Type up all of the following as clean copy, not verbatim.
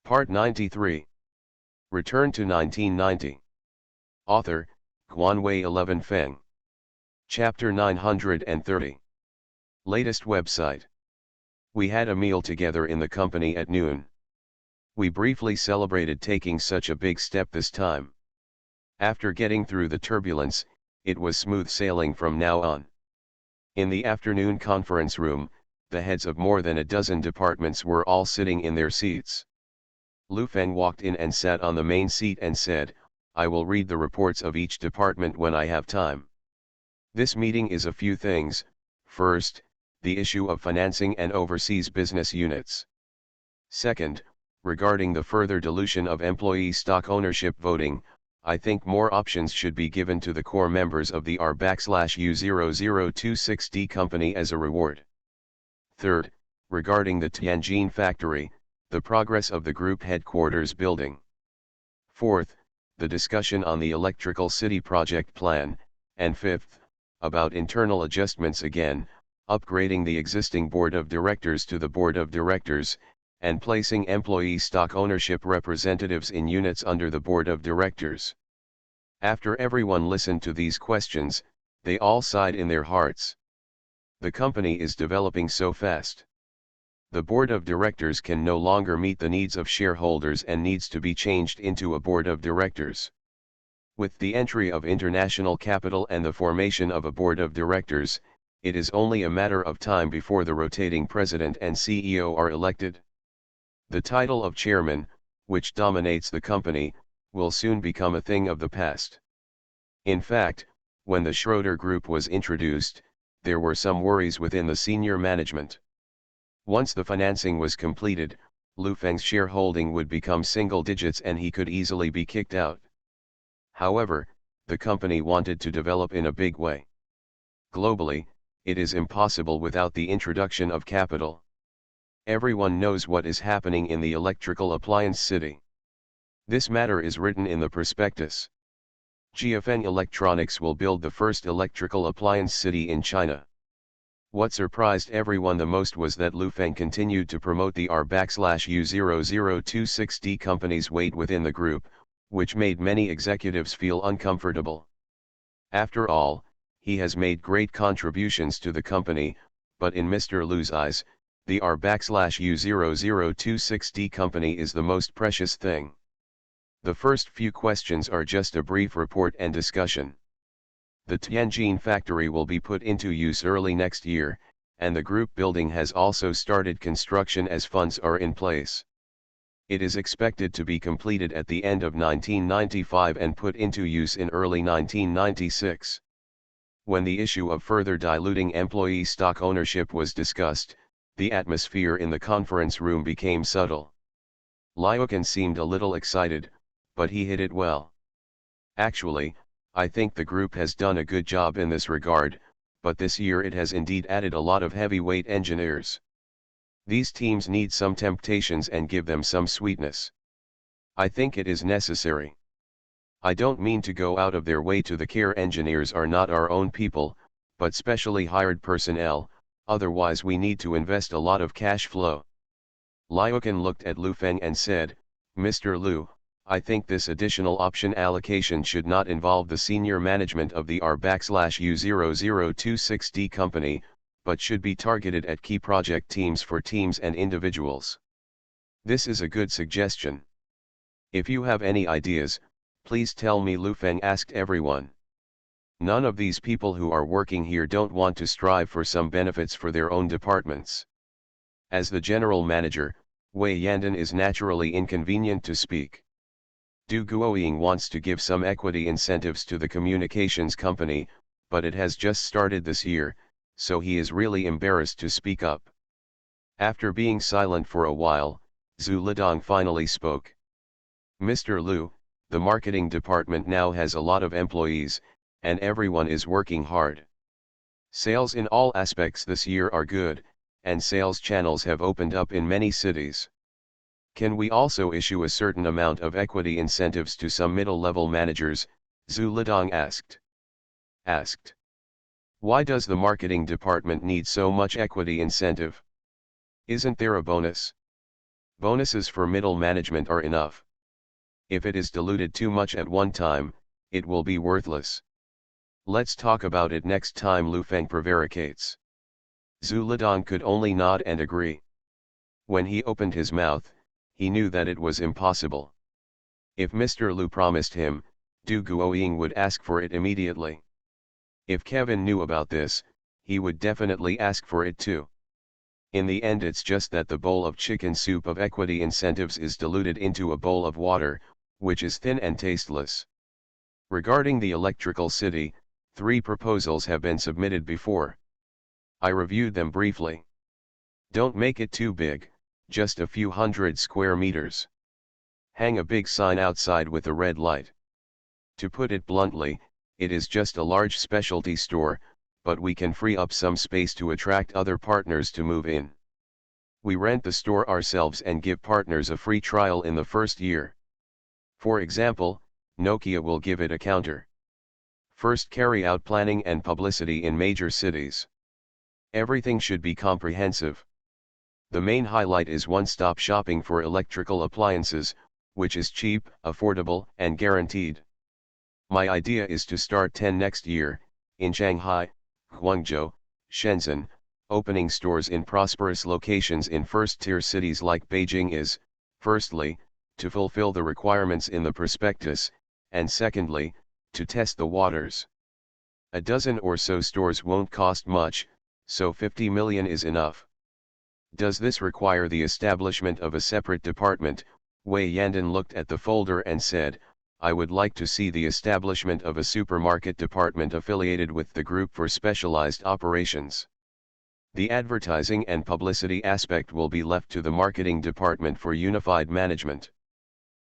Part 93. Return to 1990. Author, Guanwei 11 Feng. Chapter 930. Latest website. We had a meal together in the company at noon. We briefly celebrated taking such a big step this time. After getting through the turbulence, it was smooth sailing from now on. In the afternoon conference room, the heads of more than a dozen departments were all sitting in their seats. Lu Feng walked in and sat on the main seat and said, "I will read the reports of each department when I have time. This meeting is a few things. First, the issue of financing and overseas business units. Second, regarding the further dilution of employee stock ownership voting, I think more options should be given to the core members of the R/U0026D company as a reward. Third, regarding the Tianjin factory, the progress of the group headquarters building. Fourth, the discussion on the electrical city project plan, and fifth, about internal adjustments again, upgrading the existing board of directors to the board of directors, and placing employee stock ownership representatives in units under the board of directors." After everyone listened to these questions, they all sighed in their hearts. The company is developing so fast. The board of directors can no longer meet the needs of shareholders and needs to be changed into a board of directors. With the entry of international capital and the formation of a board of directors, it is only a matter of time before the rotating president and CEO are elected. The title of chairman, which dominates the company, will soon become a thing of the past. In fact, when the Schroeder Group was introduced, there were some worries within the senior management. Once the financing was completed, Lu Feng's shareholding would become single digits and he could easily be kicked out. However, the company wanted to develop in a big way. Globally, it is impossible without the introduction of capital. Everyone knows what is happening in the electrical appliance city. This matter is written in the prospectus. GFN Electronics will build the first electrical appliance city in China. What surprised everyone the most was that Lu Feng continued to promote the R/U0026D company's weight within the group, which made many executives feel uncomfortable. After all, he has made great contributions to the company, but in Mr. Lu's eyes, the R/U0026D company is the most precious thing. The first few questions are just a brief report and discussion. The Tianjin factory will be put into use early next year, and the group building has also started construction as funds are in place. It is expected to be completed at the end of 1995 and put into use in early 1996. When the issue of further diluting employee stock ownership was discussed, the atmosphere in the conference room became subtle. Liukin seemed a little excited, but he hid it well. "Actually, I think the group has done a good job in this regard, but this year it has indeed added a lot of heavyweight engineers. These teams need some temptations and give them some sweetness. I think it is necessary. I don't mean to go out of their way to the care engineers are not our own people, but specially hired personnel, otherwise we need to invest a lot of cash flow." Liukin looked at Lu Feng and said, "Mr. Lu, I think this additional option allocation should not involve the senior management of the R/U0026D company, but should be targeted at key project teams for teams and individuals. This is a good suggestion. If you have any ideas, please tell me," Lu Feng asked everyone. "None of these people who are working here don't want to strive for some benefits for their own departments. As the general manager, Wei Yandan is naturally inconvenient to speak. Du Guoying wants to give some equity incentives to the communications company, but it has just started this year, so he is really embarrassed to speak up." After being silent for a while, Zhu Lidong finally spoke. "Mr. Lu, the marketing department now has a lot of employees, and everyone is working hard. Sales in all aspects this year are good, and sales channels have opened up in many cities. Can we also issue a certain amount of equity incentives to some middle-level managers?" Zhu Lidong asked. "Why does the marketing department need so much equity incentive? Isn't there a bonus?" Bonuses for middle management are enough. If it is diluted too much at one time, it will be worthless. Let's talk about it next time, Lu Feng prevaricates. Zhu Lidong could only nod and agree. When he opened his mouth, he knew that it was impossible. If Mr. Lu promised him, Du Guoying would ask for it immediately. If Kevin knew about this, he would definitely ask for it too. In the end, it's just that the bowl of chicken soup of equity incentives is diluted into a bowl of water, which is thin and tasteless. Regarding the electrical city, 3 proposals have been submitted before. I reviewed them briefly. Don't make it too big, just a few hundred square meters. Hang a big sign outside with a red light. To put it bluntly, it is just a large specialty store, but we can free up some space to attract other partners to move in. We rent the store ourselves and give partners a free trial in the first year. For example, Nokia will give it a counter. First, carry out planning and publicity in major cities. Everything should be comprehensive. The main highlight is one-stop shopping for electrical appliances, which is cheap, affordable, and guaranteed. My idea is to start 10 next year, in Shanghai, Guangzhou, Shenzhen, opening stores in prosperous locations in first-tier cities like Beijing is, firstly, to fulfill the requirements in the prospectus, and secondly, to test the waters. A dozen or so stores won't cost much, so 50 million is enough. Does this require the establishment of a separate department? Wei Yandan looked at the folder and said, I would like to see the establishment of a supermarket department affiliated with the group for specialized operations. The advertising and publicity aspect will be left to the marketing department for unified management.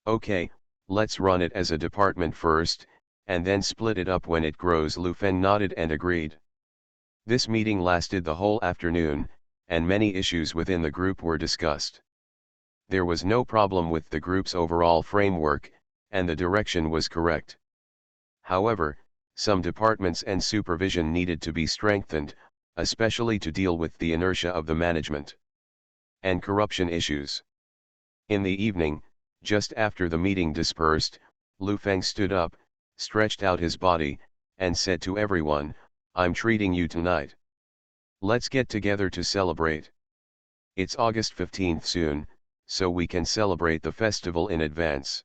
Okay, let's run it as a department first, and then split it up when it grows. Lu Feng nodded and agreed. This meeting lasted the whole afternoon, and many issues within the group were discussed. There was no problem with the group's overall framework, and the direction was correct. However, some departments and supervision needed to be strengthened, especially to deal with the inertia of the management and corruption issues. In the evening, just after the meeting dispersed, Lu Feng stood up, stretched out his body, and said to everyone, I'm treating you tonight. Let's get together to celebrate. It's August 15th soon, so we can celebrate the festival in advance.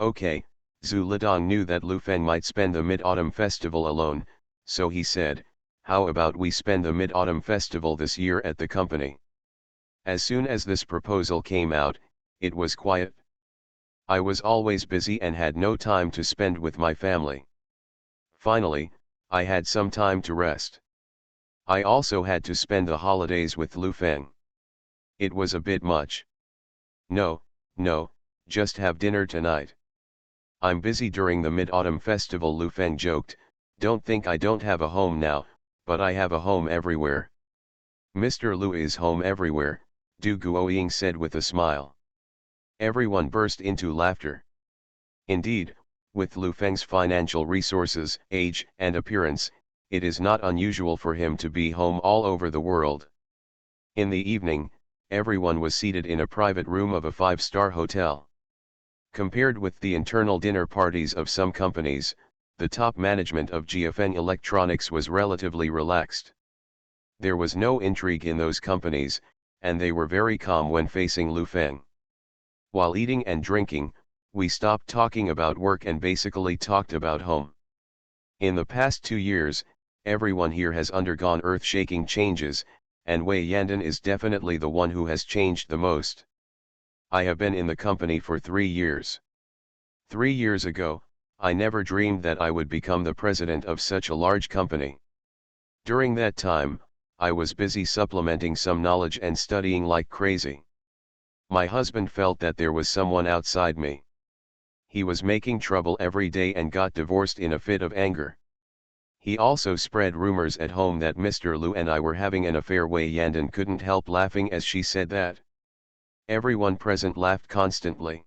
Okay, Zhu Lidong knew that Lu Feng might spend the Mid-Autumn Festival alone, so he said, how about we spend the Mid-Autumn Festival this year at the company? As soon as this proposal came out, it was quiet. I was always busy and had no time to spend with my family. Finally, I had some time to rest. I also had to spend the holidays with Lu Feng. It was a bit much. No, just have dinner tonight. I'm busy during the Mid-Autumn Festival, Lu Feng joked. Don't think I don't have a home now, but I have a home everywhere. Mr. Lu is home everywhere, Du Guoying said with a smile. Everyone burst into laughter. Indeed, with Lu Feng's financial resources, age, and appearance, it is not unusual for him to be home all over the world. In the evening, everyone was seated in a private room of a 5-star hotel. Compared with the internal dinner parties of some companies, the top management of GFN Electronics was relatively relaxed. There was no intrigue in those companies, and they were very calm when facing Lu Feng. While eating and drinking, we stopped talking about work and basically talked about home. In the past 2 years, everyone here has undergone earth-shaking changes, and Wei Yandan is definitely the one who has changed the most. I have been in the company for 3 years. 3 years ago, I never dreamed that I would become the president of such a large company. During that time, I was busy supplementing some knowledge and studying like crazy. My husband felt that there was someone outside me. He was making trouble every day and got divorced in a fit of anger. He also spread rumors at home that Mr. Lu and I were having an affair. Wei Yandan couldn't help laughing as she said that. Everyone present laughed constantly.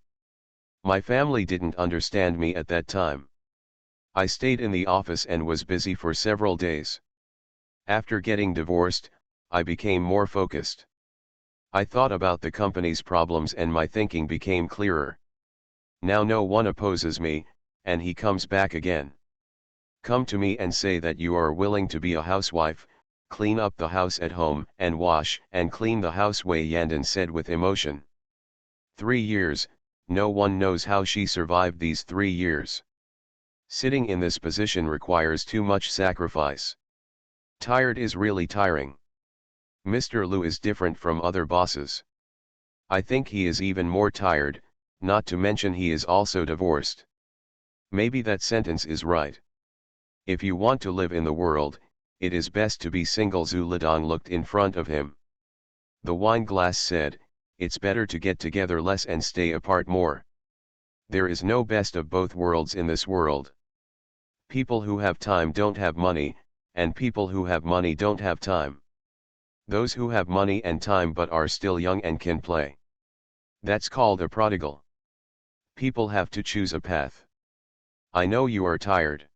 My family didn't understand me at that time. I stayed in the office and was busy for several days. After getting divorced, I became more focused. I thought about the company's problems and my thinking became clearer. Now no one opposes me, and he comes back again. Come to me and say that you are willing to be a housewife, clean up the house at home and wash and clean the house, Wei Yandan said with emotion. 3 years, no one knows how she survived these 3 years. Sitting in this position requires too much sacrifice. Tired is really tiring. Mr. Liu is different from other bosses. I think he is even more tired, not to mention he is also divorced. Maybe that sentence is right. If you want to live in the world, it is best to be single. Zhu Lidong looked in front of him. The wine glass said, it's better to get together less and stay apart more. There is no best of both worlds in this world. People who have time don't have money, and people who have money don't have time. Those who have money and time but are still young and can play. That's called a prodigal. People have to choose a path. I know you are tired.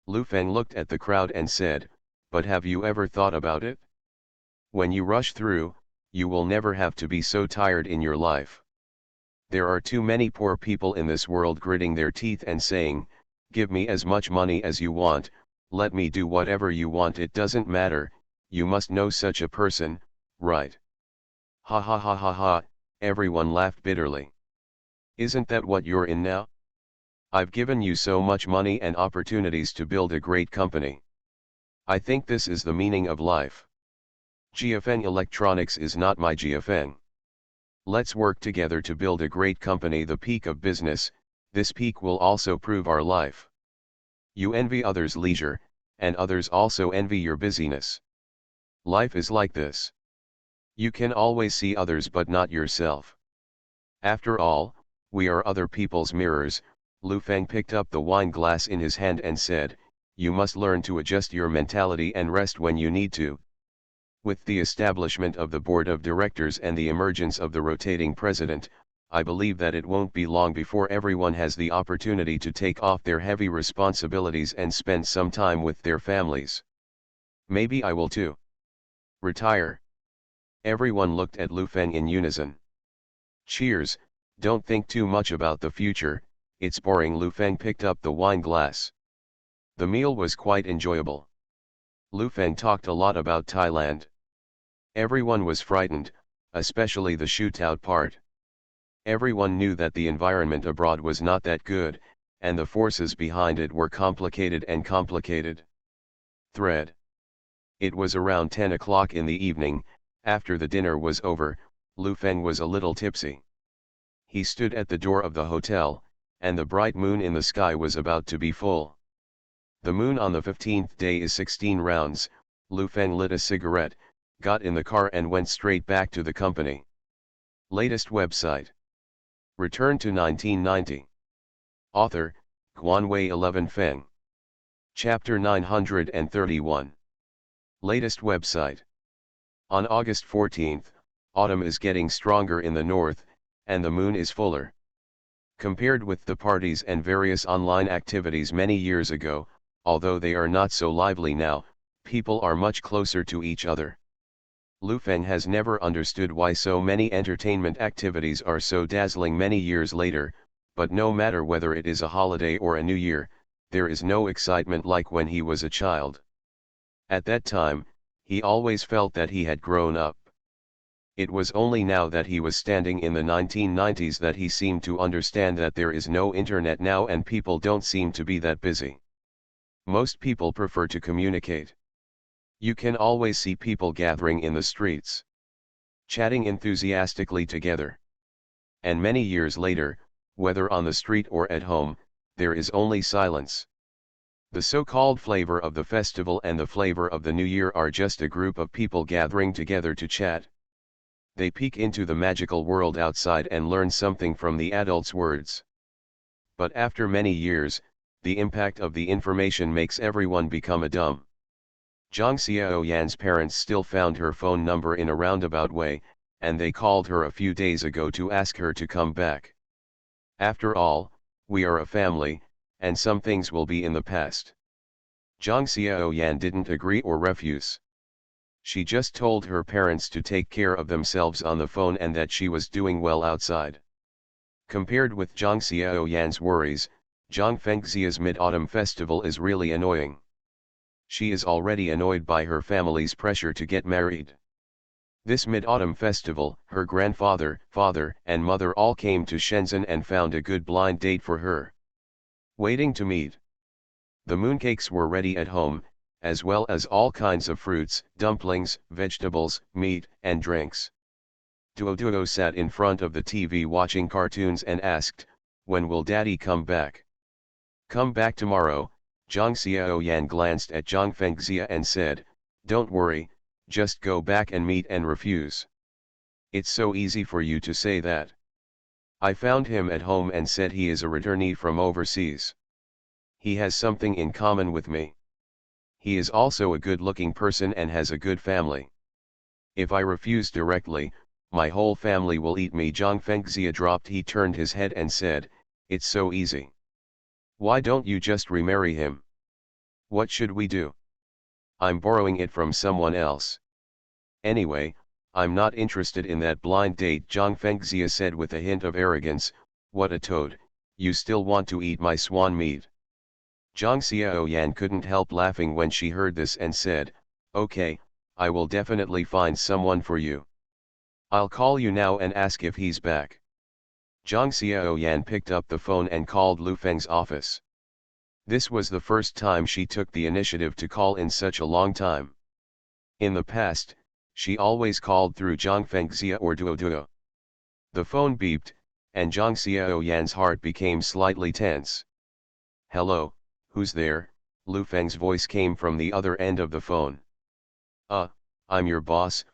Lu Feng looked at the crowd and said, but have you ever thought about it? When you rush through, you will never have to be so tired in your life. There are too many poor people in this world gritting their teeth and saying, give me as much money as you want, let me do whatever you want, it doesn't matter, you must know such a person, right? Ha ha ha ha ha, everyone laughed bitterly. Isn't that what you're in now? I've given you so much money and opportunities to build a great company. I think this is the meaning of life. GFN Electronics is not my GFN. Let's work together to build a great company, the peak of business. This peak will also prove our life. You envy others' leisure, and others also envy your busyness. Life is like this. You can always see others but not yourself. After all, we are other people's mirrors. Lu Feng picked up the wine glass in his hand and said, you must learn to adjust your mentality and rest when you need to. With the establishment of the board of directors and the emergence of the rotating president, I believe that it won't be long before everyone has the opportunity to take off their heavy responsibilities and spend some time with their families. Maybe I will too. Retire. Everyone looked at Lu Feng in unison. Cheers, don't think too much about the future, it's boring. Lu Feng picked up the wine glass. The meal was quite enjoyable. Lu Feng talked a lot about Thailand. Everyone was frightened, especially the shootout part. Everyone knew that the environment abroad was not that good, and the forces behind it were complicated and complicated. Thread. It was around 10 o'clock in the evening. After the dinner was over, Lu Feng was a little tipsy. He stood at the door of the hotel, and the bright moon in the sky was about to be full. The moon on the 15th day is 16 rounds. Lu Feng lit a cigarette, got in the car and went straight back to the company. Latest website. Return to 1990. Author, Guanwei 11 Feng. Chapter 931. Latest website. On August 14th, autumn is getting stronger in the north, and the moon is fuller. Compared with the parties and various online activities many years ago, although they are not so lively now, people are much closer to each other. Lu Feng has never understood why so many entertainment activities are so dazzling many years later, but no matter whether it is a holiday or a new year, there is no excitement like when he was a child. At that time, he always felt that he had grown up. It was only now that he was standing in the 1990s that he seemed to understand that there is no internet now and people don't seem to be that busy. Most people prefer to communicate. You can always see people gathering in the streets, chatting enthusiastically together. And many years later, whether on the street or at home, there is only silence. The so-called flavor of the festival and the flavor of the new year are just a group of people gathering together to chat. They peek into the magical world outside and learn something from the adults' words. But after many years, the impact of the information makes everyone become a dumb. Zhang Xiaoyan's parents still found her phone number in a roundabout way, and they called her a few days ago to ask her to come back. After all, we are a family, and some things will be in the past. Zhang Xiaoyan didn't agree or refuse. She just told her parents to take care of themselves on the phone and that she was doing well outside. Compared with Zhang Xiaoyan's worries, Zhang Fengxia's Mid-Autumn Festival is really annoying. She is already annoyed by her family's pressure to get married. This Mid-Autumn Festival, her grandfather, father, and mother all came to Shenzhen and found a good blind date for her. Waiting to meet. The mooncakes were ready at home, as well as all kinds of fruits, dumplings, vegetables, meat, and drinks. Duo sat in front of the TV watching cartoons and asked, "When will Daddy come back?" "Come back tomorrow." Zhang Xiaoyan glanced at Zhang Fengxia and said, "Don't worry, just go back and meet and refuse. It's so easy for you to say that. I found him at home and said he is a returnee from overseas. He has something in common with me. He is also a good-looking person and has a good family. If I refuse directly, my whole family will eat me." Zhang Fengxia dropped. He turned his head and said, "It's so easy. Why don't you just remarry him? What should we do? I'm borrowing it from someone else. Anyway, I'm not interested in that blind date." Zhang Fengxia said with a hint of arrogance, "What a toad, you still want to eat my swan meat." Zhang Xiaoyan couldn't help laughing when she heard this and said, "Okay, I will definitely find someone for you. I'll call you now and ask if he's back." Zhang Xiaoyan picked up the phone and called Lu Feng's office. This was the first time she took the initiative to call in such a long time. In the past, she always called through Zhang Fengxia or Duo. The phone beeped, and Zhang Xiaoyan's heart became slightly tense. "Hello, who's there?" Lu Feng's voice came from the other end of the phone. I'm your boss,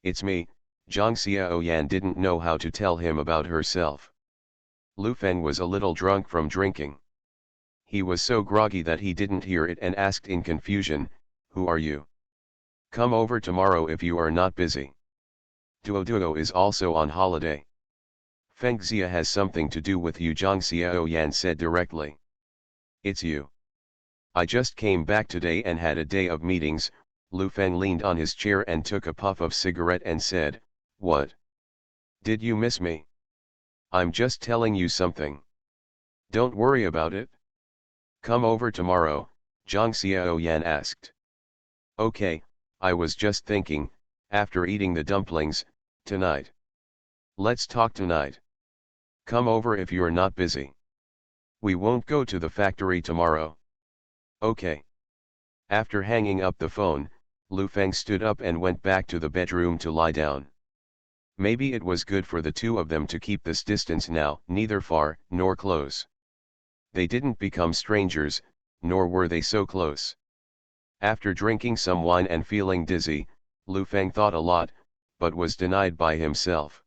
it's me." Zhang Xiaoyan didn't know how to tell him about herself. Lu Feng was a little drunk from drinking. He was so groggy that he didn't hear it and asked in confusion, "Who are you? Come over tomorrow if you are not busy. Duo is also on holiday." "Fengxia has something to do with you," Zhang Xiaoyan said directly. "It's you. I just came back today and had a day of meetings." Lu Feng leaned on his chair and took a puff of cigarette and said, "What? Did you miss me? I'm just telling you something. Don't worry about it. Come over tomorrow," Zhang Xiaoyan asked. "Okay, I was just thinking, after eating the dumplings, tonight. Let's talk tonight. Come over if you're not busy. We won't go to the factory tomorrow." "Okay." After hanging up the phone, Lu Feng stood up and went back to the bedroom to lie down. Maybe it was good for the two of them to keep this distance now, neither far nor close. They didn't become strangers, nor were they so close. After drinking some wine and feeling dizzy, Lu Feng thought a lot, but was denied by himself.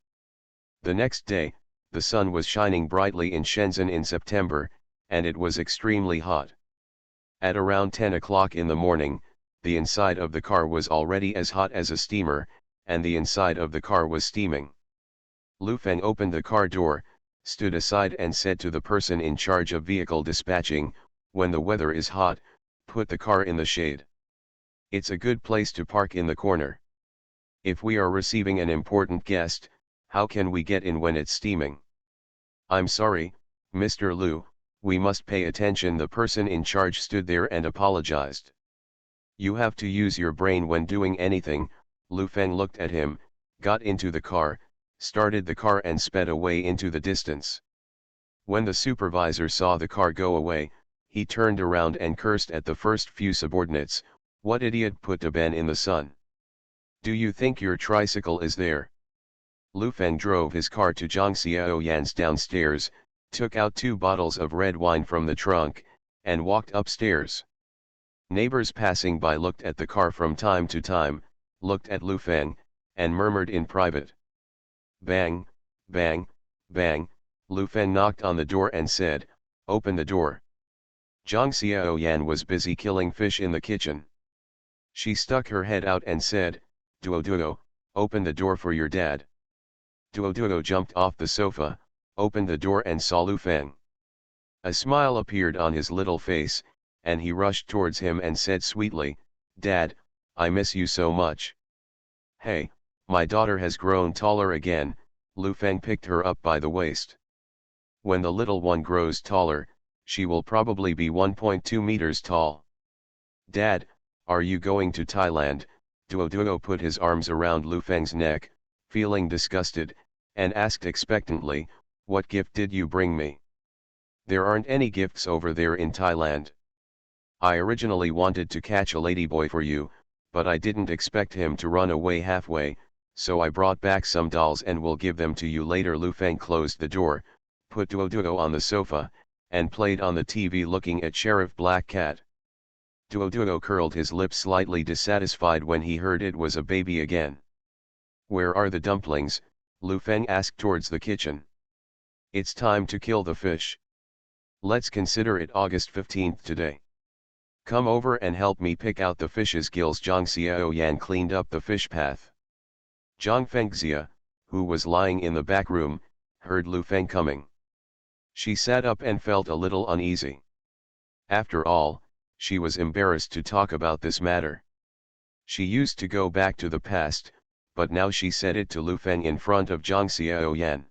The next day, the sun was shining brightly in Shenzhen in September, and it was extremely hot. At around 10 o'clock in the morning, the inside of the car was already as hot as a steamer, and the inside of the car was steaming. Lu Feng opened the car door, stood aside and said to the person in charge of vehicle dispatching, "When the weather is hot, put the car in the shade. It's a good place to park in the corner. If we are receiving an important guest, how can we get in when it's steaming?" "I'm sorry, Mr. Lu, we must pay attention." The person in charge stood there and apologized. "You have to use your brain when doing anything." Lu Feng looked at him, got into the car, started the car and sped away into the distance. When the supervisor saw the car go away, he turned around and cursed at the first few subordinates. "What idiot put the Ben in the sun? Do you think your tricycle is there?" Lu Feng drove his car to Zhang Xiaoyan's downstairs, took out 2 bottles of red wine from the trunk, and walked upstairs. Neighbors passing by looked at the car from time to time, looked at Lu Feng, and murmured in private. Bang, bang, bang. Lu Feng knocked on the door and said, "Open the door." Zhang Xiaoyan was busy killing fish in the kitchen. She stuck her head out and said, Duo, open the door for your dad." Duo jumped off the sofa, opened the door and saw Lu Feng. A smile appeared on his little face, and he rushed towards him and said sweetly, "Dad, I miss you so much. Hey, my daughter has grown taller again, Lu Feng picked her up by the waist. When the little one grows taller, she will probably be 1.2 meters tall. Dad, are you going to Thailand? Duo put his arms around Lu Feng's neck, feeling disgusted, and asked expectantly, what gift did you bring me? There aren't any gifts over there in Thailand. I originally wanted to catch a ladyboy for you, but I didn't expect him to run away halfway, so I brought back some dolls and will give them to you later. Lu Feng closed the door, put Duo on the sofa, and played on the TV looking at Sheriff Black Cat. Duo curled his lips slightly dissatisfied when he heard it was a baby again. Where are the dumplings? Lu Feng asked towards the kitchen. It's time to kill the fish. Let's consider it August 15th today. Come over and help me pick out the fish's gills. Zhang Xiaoyan cleaned up the fish path. Zhang Fengxia, who was lying in the back room, heard Lu Feng coming. She sat up and felt a little uneasy. After all, she was embarrassed to talk about this matter. She used to go back to the past, but now she said it to Lu Feng in front of Zhang Xiaoyan.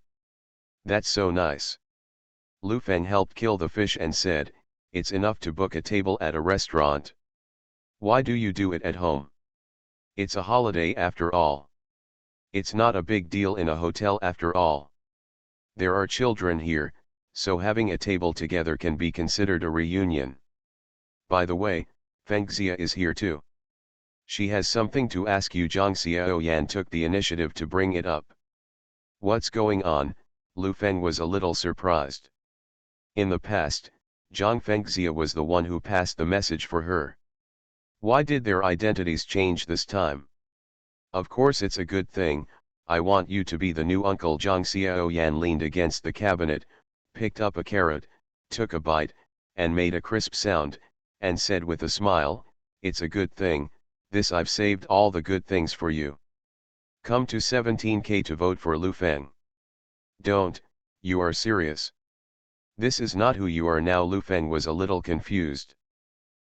That's so nice. Lu Feng helped kill the fish and said, it's enough to book a table at a restaurant. Why do you do it at home? It's a holiday after all. It's not a big deal in a hotel after all. There are children here, so having a table together can be considered a reunion. By the way, Fengxia is here too. She has something to ask you. Zhang Xiaoyan took the initiative to bring it up. What's going on? Lu Feng was a little surprised. In the past, Zhang Fengxia was the one who passed the message for her. Why did their identities change this time? Of course it's a good thing, I want you to be the new uncle. Zhang Xiaoyan leaned against the cabinet, picked up a carrot, took a bite, and made a crisp sound, and said with a smile, it's a good thing, this I've saved all the good things for you. Come to 17K to vote for Lu Feng. Don't, you are serious. This is not who you are now. Lu Feng was a little confused.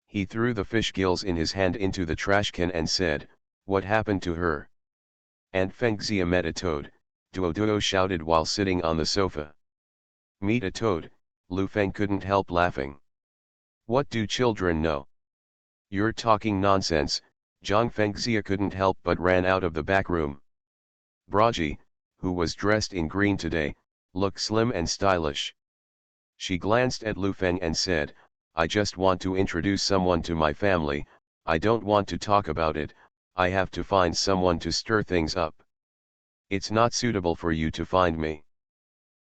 He threw the fish gills in his hand into the trash can and said, what happened to her? Aunt Fengxia met a toad, Duo shouted while sitting on the sofa. Meet a toad, Lu Feng couldn't help laughing. What do children know? You're talking nonsense, Zhang Fengxia couldn't help but ran out of the back room. Braji, who was dressed in green today, looked slim and stylish. She glanced at Lu Feng and said, I just want to introduce someone to my family, I don't want to talk about it, I have to find someone to stir things up. It's not suitable for you to find me.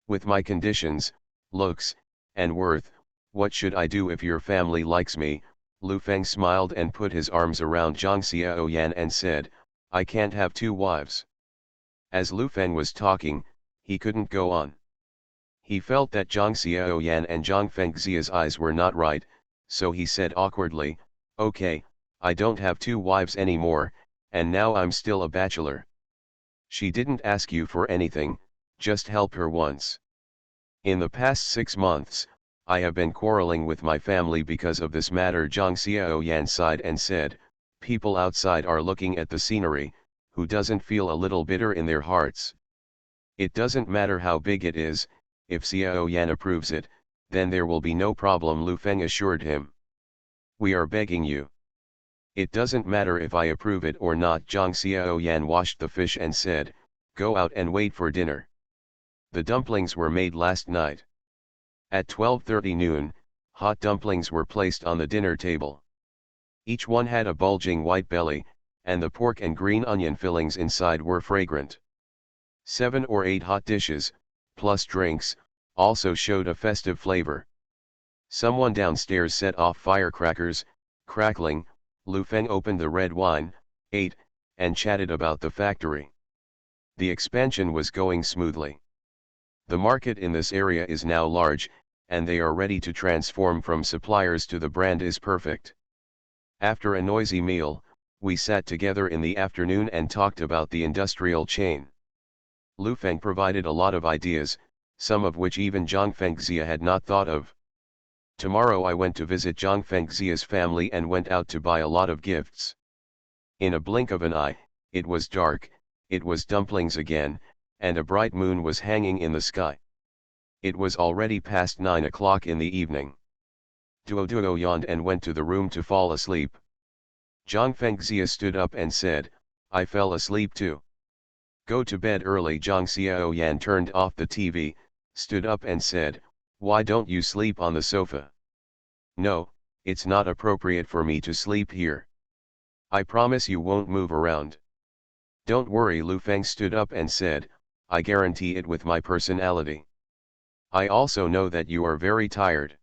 With my conditions, looks, and worth, what should I do if your family likes me? Lu Feng smiled and put his arms around Zhang Xiaoyan and said, I can't have two wives. As Lu Feng was talking, he couldn't go on. He felt that Zhang Xiaoyan and Zhang Fengxia's eyes were not right, so he said awkwardly, okay, I don't have two wives anymore, and now I'm still a bachelor. She didn't ask you for anything, just help her once. In the past 6 months, I have been quarreling with my family because of this matter. Zhang Xiaoyan sighed and said, people outside are looking at the scenery, who doesn't feel a little bitter in their hearts? It doesn't matter how big it is, if Xiaoyan approves it, then there will be no problem, Lu Feng assured him. We are begging you. It doesn't matter if I approve it or not. Zhang Xiaoyan washed the fish and said, go out and wait for dinner. The dumplings were made last night. At 12:30 noon, hot dumplings were placed on the dinner table. Each one had a bulging white belly, and the pork and green onion fillings inside were fragrant. 7 or 8 hot dishes, plus drinks, also showed a festive flavor. Someone downstairs set off firecrackers, crackling. Lu Feng opened the red wine, ate, and chatted about the factory. The expansion was going smoothly. The market in this area is now large, and they are ready to transform from suppliers to the brand is perfect. After a noisy meal, we sat together in the afternoon and talked about the industrial chain. Lu Feng provided a lot of ideas, some of which even Zhang Fengxia had not thought of. Tomorrow I went to visit Zhang Fengxia's family and went out to buy a lot of gifts. In a blink of an eye, it was dark, it was dumplings again, and a bright moon was hanging in the sky. It was already past 9 o'clock in the evening. Duo yawned and went to the room to fall asleep. Zhang Fengxia stood up and said, I fell asleep too. Go to bed early. Zhang Xiaoyan turned off the TV, stood up and said, why don't you sleep on the sofa? No, it's not appropriate for me to sleep here. I promise you won't move around. Don't worry. Lu Feng stood up and said, I guarantee it with my personality. I also know that you are very tired.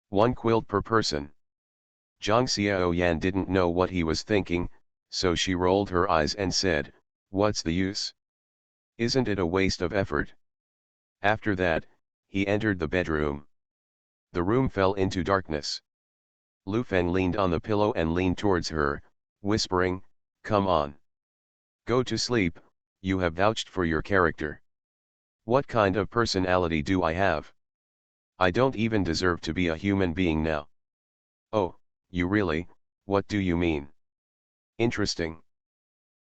1 quilt per person. Zhang Xiaoyan didn't know what he was thinking, so she rolled her eyes and said, what's the use? Isn't it a waste of effort? After that, he entered the bedroom. The room fell into darkness. Lu Feng leaned on the pillow and leaned towards her, whispering, come on. Go to sleep, you have vouched for your character. What kind of personality do I have? I don't even deserve to be a human being now. Oh, you really, what do you mean? Interesting.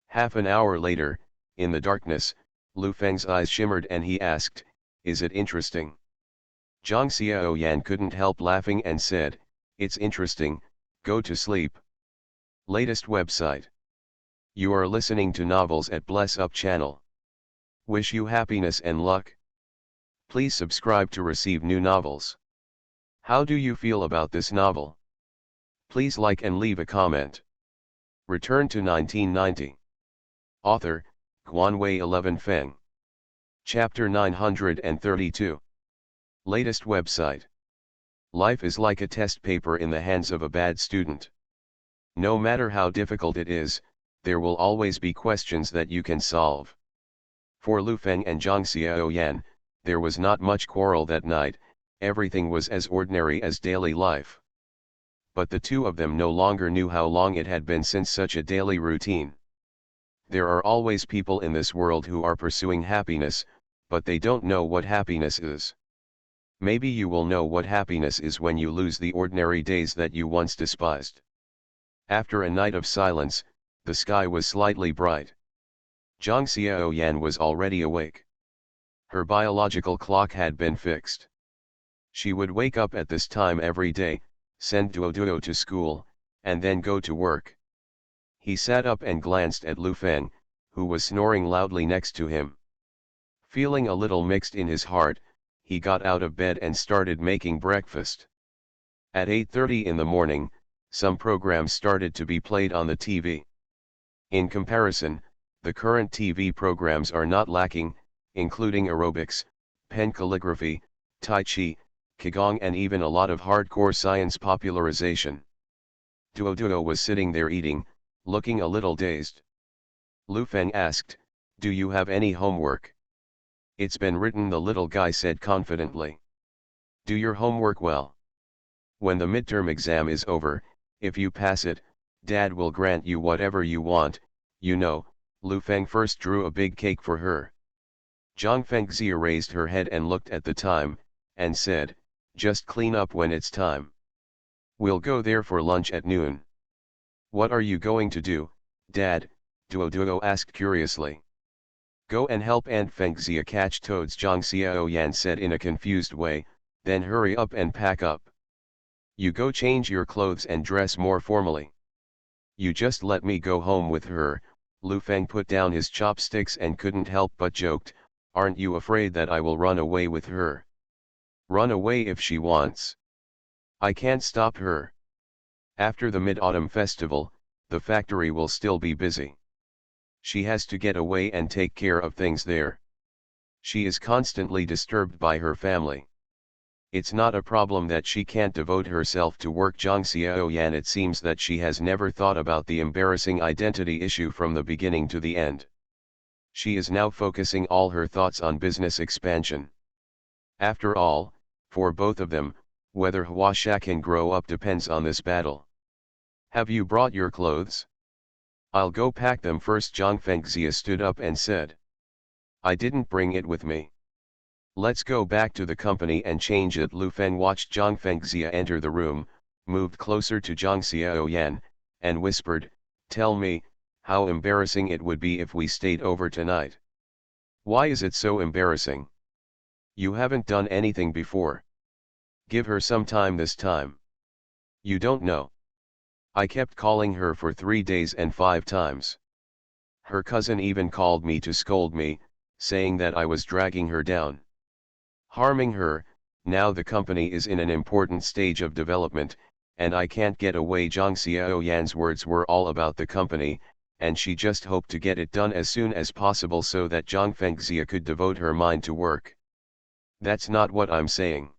Half an hour later, in the darkness, Lu Feng's eyes shimmered and he asked, is it interesting? Zhang Xiaoyan couldn't help laughing and said, it's interesting, go to sleep. Latest website. You are listening to novels at Bless Up channel. Wish you happiness and luck. Please subscribe to receive new novels. How do you feel about this novel? Please like and leave a comment. Return to 1990. Author, Guanwei 11 Feng. Chapter 932. Latest website. Life is like a test paper in the hands of a bad student. No matter how difficult it is, there will always be questions that you can solve. For Lu Feng and Zhang Xiaoyan, there was not much quarrel that night, everything was as ordinary as daily life. But the two of them no longer knew how long it had been since such a daily routine. There are always people in this world who are pursuing happiness, but they don't know what happiness is. Maybe you will know what happiness is when you lose the ordinary days that you once despised. After a night of silence, the sky was slightly bright. Zhang Xiaoyan was already awake. Her biological clock had been fixed. She would wake up at this time every day, send Duo to school, and then go to work. He sat up and glanced at Lu Feng, who was snoring loudly next to him. Feeling a little mixed in his heart, he got out of bed and started making breakfast. At 8:30 in the morning, some programs started to be played on the TV. In comparison, the current TV programs are not lacking, including aerobics, pen calligraphy, tai chi, qigong and even a lot of hardcore science popularization. Duo was sitting there eating, looking a little dazed. Lu Feng asked, do you have any homework? It's been written, the little guy said confidently. Do your homework well. When the midterm exam is over, if you pass it, Dad will grant you whatever you want, you know. Lu Feng first drew a big cake for her. Zhang Fengxia raised her head and looked at the time, and said, just clean up when it's time. We'll go there for lunch at noon. What are you going to do, Dad? Duo asked curiously. Go and help Aunt Fengxia catch toads, Zhang Xiaoyan said in a confused way, then hurry up and pack up. You go change your clothes and dress more formally. You just let me go home with her. Lu Feng put down his chopsticks and couldn't help but joked, aren't you afraid that I will run away with her? Run away if she wants. I can't stop her. After the Mid-Autumn Festival, the factory will still be busy. She has to get away and take care of things there. She is constantly disturbed by her family. It's not a problem that she can't devote herself to work, Zhang Xiaoyan. It seems that she has never thought about the embarrassing identity issue from the beginning to the end. She is now focusing all her thoughts on business expansion. After all, for both of them, whether Huasha can grow up depends on this battle. Have you brought your clothes? I'll go pack them first. Zhang Fengxia stood up and said. I didn't bring it with me. Let's go back to the company and change it. Lu Feng watched Zhang Fengxia enter the room, moved closer to Zhang Xiaoyan, and whispered, tell me, How embarrassing it would be if we stayed over tonight. Why is it so embarrassing? You haven't done anything before. Give her some time this time. You don't know. I kept calling her for 3 days and 5 times. Her cousin even called me to scold me, saying that I was dragging her down. Harming her. Now the company is in an important stage of development, and I can't get away. Zhang Xiaoyan's words were all about the company, and she just hoped to get it done as soon as possible so that Zhang Fengxia could devote her mind to work. That's not what I'm saying.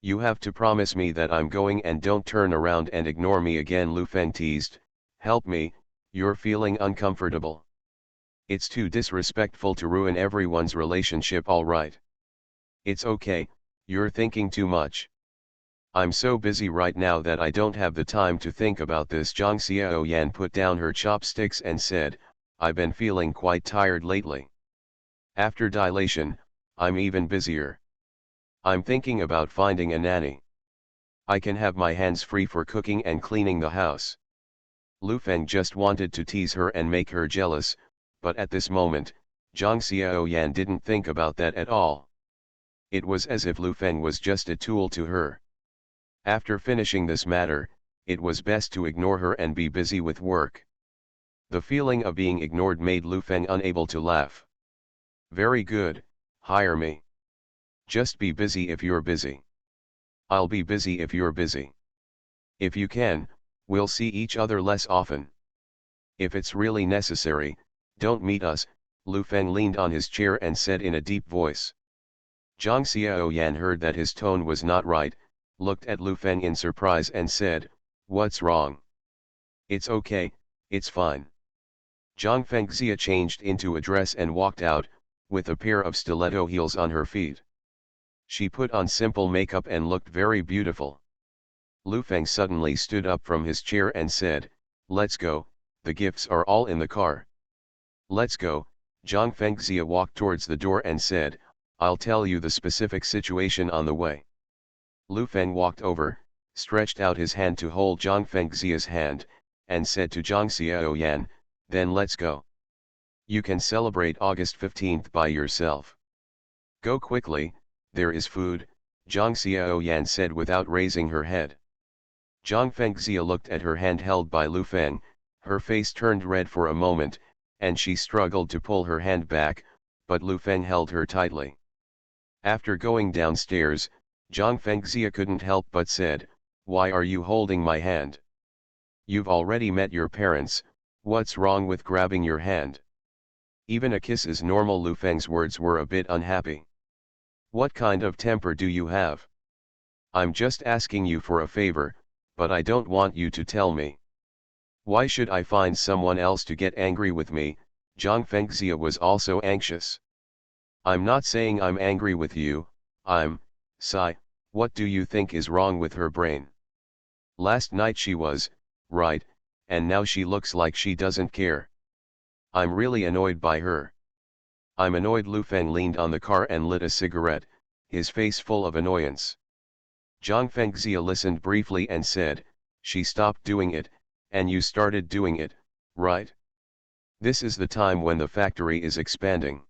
You have to promise me that I'm going and don't turn around and ignore me again. Lu Feng teased. Help me, you're feeling uncomfortable. It's too disrespectful to ruin everyone's relationship. All right. It's okay, you're thinking too much. I'm so busy right now that I don't have the time to think about this. Zhang Xiaoyan put down her chopsticks and said, I've been feeling quite tired lately. After dilation, I'm even busier. I'm thinking about finding a nanny. I can have my hands free for cooking and cleaning the house. Lu Feng just wanted to tease her and make her jealous, but at this moment, Zhang Xiaoyan didn't think about that at all. It was as if Lu Feng was just a tool to her. After finishing this matter, it was best to ignore her and be busy with work. The feeling of being ignored made Lu Feng unable to laugh. Very good, hire me. Just be busy if you're busy. I'll be busy if you're busy. If you can, we'll see each other less often. If it's really necessary, don't meet us. Lu Feng leaned on his chair and said in a deep voice. Zhang Xiaoyan heard that his tone was not right, looked at Lu Feng in surprise and said, What's wrong? It's okay, it's fine. Zhang Fengxia changed into a dress and walked out, with a pair of stiletto heels on her feet. She put on simple makeup and looked very beautiful. Lu Feng suddenly stood up from his chair and said, Let's go, the gifts are all in the car. Let's go. Zhang Fengxia walked towards the door and said, I'll tell you the specific situation on the way. Lu Feng walked over, stretched out his hand to hold Zhang Fengxia's hand, and said to Zhang Xiaoyan, Then let's go. You can celebrate August 15th by yourself. Go quickly, there is food, Zhang Xiaoyan said without raising her head. Zhang Fengxia looked at her hand held by Lu Feng, her face turned red for a moment, and she struggled to pull her hand back, but Lu Feng held her tightly. After going downstairs, Zhang Fengxia couldn't help but said, Why are you holding my hand? You've already met your parents, what's wrong with grabbing your hand? Even a kiss is normal. Lu Feng's words were a bit unhappy. What kind of temper do you have? I'm just asking you for a favor, but I don't want you to tell me. Why should I find someone else to get angry with me? Zhang Fengxia was also anxious. I'm not saying I'm angry with you, Sai, what do you think is wrong with her brain? Last night she was, right, and now she looks like she doesn't care. I'm really annoyed by her. I'm annoyed. Lu Feng leaned on the car and lit a cigarette, his face full of annoyance. Zhang Fengxia listened briefly and said, She stopped doing it, and you started doing it, right? This is the time when the factory is expanding.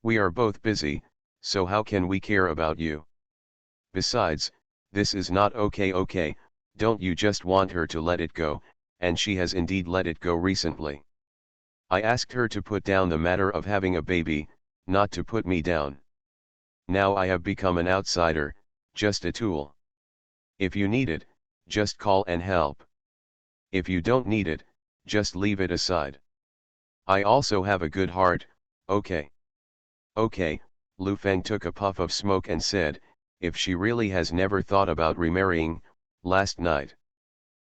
We are both busy, so how can we care about you? Besides, this is not okay, don't you just want her to let it go, and she has indeed let it go recently. I asked her to put down the matter of having a baby, not to put me down. Now I have become an outsider, just a tool. If you need it, just call and help. If you don't need it, just leave it aside. I also have a good heart, okay? Okay, Lu Feng took a puff of smoke and said, if she really has never thought about remarrying, last night.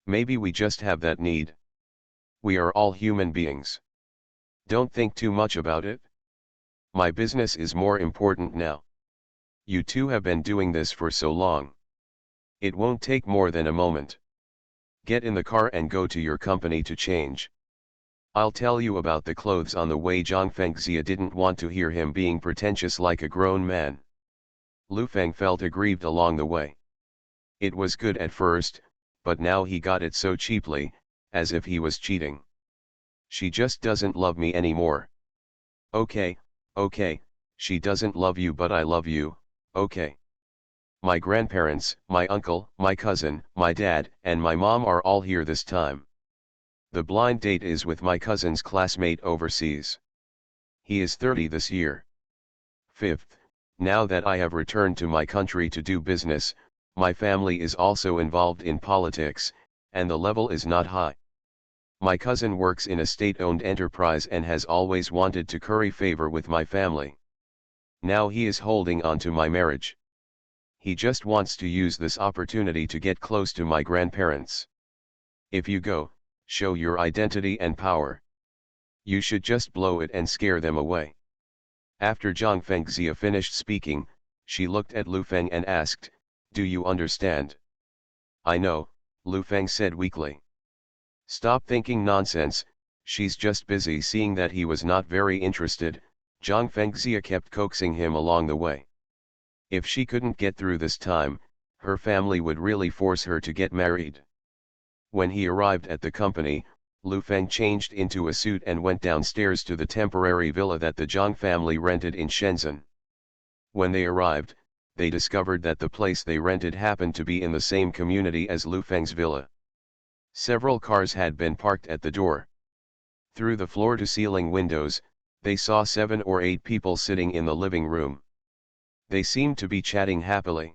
Maybe we just have that need. We are all human beings. Don't think too much about it. My business is more important now. You two have been doing this for so long. It won't take more than a moment. Get in the car and go to your company to change. I'll tell you about the clothes on the way. Zhang Fengxia didn't want to hear him being pretentious like a grown man. Lu Feng felt aggrieved along the way. It was good at first, but now he got it so cheaply, as if he was cheating. She just doesn't love me anymore. Okay, okay, she doesn't love you but I love you, okay. My grandparents, my uncle, my cousin, my dad, and my mom are all here this time. The blind date is with my cousin's classmate overseas. He is 30 this year. Fifth, now that I have returned to my country to do business, my family is also involved in politics, and the level is not high. My cousin works in a state-owned enterprise and has always wanted to curry favor with my family. Now he is holding on to my marriage. He just wants to use this opportunity to get close to my grandparents. If you go, show your identity and power. You should just blow it and scare them away. After Zhang Fengxia finished speaking, she looked at Lu Feng and asked, "Do you understand?" "I know," Lu Feng said weakly. "Stop thinking nonsense, she's just busy." Seeing that he was not very interested, Zhang Fengxia kept coaxing him along the way. If she couldn't get through this time, her family would really force her to get married. When he arrived at the company, Lu Feng changed into a suit and went downstairs to the temporary villa that the Zhang family rented in Shenzhen. When they arrived, they discovered that the place they rented happened to be in the same community as Lu Feng's villa. Several cars had been parked at the door. Through the floor-to-ceiling windows, they saw 7 or 8 people sitting in the living room. They seemed to be chatting happily.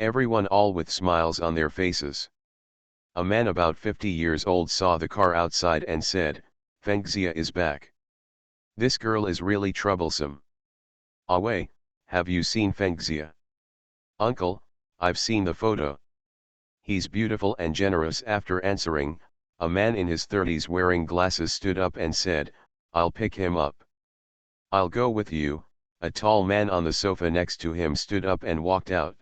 Everyone all with smiles on their faces. A man about 50 years old saw the car outside and said, "Fengxia is back. This girl is really troublesome." "Awei, have you seen Fengxia?" "Uncle, I've seen the photo. He's beautiful and generous." After answering, a man in his 30s wearing glasses stood up and said, "I'll pick him up." "I'll go with you." A tall man on the sofa next to him stood up and walked out.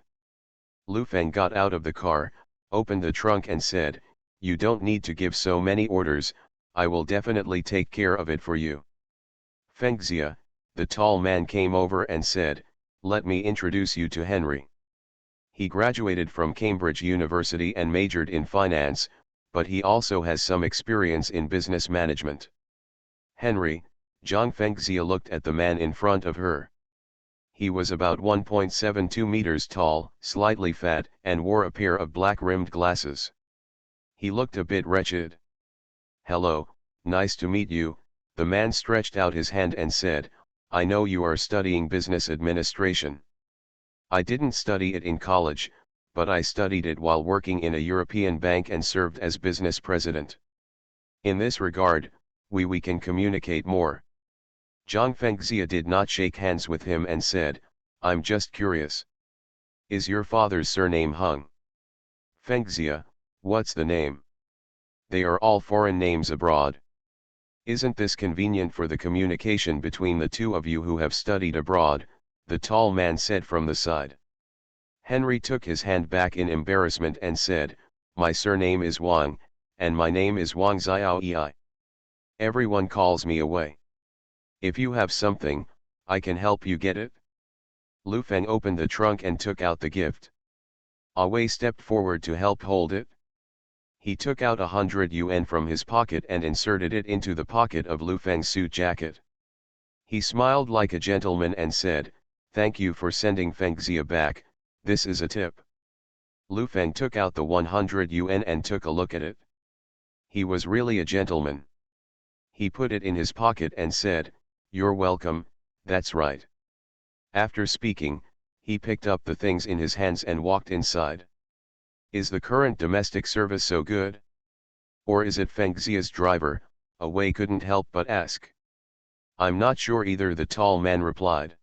Lu Feng got out of the car, opened the trunk and said, "You don't need to give so many orders, I will definitely take care of it for you." "Fengxia," the tall man came over and said, "Let me introduce you to Henry. He graduated from Cambridge University and majored in finance, but he also has some experience in business management." Henry, Zhang Fengxia looked at the man in front of her. He was about 1.72 meters tall, slightly fat, and wore a pair of black-rimmed glasses. He looked a bit wretched. "Hello, nice to meet you," the man stretched out his hand and said, "I know you are studying business administration." "I didn't study it in college, but I studied it while working in a European bank and served as business president. In this regard, we can communicate more." Zhang Fengxia did not shake hands with him and said, "I'm just curious. Is your father's surname Hung?" "Fengxia, what's the name? They are all foreign names abroad. Isn't this convenient for the communication between the two of you who have studied abroad?" the tall man said from the side. Henry took his hand back in embarrassment and said, "My surname is Wang, and my name is Wang Xiaoyi. Everyone calls me Awei. If you have something, I can help you get it." Lu Feng opened the trunk and took out the gift. Awei stepped forward to help hold it. He took out 100 yuan from his pocket and inserted it into the pocket of Lu Feng's suit jacket. He smiled like a gentleman and said, "Thank you for sending Fengxia back, this is a tip." Lu Feng took out the 100 yuan and took a look at it. He was really a gentleman. He put it in his pocket and said, "You're welcome, that's right." After speaking, he picked up the things in his hands and walked inside. "Is the current domestic service so good? Or is it Fengxia's driver?" Awei couldn't help but ask. "I'm not sure either," the tall man replied.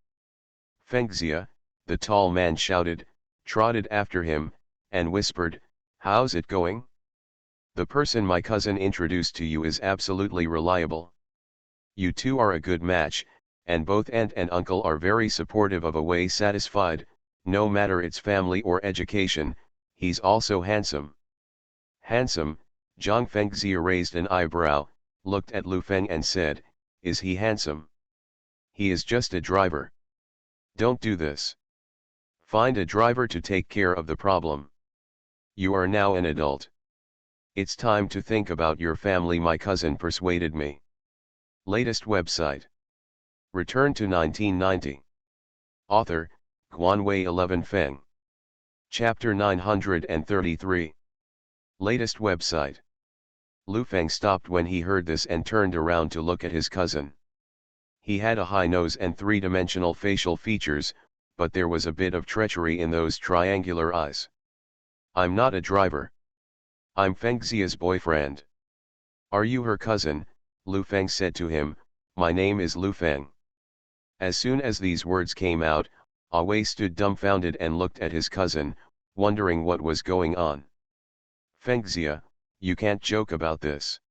"Fengxia," the tall man shouted, trotted after him, and whispered, "How's it going? The person my cousin introduced to you is absolutely reliable. You two are a good match, and both aunt and uncle are very supportive of Awei." Satisfied, no matter its family or education, he's also handsome. "Handsome?" Zhang Fengxia raised an eyebrow, looked at Lu Feng and said, "Is he handsome? He is just a driver. Don't do this. Find a driver to take care of the problem. You are now an adult. It's time to think about your family. My cousin persuaded me. Latest website. Return to 1990. Author, Guanwei 11 Feng. Chapter 933. Latest website. Lu Feng stopped when he heard this and turned around to look at his cousin. He had a high nose and three-dimensional facial features, but there was a bit of treachery in those triangular eyes. I'm not a driver. I'm Fengxia's boyfriend. Are you her cousin? Lu Feng said to him. My name is Lu Feng. As soon as these words came out, Wei stood dumbfounded and looked at his cousin, wondering what was going on. Fengxia, you can't joke about this.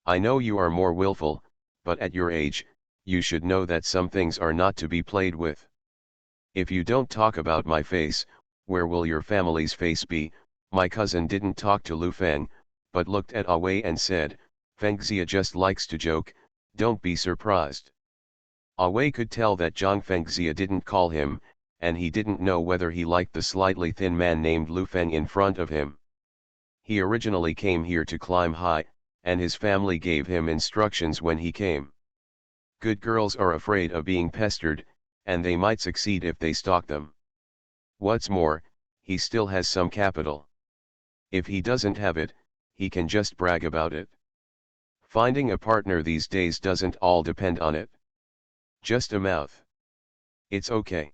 I know you are more willful, but at your age, you should know that some things are not to be played with. If you don't talk about my face, where will your family's face be? My cousin didn't talk to Lu Feng, but looked at Wei and said, Fengxia just likes to joke, don't be surprised. Wei could tell that Zhang Fengxia didn't call him, and he didn't know whether he liked the slightly thin man named Lu Feng in front of him. He originally came here to climb high, and his family gave him instructions when he came. Good girls are afraid of being pestered, and they might succeed if they stalk them. What's more, he still has some capital. If he doesn't have it, he can just brag about it. Finding a partner these days doesn't all depend on it. Just a mouth. It's okay.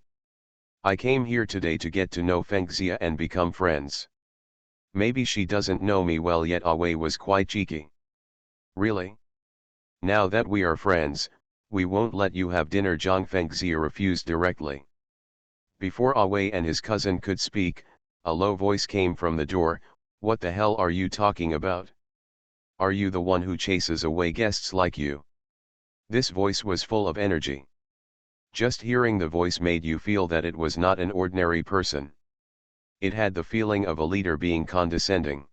I came here today to get to know Fengxia and become friends. Maybe she doesn't know me well yet. Wei was quite cheeky. Really? Now that we are friends, we won't let you have dinner. Zhang Fengxia refused directly. Before Wei and his cousin could speak, a low voice came from the door. What the hell are you talking about? Are you the one who chases away guests like you? This voice was full of energy. Just hearing the voice made you feel that it was not an ordinary person. It had the feeling of a leader being condescending.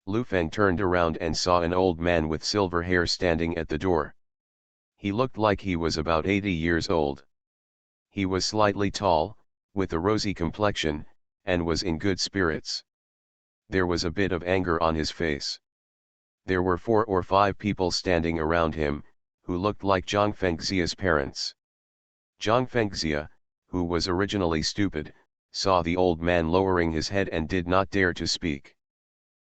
Lu Feng turned around and saw an old man with silver hair standing at the door. He looked like he was about 80 years old. He was slightly tall, with a rosy complexion, and was in good spirits. There was a bit of anger on his face. There were 4 or 5 people standing around him, who looked like Zhang Fengxia's parents. Zhang Fengxia, who was originally stupid, saw the old man lowering his head and did not dare to speak.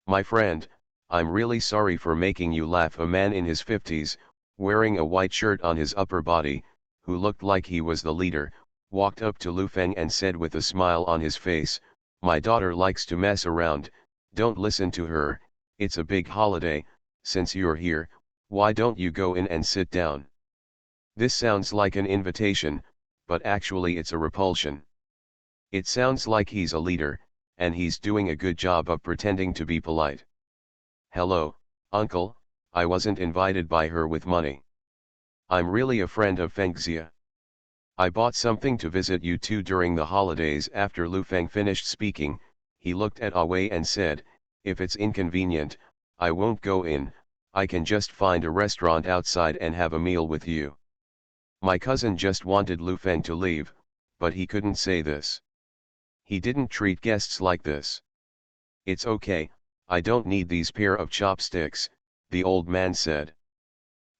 My friend, I'm really sorry for making you laugh. A man in his 50s, wearing a white shirt on his upper body, who looked like he was the leader, walked up to Lu Feng and said with a smile on his face, my daughter likes to mess around, don't listen to her. It's a big holiday. Since you're here, why don't you go in and sit down? This sounds like an invitation, but actually it's a repulsion. It sounds like he's a leader, and he's doing a good job of pretending to be polite. Hello, uncle, I wasn't invited by her with money. I'm really a friend of Fengxia. I bought something to visit you two during the holidays. After Lu Feng finished speaking, he looked at Wei and said, if it's inconvenient, I won't go in, I can just find a restaurant outside and have a meal with you. My cousin just wanted Lu Feng to leave, but he couldn't say this. He didn't treat guests like this. It's okay, I don't need these pair of chopsticks, the old man said.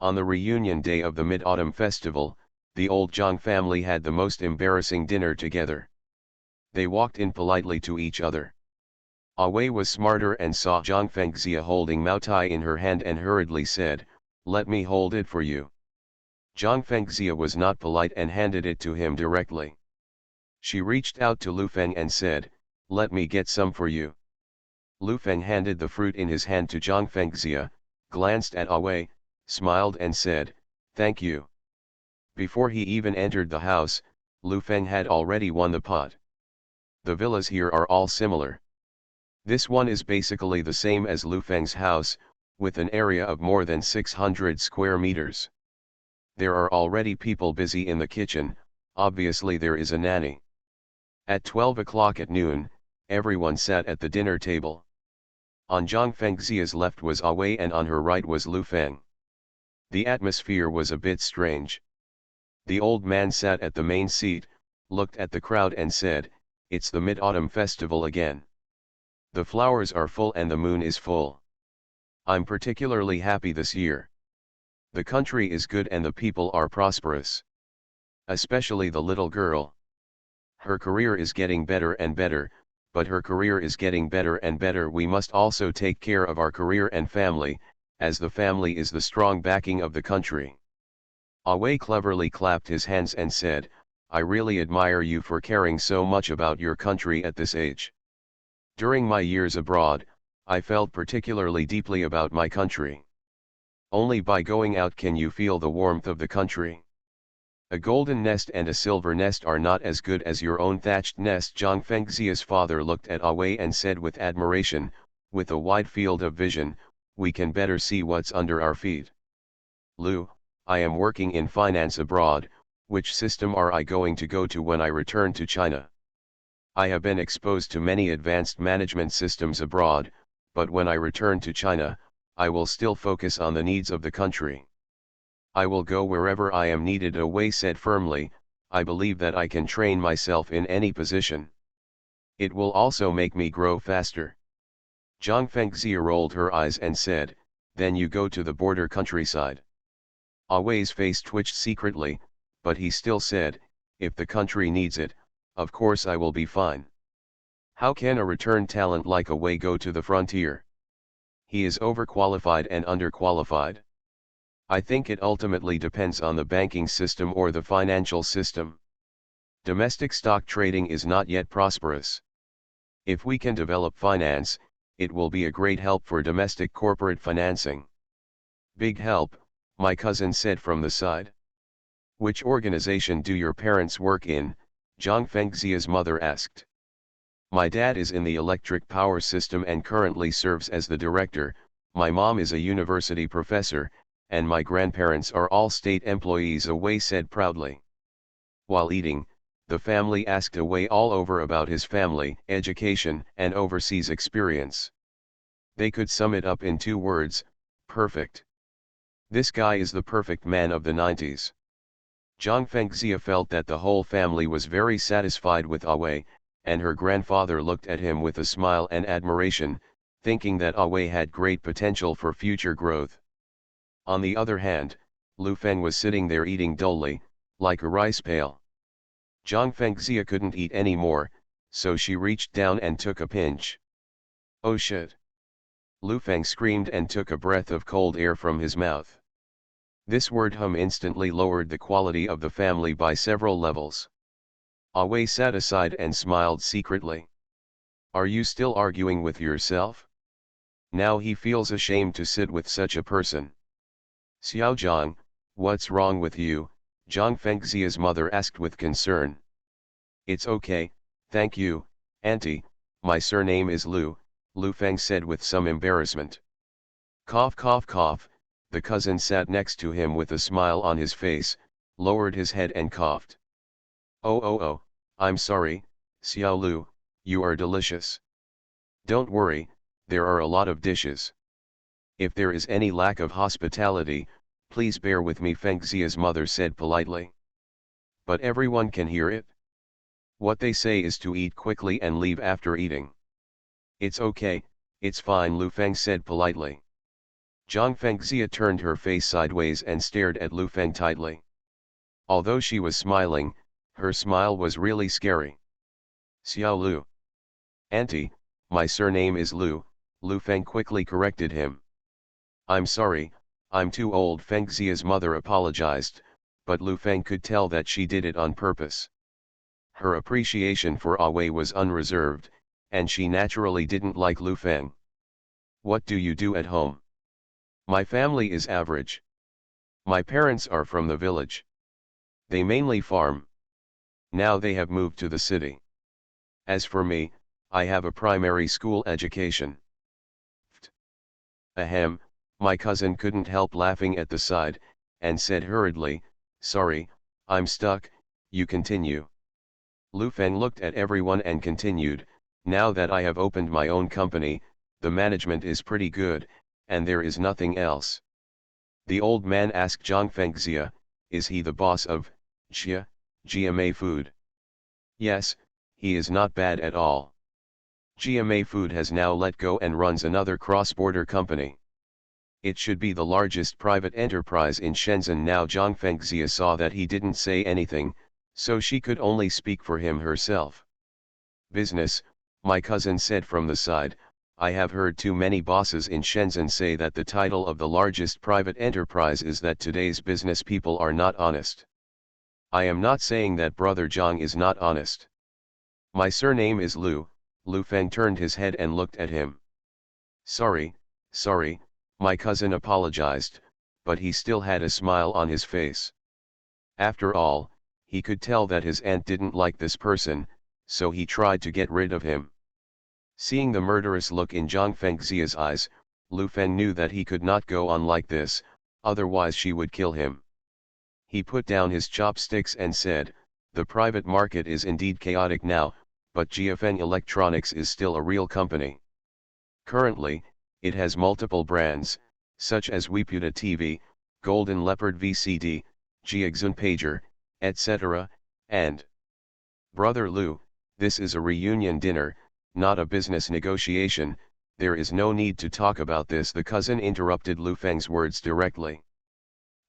On the reunion day of the Mid-Autumn Festival, the old Zhang family had the most embarrassing dinner together. They walked in politely to each other. Wei was smarter and saw Zhang Fengxia holding Mao Tai in her hand and hurriedly said, let me hold it for you. Zhang Fengxia was not polite and handed it to him directly. She reached out to Lu Feng and said, let me get some for you. Lu Feng handed the fruit in his hand to Zhang Fengxia, glanced at Wei, smiled and said, thank you. Before he even entered the house, Lu Feng had already won the pot. The villas here are all similar. This one is basically the same as Lu Feng's house, with an area of more than 600 square meters. There are already people busy in the kitchen, obviously there is a nanny. At 12 o'clock at noon, everyone sat at the dinner table. On Zhang Fengxia's left was Wei and on her right was Lu Feng. The atmosphere was a bit strange. The old man sat at the main seat, looked at the crowd and said, it's the Mid-Autumn Festival again. The flowers are full and the moon is full. I'm particularly happy this year. The country is good and the people are prosperous. Especially the little girl. Her career is getting better and better, but her career is getting better and better. We must also take care of our career and family, as the family is the strong backing of the country. Away cleverly clapped his hands and said, I really admire you for caring so much about your country at this age. During my years abroad, I felt particularly deeply about my country. Only by going out can you feel the warmth of the country. A golden nest and a silver nest are not as good as your own thatched nest. Zhang Fengxia's father looked at Awei and said with admiration, with a wide field of vision, we can better see what's under our feet. Lu, I am working in finance abroad. Which system are I going to go to when I return to China? I have been exposed to many advanced management systems abroad, but when I return to China, I will still focus on the needs of the country. I will go wherever I am needed, Awei said firmly. I believe that I can train myself in any position. It will also make me grow faster. Zhang Fengxia rolled her eyes and said, then you go to the border countryside. Awei's face twitched secretly, but he still said, if the country needs it, of course I will be fine. How can a returned talent like Awei go to the frontier? He is overqualified and underqualified. I think it ultimately depends on the banking system or the financial system. Domestic stock trading is not yet prosperous. If we can develop finance, it will be a great help for domestic corporate financing. Big help, my cousin said from the side. Which organization do your parents work in? Zhang Fengxia's mother asked. My dad is in the electric power system and currently serves as the director. My mom is a university professor, and my grandparents are all state employees, Awei said proudly. While eating, the family asked Awei all over about his family, education, and overseas experience. They could sum it up in 2 words, perfect. This guy is the perfect man of the 90s. Zhang Fengxia felt that the whole family was very satisfied with Awei, and her grandfather looked at him with a smile and admiration, thinking that Awei had great potential for future growth. On the other hand, Lu Feng was sitting there eating dully, like a rice pail. Zhang Fengxia couldn't eat any more, so she reached down and took a pinch. Oh shit! Lu Feng screamed and took a breath of cold air from his mouth. This word instantly lowered the quality of the family by several levels. Awei sat aside and smiled secretly. Are you still arguing with yourself? Now he feels ashamed to sit with such a person. Xiao Zhang, what's wrong with you? Zhang Fengxia's mother asked with concern. It's okay, thank you, auntie, my surname is Lu, Lu Feng said with some embarrassment. Cough cough cough, the cousin sat next to him with a smile on his face, lowered his head and coughed. Oh, I'm sorry, Xiao Lu, you are delicious. Don't worry, there are a lot of dishes. If there is any lack of hospitality, please bear with me, Fengxia's mother said politely. But everyone can hear it. What they say is to eat quickly and leave after eating. It's okay, it's fine, Lu Feng said politely. Zhang Fengxia turned her face sideways and stared at Lu Feng tightly. Although she was smiling, her smile was really scary. Xiao Lu. Auntie, my surname is Lu, Lu Feng quickly corrected him. I'm sorry, I'm too old, Fengxia's mother apologized, but Lu Feng could tell that she did it on purpose. Her appreciation for Awei was unreserved, and she naturally didn't like Lu Feng. What do you do at home? My family is average. My parents are from the village. They mainly farm. Now they have moved to the city. As for me, I have a primary school education. Ahem, my cousin couldn't help laughing at the side, and said hurriedly, sorry, I'm stuck, you continue. Lu Feng looked at everyone and continued, now that I have opened my own company, the management is pretty good, and there is nothing else. The old man asked Zhang Fengxia, is he the boss of GMA Food? Yes, he is not bad at all. GMA Food has now let go and runs another cross-border company. It should be the largest private enterprise in Shenzhen now. Zhang Fengxia saw that he didn't say anything, so she could only speak for him herself. Business, my cousin said from the side, I have heard too many bosses in Shenzhen say that the title of the largest private enterprise is that today's business people are not honest. I am not saying that brother Zhang is not honest. My surname is Lu. Lu Feng turned his head and looked at him. Sorry, my cousin apologized, but he still had a smile on his face. After all, he could tell that his aunt didn't like this person, so he tried to get rid of him. Seeing the murderous look in Zhang Fengxia's eyes, Lu Feng knew that he could not go on like this, otherwise she would kill him. He put down his chopsticks and said, the private market is indeed chaotic now, but GFN Electronics is still a real company. Currently, it has multiple brands, such as Weputa TV, Golden Leopard VCD, Jiexun Pager, etc., and Brother Lu, this is a reunion dinner, not a business negotiation. There is no need to talk about this. The cousin interrupted Lu Feng's words directly.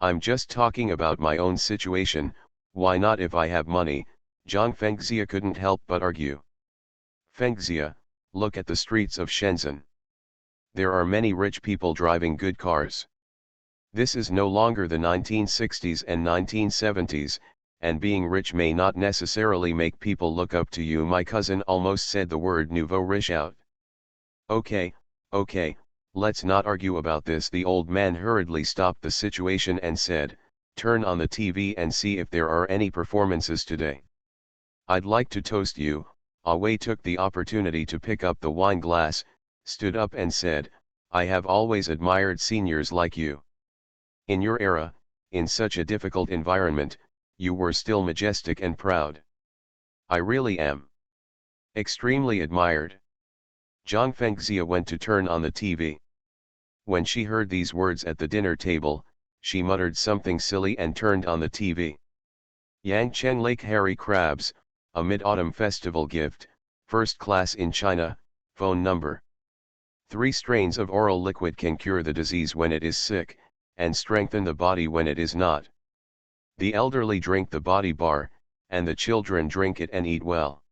I'm just talking about my own situation. Why not if I have money? Zhang Fengxia couldn't help but argue. Fengxia, look at the streets of Shenzhen. There are many rich people driving good cars. This is no longer the 1960s and 1970s, and being rich may not necessarily make people look up to you. My cousin almost said the word nouveau riche out. Okay, let's not argue about this. The old man hurriedly stopped the situation and said, turn on the TV and see if there are any performances today. I'd like to toast you. Wei took the opportunity to pick up the wine glass, stood up and said, I have always admired seniors like you. In your era, in such a difficult environment, you were still majestic and proud. I really am extremely admired. Zhang Fengxia went to turn on the TV. When she heard these words at the dinner table, she muttered something silly and turned on the TV. Yangcheng Lake Hairy Crabs, a Mid-Autumn Festival gift, first class in China, phone number. 3 strains of oral liquid can cure the disease when it is sick, and strengthen the body when it is not. The elderly drink the body bar, and the children drink it and eat well.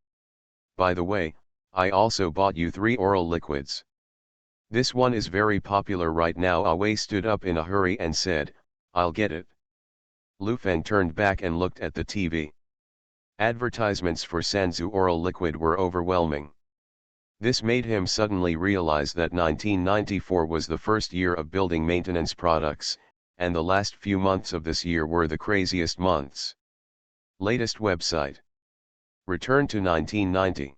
By the way, I also bought you 3 oral liquids. This one is very popular right now. Wei stood up in a hurry and said, I'll get it. Lu Feng turned back and looked at the TV. Advertisements for Sanzu oral liquid were overwhelming. This made him suddenly realize that 1994 was the first year of building maintenance products, and the last few months of this year were the craziest months. Latest website. Return to 1990.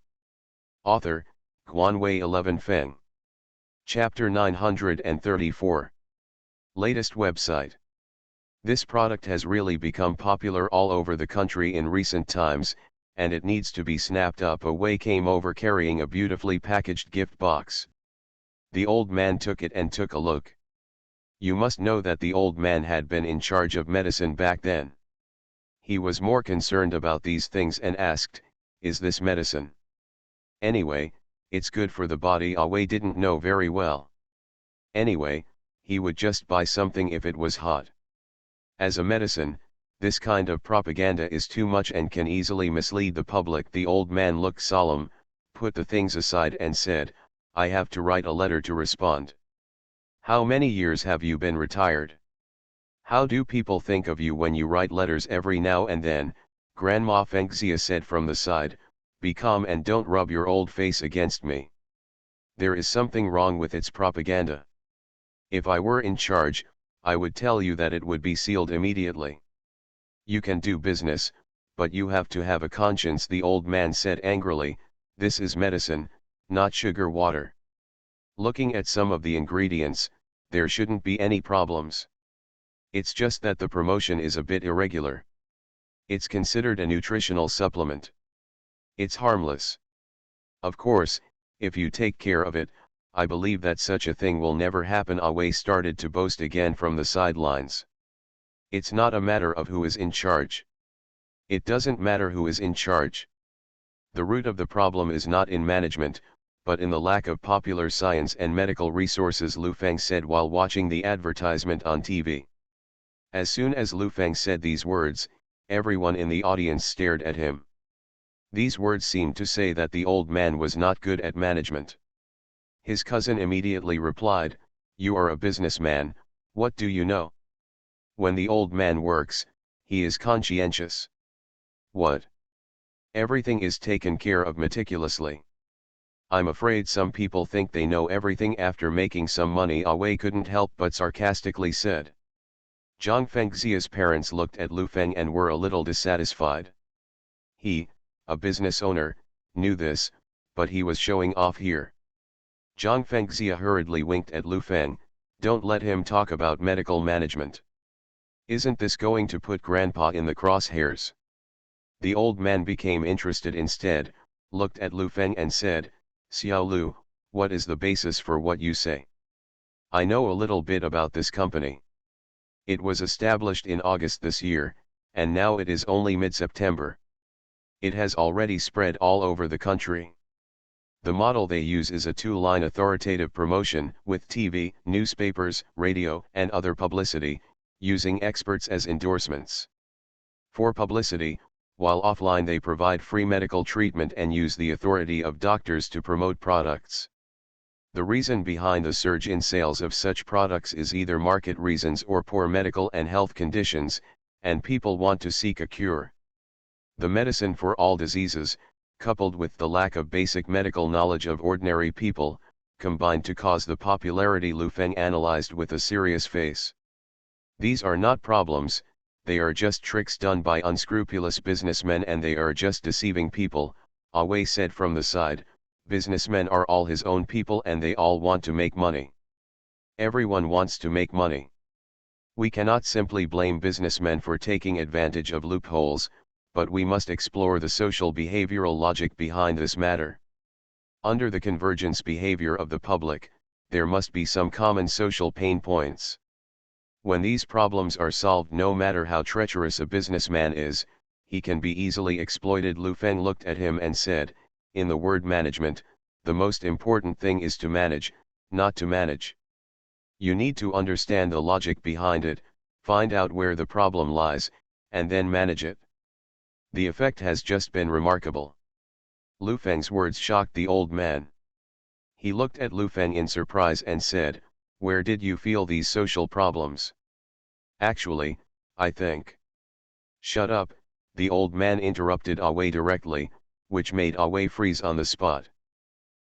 Author, Guanwei 11 Feng. Chapter 934. Latest website. This product has really become popular all over the country in recent times, and it needs to be snapped up. Wei came over carrying a beautifully packaged gift box. The old man took it and took a look. You must know that the old man had been in charge of medicine back then. He was more concerned about these things and asked, is this medicine? Anyway, it's good for the body. Wei didn't know very well. Anyway, he would just buy something if it was hot. As a medicine, this kind of propaganda is too much and can easily mislead the public. The old man looked solemn, put the things aside and said, I have to write a letter to respond. How many years have you been retired? How do people think of you when you write letters every now and then? Grandma Fengxia said from the side, be calm and don't rub your old face against me. There is something wrong with its propaganda. If I were in charge, I would tell you that it would be sealed immediately. You can do business, but you have to have a conscience. The old man said angrily, this is medicine, not sugar water. Looking at some of the ingredients, there shouldn't be any problems. It's just that the promotion is a bit irregular. It's considered a nutritional supplement. It's harmless. Of course, if you take care of it, I believe that such a thing will never happen. Wei started to boast again from the sidelines. It's not a matter of who is in charge. It doesn't matter who is in charge. The root of the problem is not in management, but in the lack of popular science and medical resources, Lu Feng said while watching the advertisement on TV. As soon as Lu Feng said these words, everyone in the audience stared at him. These words seemed to say that the old man was not good at management. His cousin immediately replied, "You are a businessman, what do you know? When the old man works, he is conscientious. What? Everything is taken care of meticulously. I'm afraid some people think they know everything after making some money." Wei couldn't help but sarcastically said. Zhang Fengxia's parents looked at Lu Feng and were a little dissatisfied. He, a business owner, knew this, but he was showing off here. Zhang Fengxia hurriedly winked at Lu Feng, "Don't let him talk about medical management. Isn't this going to put Grandpa in the crosshairs?" The old man became interested instead, looked at Lu Feng and said, "Xiao Lu, what is the basis for what you say? I know a little bit about this company. It was established in August this year, and now it is only mid-September. It has already spread all over the country. The model they use is a two-line authoritative promotion with TV, newspapers, radio, and other publicity, using experts as endorsements. For publicity, while offline they provide free medical treatment and use the authority of doctors to promote products. The reason behind the surge in sales of such products is either market reasons or poor medical and health conditions, and people want to seek a cure. The medicine for all diseases, coupled with the lack of basic medical knowledge of ordinary people, combined to cause the popularity," Lu Feng analyzed with a serious face. "These are not problems, they are just tricks done by unscrupulous businessmen, and they are just deceiving people," Wei said from the side. "Businessmen are all his own people and they all want to make money. Everyone wants to make money. We cannot simply blame businessmen for taking advantage of loopholes, but we must explore the social behavioral logic behind this matter. Under the convergence behavior of the public, there must be some common social pain points. When these problems are solved, no matter how treacherous a businessman is, he can be easily exploited." Lu Feng looked at him and said, "In the word management, the most important thing is to manage, not to manage. You need to understand the logic behind it, find out where the problem lies, and then manage it. The effect has just been remarkable." Lu Feng's words shocked the old man. He looked at Lu Feng in surprise and said, "Where did you feel these social problems?" "Actually, I think—" "Shut up," the old man interrupted Wei directly, which made Wei freeze on the spot.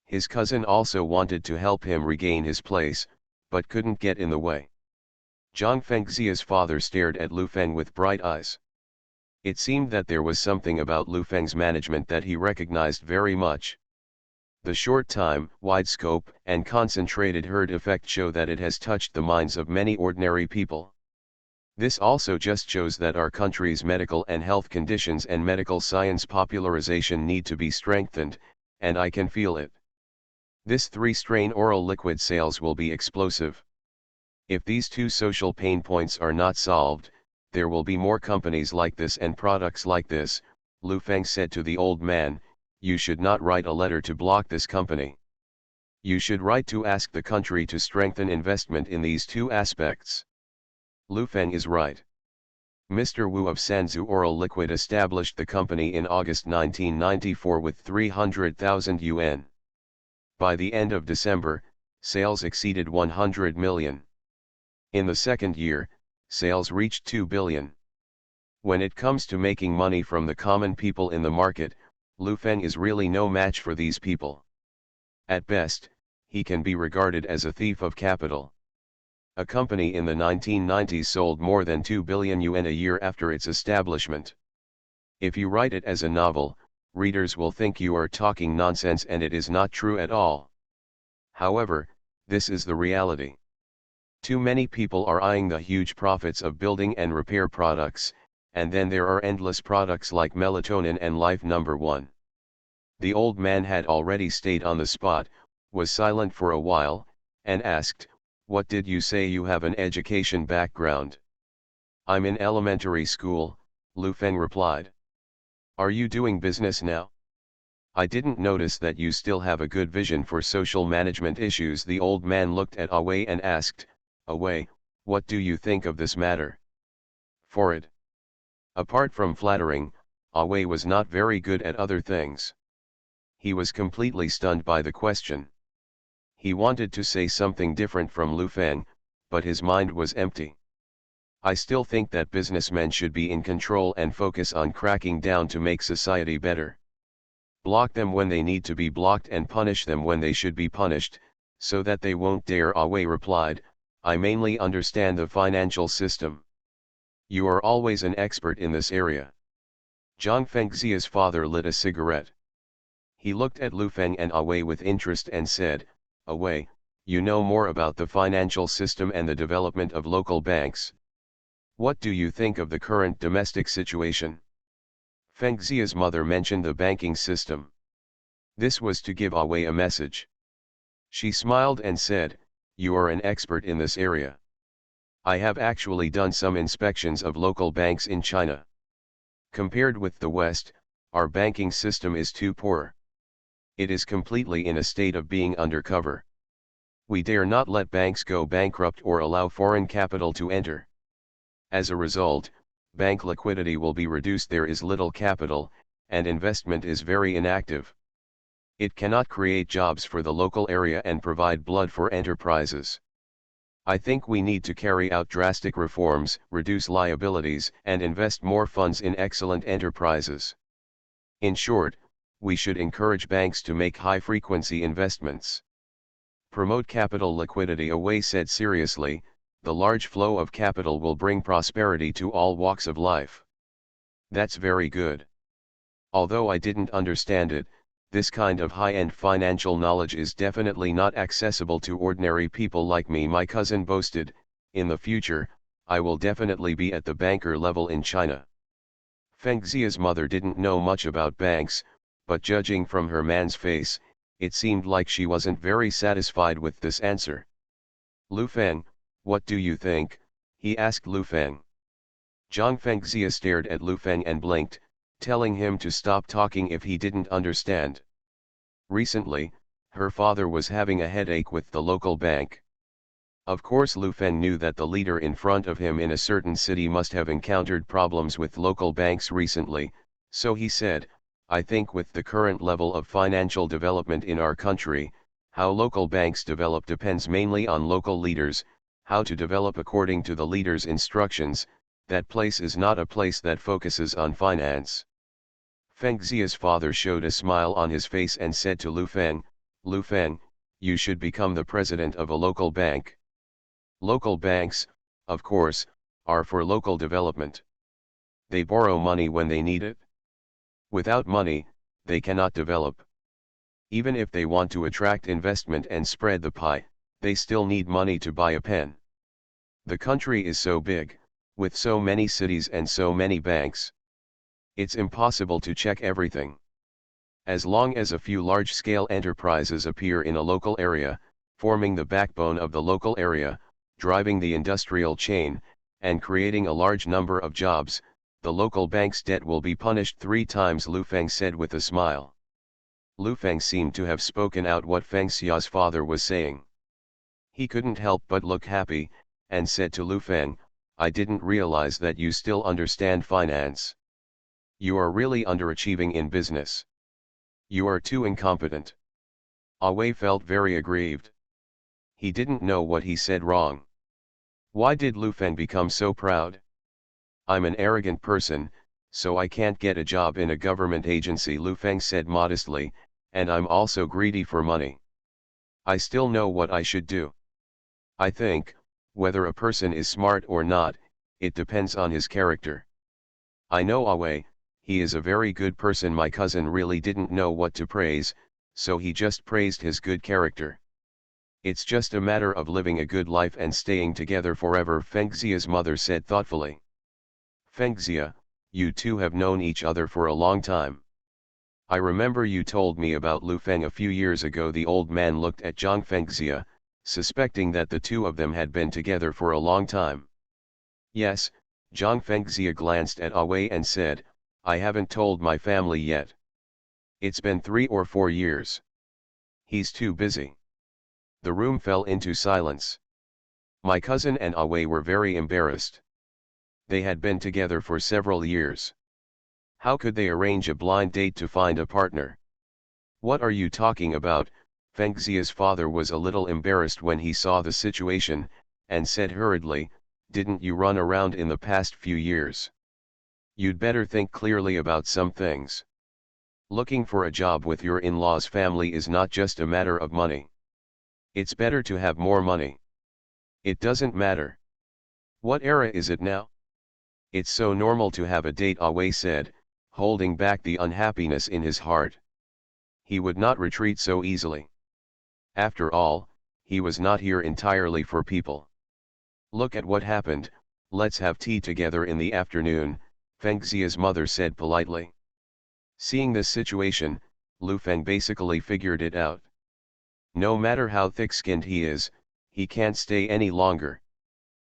His cousin also wanted to help him regain his place, but couldn't get in the way. Zhang Fengxia's father stared at Lu Feng with bright eyes. It seemed that there was something about Lu Feng's management that he recognized very much. The short time, wide scope, and concentrated herd effect show that it has touched the minds of many ordinary people. This also just shows that our country's medical and health conditions and medical science popularization need to be strengthened, and I can feel it. This 3-strain oral liquid sales will be explosive. If these two social pain points are not solved, there will be more companies like this and products like this." Lu Feng said to the old man, "You should not write a letter to block this company. You should write to ask the country to strengthen investment in these two aspects." Lu Feng is right. Mr. Wu of Sanzu Oral Liquid established the company in August 1994 with 300,000 yuan. By the end of December, sales exceeded 100 million. In the second year, sales reached 2 billion. When it comes to making money from the common people in the market, Lu Feng is really no match for these people. At best, he can be regarded as a thief of capital. A company in the 1990s sold more than 2 billion yuan a year after its establishment. If you write it as a novel, readers will think you are talking nonsense, and it is not true at all. However, this is the reality. Too many people are eyeing the huge profits of building and repair products, and then there are endless products like melatonin and Life Number 1. The old man had already stayed on the spot, was silent for a while, and asked, "What did you say you have an education background?" "I'm in elementary school," Lu Feng replied. "Are you doing business now?" I didn't notice that you still have a good vision for social management issues. The old man looked at Away and asked, Away, what do you think of this matter? For it. Apart from flattering, Away was not very good at other things. He was completely stunned by the question. He wanted to say something different from Lu Feng, but his mind was empty. I still think that businessmen should be in control and focus on cracking down to make society better. Block them when they need to be blocked and punish them when they should be punished, so that they won't dare. Away replied, I mainly understand the financial system. You are always an expert in this area. Zhang Fengxia's father lit a cigarette. He looked at Lu Feng and Away with interest and said, Away, you know more about the financial system and the development of local banks. What do you think of the current domestic situation? Fengxia's mother mentioned the banking system. This was to give Away a message. She smiled and said, You are an expert in this area. I have actually done some inspections of local banks in China. Compared with the West, our banking system is too poor. It is completely in a state of being undercover. We dare not let banks go bankrupt or allow foreign capital to enter. As a result, bank liquidity will be reduced. There is little capital, and investment is very inactive. It cannot create jobs for the local area and provide blood for enterprises. I think we need to carry out drastic reforms, reduce liabilities, and invest more funds in excellent enterprises. In short, we should encourage banks to make high-frequency investments. Promote capital liquidity. Away said seriously, the large flow of capital will bring prosperity to all walks of life. That's very good. Although I didn't understand it, this kind of high-end financial knowledge is definitely not accessible to ordinary people like me. My cousin boasted, in the future, I will definitely be at the banker level in China. Fengxia's mother didn't know much about banks, but judging from her man's face, it seemed like she wasn't very satisfied with this answer. Lu Feng, what do you think? He asked Lu Feng. Zhang Fengxia stared at Lu Feng and blinked, telling him to stop talking if he didn't understand. Recently, her father was having a headache with the local bank. Of course Lu Feng knew that the leader in front of him in a certain city must have encountered problems with local banks recently, so he said, I think with the current level of financial development in our country, how local banks develop depends mainly on local leaders, how to develop according to the leader's instructions. That place is not a place that focuses on finance. Fengxia's father showed a smile on his face and said to Lu Feng, you should become the president of a local bank. Local banks, of course, are for local development. They borrow money when they need it. Without money, they cannot develop. Even if they want to attract investment and spread the pie, they still need money to buy a pen. The country is so big, with so many cities and so many banks. It's impossible to check everything. As long as a few large-scale enterprises appear in a local area, forming the backbone of the local area, driving the industrial chain, and creating a large number of jobs, the local bank's debt will be punished 3 times, Lu Feng said with a smile. Lu Feng seemed to have spoken out what Fengxia's father was saying. He couldn't help but look happy, and said to Lu Feng, I didn't realize that you still understand finance. You are really underachieving in business. You are too incompetent. Awei felt very aggrieved. He didn't know what he said wrong. Why did Lu Feng become so proud? I'm an arrogant person, so I can't get a job in a government agency, Lu Feng said modestly, and I'm also greedy for money. I still know what I should do. I think, whether a person is smart or not, it depends on his character. I know Awei, he is a very good person. My cousin really didn't know what to praise, so he just praised his good character. It's just a matter of living a good life and staying together forever, Fengxia's mother said thoughtfully. Fengxia, you two have known each other for a long time. I remember you told me about Lu Feng a few years ago. The old man looked at Zhang Fengxia, suspecting that the two of them had been together for a long time. Yes, Zhang Fengxia glanced at Awei and said, I haven't told my family yet. It's been 3 or 4 years. He's too busy. The room fell into silence. My cousin and Awe were very embarrassed. They had been together for several years. How could they arrange a blind date to find a partner? What are you talking about? Fengxia's father was a little embarrassed when he saw the situation, and said hurriedly, didn't you run around in the past few years? You'd better think clearly about some things. Looking for a job with your in-laws' family is not just a matter of money. It's better to have more money. It doesn't matter. What era is it now? It's so normal to have a date, Awe said, holding back the unhappiness in his heart. He would not retreat so easily. After all, he was not here entirely for people. Look at what happened, let's have tea together in the afternoon, Fengxia's mother said politely. Seeing this situation, Lu Feng basically figured it out. No matter how thick-skinned he is, he can't stay any longer.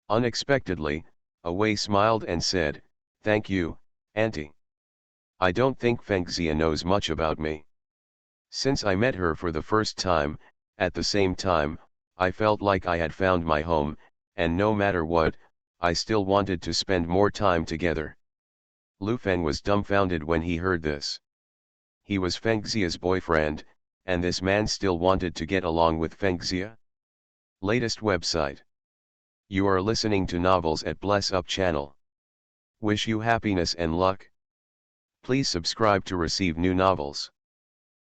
Unexpectedly, Awe smiled and said, thank you, Auntie. I don't think Fengxia knows much about me. Since I met her for the first time, at the same time, I felt like I had found my home, and no matter what, I still wanted to spend more time together. Lu Feng was dumbfounded when he heard this. He was Fengxia's boyfriend, and this man still wanted to get along with Fengxia? Latest website. You are listening to novels at Bless Up channel. Wish you happiness and luck. Please subscribe to receive new novels.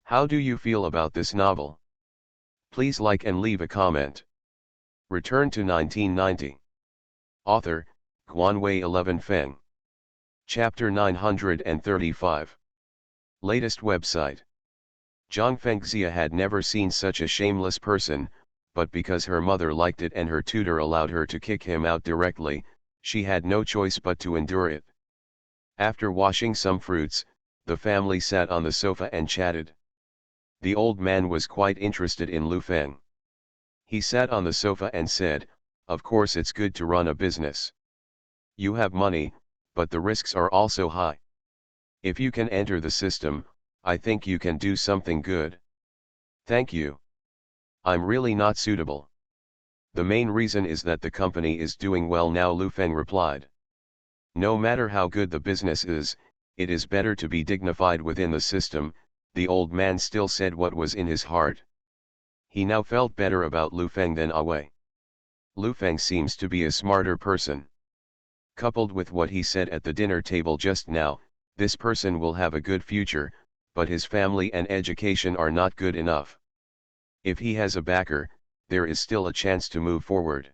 How do you feel about this novel? Please like and leave a comment. Return to 1990. Author, Guanwei 11 Feng. Chapter 935. Latest website. Zhang Fengxia had never seen such a shameless person, but because her mother liked it and her tutor allowed her to kick him out directly, she had no choice but to endure it. After washing some fruits, the family sat on the sofa and chatted. The old man was quite interested in Lu Feng. He sat on the sofa and said, of course it's good to run a business. You have money, but the risks are also high. If you can enter the system, I think you can do something good. Thank you. I'm really not suitable. The main reason is that the company is doing well now, Lu Feng replied. No matter how good the business is, it is better to be dignified within the system, the old man still said what was in his heart. He now felt better about Lu Feng than Awe. Lu Feng seems to be a smarter person. Coupled with what he said at the dinner table just now, this person will have a good future, but his family and education are not good enough. If he has a backer, there is still a chance to move forward.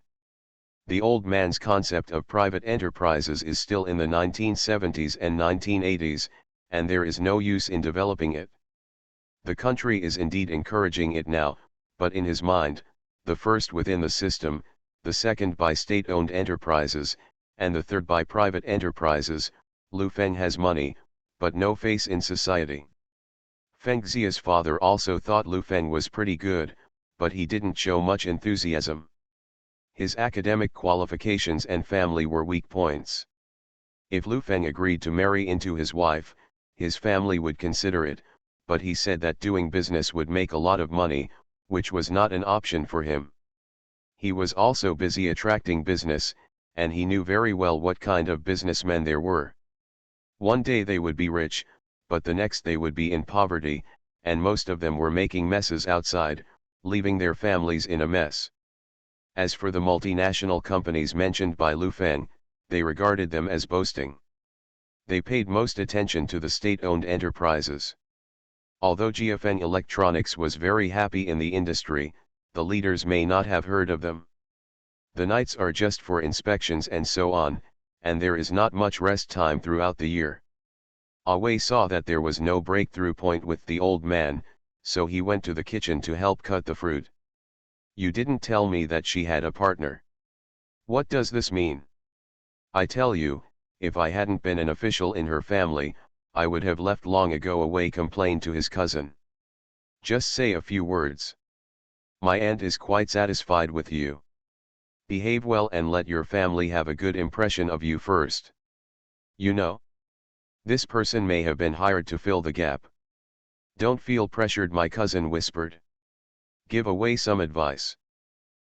The old man's concept of private enterprises is still in the 1970s and 1980s, and there is no use in developing it. The country is indeed encouraging it now, but in his mind, the first within the system, the second by state-owned enterprises, and the third by private enterprises, Lu Feng has money, but no face in society. Fengxia's father also thought Lu Feng was pretty good, but he didn't show much enthusiasm. His academic qualifications and family were weak points. If Lu Feng agreed to marry into his wife, his family would consider it, but he said that doing business would make a lot of money, which was not an option for him. He was also busy attracting business, and he knew very well what kind of businessmen there were. One day they would be rich, but the next they would be in poverty, and most of them were making messes outside, leaving their families in a mess. As for the multinational companies mentioned by Lu Feng, they regarded them as boasting. They paid most attention to the state-owned enterprises. Although Jiafeng Electronics was very happy in the industry, the leaders may not have heard of them. The nights are just for inspections and so on, and there is not much rest time throughout the year. Awe saw that there was no breakthrough point with the old man, so he went to the kitchen to help cut the fruit. You didn't tell me that she had a partner. What does this mean? I tell you, if I hadn't been an official in her family, I would have left long ago. Awe complained to his cousin. Just say a few words. My aunt is quite satisfied with you. Behave well and let your family have a good impression of you first. You know? This person may have been hired to fill the gap. Don't feel pressured, my cousin whispered. Give away some advice.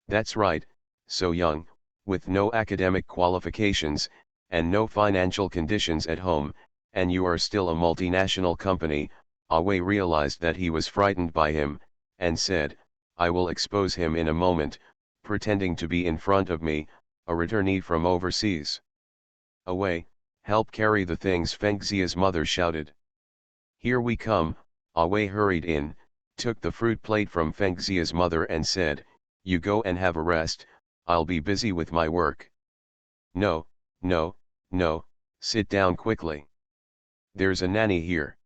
That's right, so young, with no academic qualifications, and no financial conditions at home, and you are still a multinational company. Away realized that he was frightened by him, and said, I will expose him in a moment, pretending to be in front of me, a returnee from overseas. Away, help carry the things, Fengxia's mother shouted. Here we come. Away hurried in, took the fruit plate from Fengxia's mother and said, you go and have a rest, I'll be busy with my work. No, no, no, sit down quickly. There's a nanny here.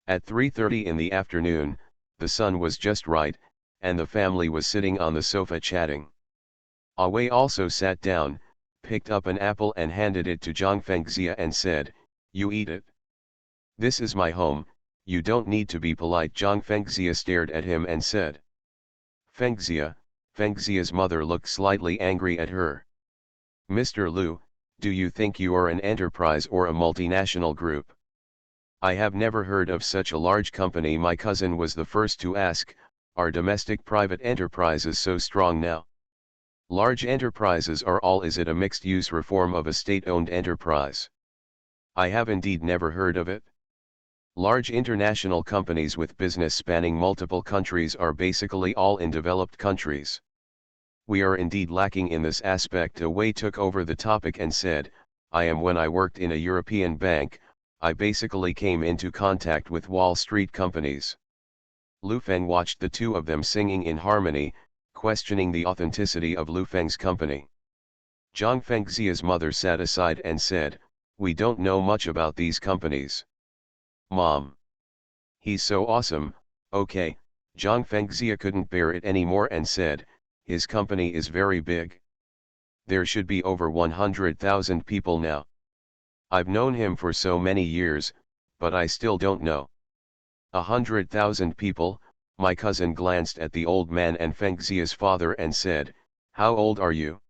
At 3:30 in the afternoon, the sun was just right, and the family was sitting on the sofa chatting. Away also sat down, picked up an apple and handed it to Zhang Fengxia and said, you eat it. This is my home, you don't need to be polite. Zhang Fengxia stared at him and said. Fengxia's mother looked slightly angry at her. Mr. Lu, do you think you are an enterprise or a multinational group? I have never heard of such a large company. My cousin was the first to ask, are domestic private enterprises so strong now? Large enterprises are all. Is it a mixed-use reform of a state-owned enterprise? I have indeed never heard of it. Large international companies with business spanning multiple countries are basically all in developed countries. We are indeed lacking in this aspect. Away took over the topic and said, when I worked in a European bank, I basically came into contact with Wall Street companies. Lu Feng watched the two of them singing in harmony, questioning the authenticity of Lu Feng's company. Zhang Fengxia's mother sat aside and said, we don't know much about these companies. Mom. He's so awesome. Okay. Zhang Fengxia couldn't bear it anymore and said, his company is very big. There should be over 100,000 people now. I've known him for so many years, but I still don't know. 100,000 people. My cousin glanced at the old man and Fengxia's father and said, how old are you?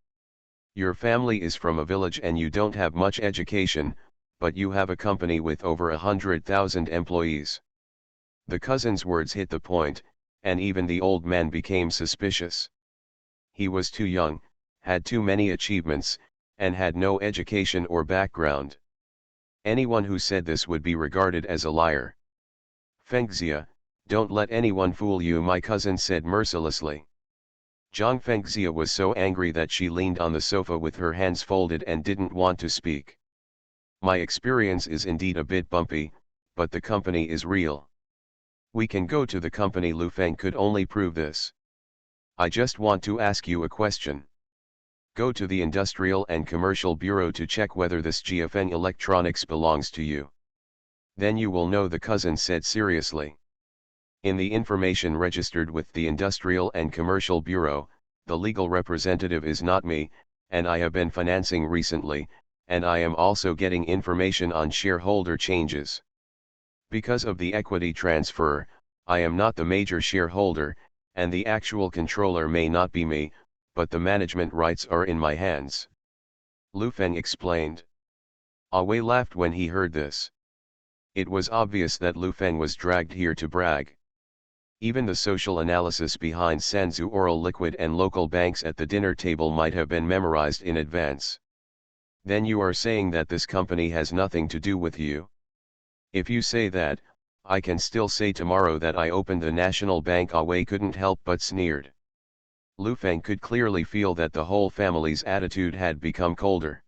Your family is from a village and you don't have much education, but you have a company with over 100,000 employees. The cousin's words hit the point, and even the old man became suspicious. He was too young, had too many achievements, and had no education or background. Anyone who said this would be regarded as a liar. Fengxia, don't let anyone fool you, my cousin said mercilessly. Zhang Fengxia was so angry that she leaned on the sofa with her hands folded and didn't want to speak. My experience is indeed a bit bumpy, but the company is real. We can go to the company. Lu Feng could only prove this. I just want to ask you a question. Go to the Industrial and Commercial Bureau to check whether this GFN Electronics belongs to you. Then you will know, the cousin said seriously. In the information registered with the Industrial and Commercial Bureau, the legal representative is not me, and I have been financing recently, and I am also getting information on shareholder changes. Because of the equity transfer, I am not the major shareholder, and the actual controller may not be me, but the management rights are in my hands. Lu Feng explained. Awei laughed when he heard this. It was obvious that Lu Feng was dragged here to brag. Even the social analysis behind Sanzu Oral Liquid and local banks at the dinner table might have been memorized in advance. Then you are saying that this company has nothing to do with you? If you say that, I can still say tomorrow that I opened the national bank. Awei couldn't help but sneered. Lu Feng could clearly feel that the whole family's attitude had become colder.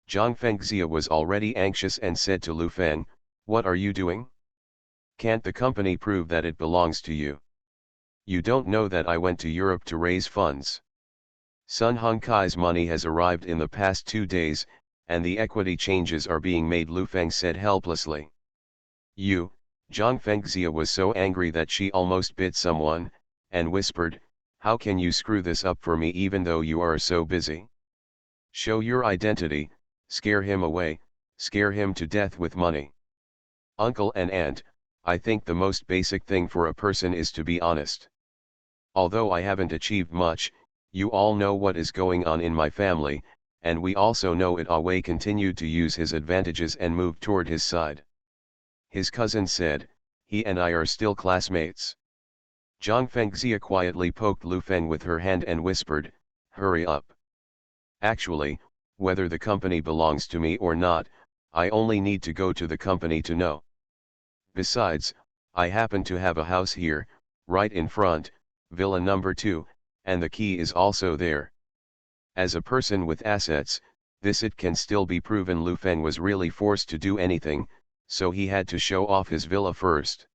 Zhang Fengxia was already anxious and said to Lu Feng, what are you doing? Can't the company prove that it belongs to you? You don't know that I went to Europe to raise funds. Sun Hongkai's money has arrived in the past 2 days, and the equity changes are being made, Lu Feng said helplessly. You, Zhang Fengxia was so angry that she almost bit someone, and whispered, how can you screw this up for me even though you are so busy? Show your identity, scare him away, scare him to death with money. Uncle and aunt, I think the most basic thing for a person is to be honest. Although I haven't achieved much, you all know what is going on in my family, and we also know it. Awei continued to use his advantages and moved toward his side. His cousin said, he and I are still classmates. Zhang Fengxia quietly poked Lu Feng with her hand and whispered, hurry up. Actually, whether the company belongs to me or not, I only need to go to the company to know. Besides, I happen to have a house here, right in front, villa number 2, and the key is also there. As a person with assets, it can still be proven Lu Feng was really forced to do anything, so he had to show off his villa first.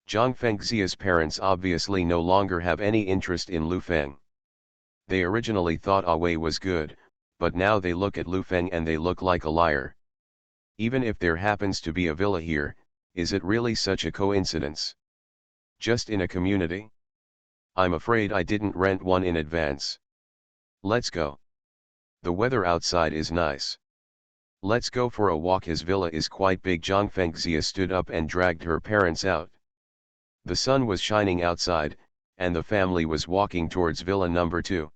Zhang Fengxia's parents obviously no longer have any interest in Lu Feng. They originally thought Wei was good, but now they look at Lu Feng and they look like a liar. Even if there happens to be a villa here, is it really such a coincidence? Just in a community? I'm afraid I didn't rent one in advance. Let's go. The weather outside is nice. Let's go for a walk. His villa is quite big. Zhang Fengxia stood up and dragged her parents out. The sun was shining outside, and the family was walking towards villa number 2.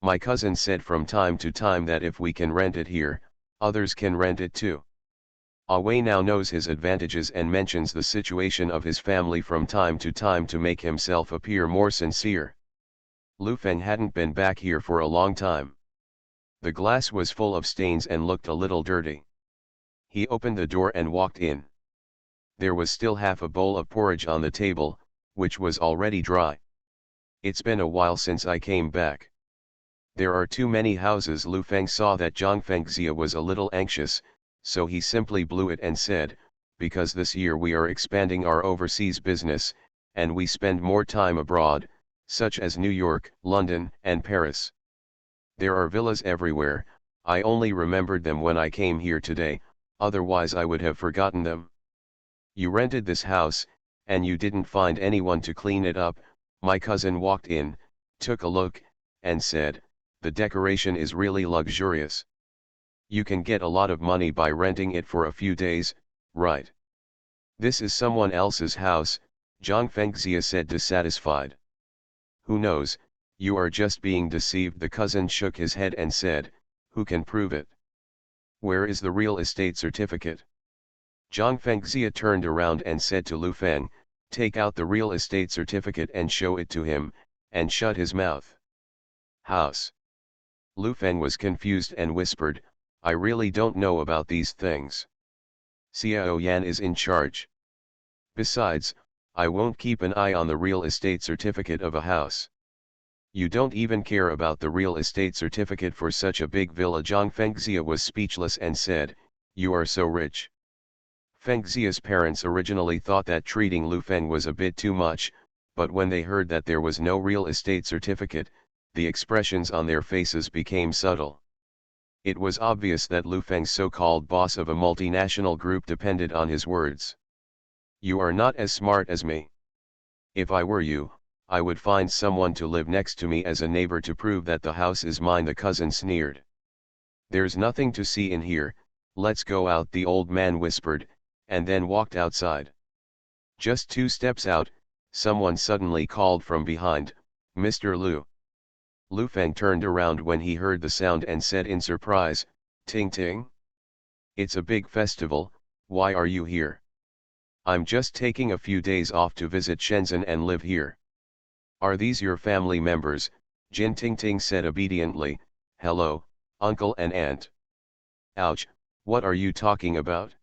My cousin said from time to time that if we can rent it here, others can rent it too. Wei now knows his advantages and mentions the situation of his family from time to time to make himself appear more sincere. Lu Feng hadn't been back here for a long time. The glass was full of stains and looked a little dirty. He opened the door and walked in. There was still half a bowl of porridge on the table, which was already dry. It's been a while since I came back. There are too many houses. Lu Feng saw that Zhang Fengxia was a little anxious, so he simply blew it and said, because this year we are expanding our overseas business, and we spend more time abroad, such as New York, London, and Paris. There are villas everywhere. I only remembered them when I came here today, otherwise I would have forgotten them. You rented this house, and you didn't find anyone to clean it up. My cousin walked in, took a look, and said, the decoration is really luxurious. You can get a lot of money by renting it for a few days, right? This is someone else's house, Zhang Fengxia said, dissatisfied. Who knows, you are just being deceived. The cousin shook his head and said, who can prove it? Where is the real estate certificate? Zhang Fengxia turned around and said to Lu Feng, take out the real estate certificate and show it to him, and shut his mouth. House. Lu Feng was confused and whispered, I really don't know about these things. Xiao Yan is in charge. Besides, I won't keep an eye on the real estate certificate of a house. You don't even care about the real estate certificate for such a big villa. Zhang Fengxia was speechless and said, you are so rich. Fengxia's parents originally thought that treating Lu Feng was a bit too much, but when they heard that there was no real estate certificate, the expressions on their faces became subtle. It was obvious that Lu Feng's so-called boss of a multinational group depended on his words. You are not as smart as me. If I were you, I would find someone to live next to me as a neighbor to prove that the house is mine. The cousin sneered. There's nothing to see in here, let's go out, the old man whispered, and then walked outside. Just 2 steps out, someone suddenly called from behind, Mr. Lu. Lu Feng turned around when he heard the sound and said in surprise, Ting Ting? It's a big festival, why are you here? I'm just taking a few days off to visit Shenzhen and live here. Are these your family members? Jin Ting Ting said obediently, hello, uncle and aunt. Ouch, what are you talking about?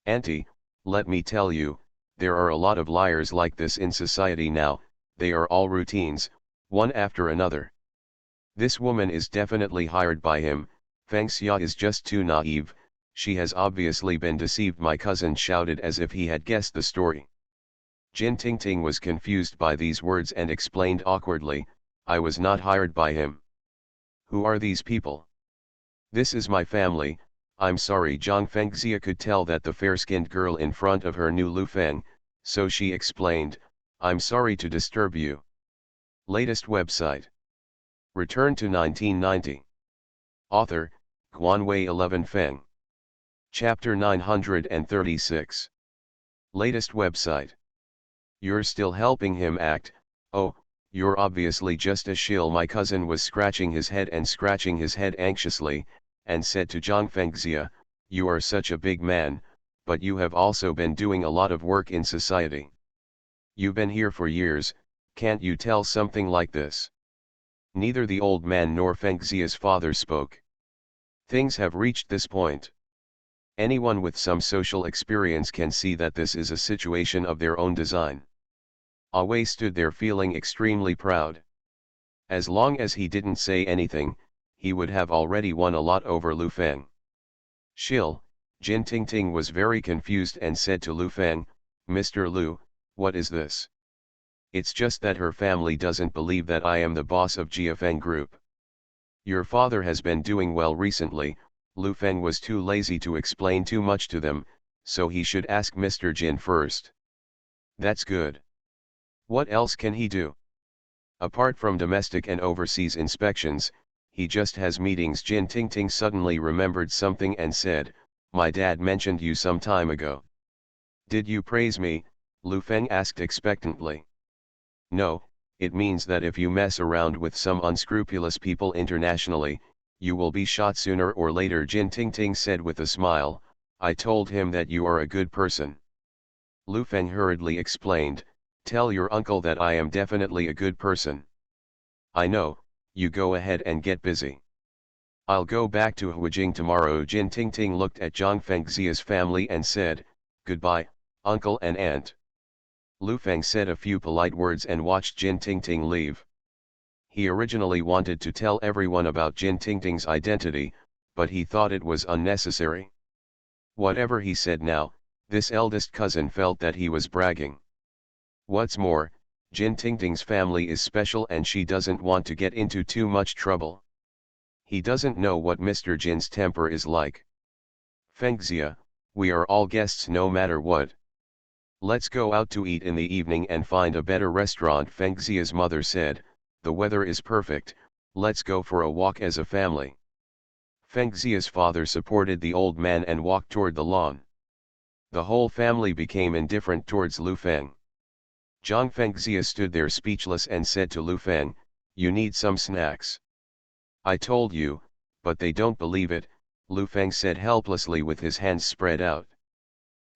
Auntie, let me tell you, there are a lot of liars like this in society now, they are all routines, one after another. This woman is definitely hired by him. Fengxia is just too naive, she has obviously been deceived. My cousin shouted as if he had guessed the story. Jin Ting Ting was confused by these words and explained awkwardly, I was not hired by him. Who are these people? This is my family, I'm sorry. Zhang Fengxia could tell that the fair-skinned girl in front of her knew Lu Feng, so she explained, I'm sorry to disturb you. Latest website. Return to 1990. Author, Guanwei 11 Feng. Chapter 936. Latest website. You're still helping him act, oh, you're obviously just a shill. My cousin was scratching his head anxiously, and said to Zhang Fengxia, you are such a big man, but you have also been doing a lot of work in society. You've been here for years, can't you tell something like this? Neither the old man nor Fengxia's father spoke. Things have reached this point. Anyone with some social experience can see that this is a situation of their own design. Wei stood there feeling extremely proud. As long as he didn't say anything, he would have already won a lot over Lu Feng. Shil, Jin Tingting was very confused and said to Lu Feng, "Mr. Lu, what is this?" "It's just that her family doesn't believe that I am the boss of Jiafeng Group." "Your father has been doing well recently." Lu Feng was too lazy to explain too much to them, so he should ask Mr. Jin first. "That's good. What else can he do? Apart from domestic and overseas inspections, he just has meetings." Jin Tingting suddenly remembered something and said, "My dad mentioned you some time ago." "Did you praise me?" Lu Feng asked expectantly. "No, it means that if you mess around with some unscrupulous people internationally, you will be shot sooner or later." Jin Tingting said with a smile, "I told him that you are a good person." Lu Feng hurriedly explained, "Tell your uncle that I am definitely a good person." "I know, you go ahead and get busy. I'll go back to Huijing tomorrow." Jin Tingting looked at Zhang Fengxia's family and said, "Goodbye, uncle and aunt." Lu Feng said a few polite words and watched Jin Tingting leave. He originally wanted to tell everyone about Jin Tingting's identity, but he thought it was unnecessary. Whatever he said now, this eldest cousin felt that he was bragging. What's more, Jin Tingting's family is special and she doesn't want to get into too much trouble. He doesn't know what Mr. Jin's temper is like. "Fengxia, we are all guests no matter what. Let's go out to eat in the evening and find a better restaurant." Fengxia's mother said, "The weather is perfect, let's go for a walk as a family." Fengxia's father supported the old man and walked toward the lawn. The whole family became indifferent towards Lu Feng. Zhang Fengxia stood there speechless and said to Lu Feng, "You need some snacks." "I told you, but they don't believe it," Lu Feng said helplessly with his hands spread out.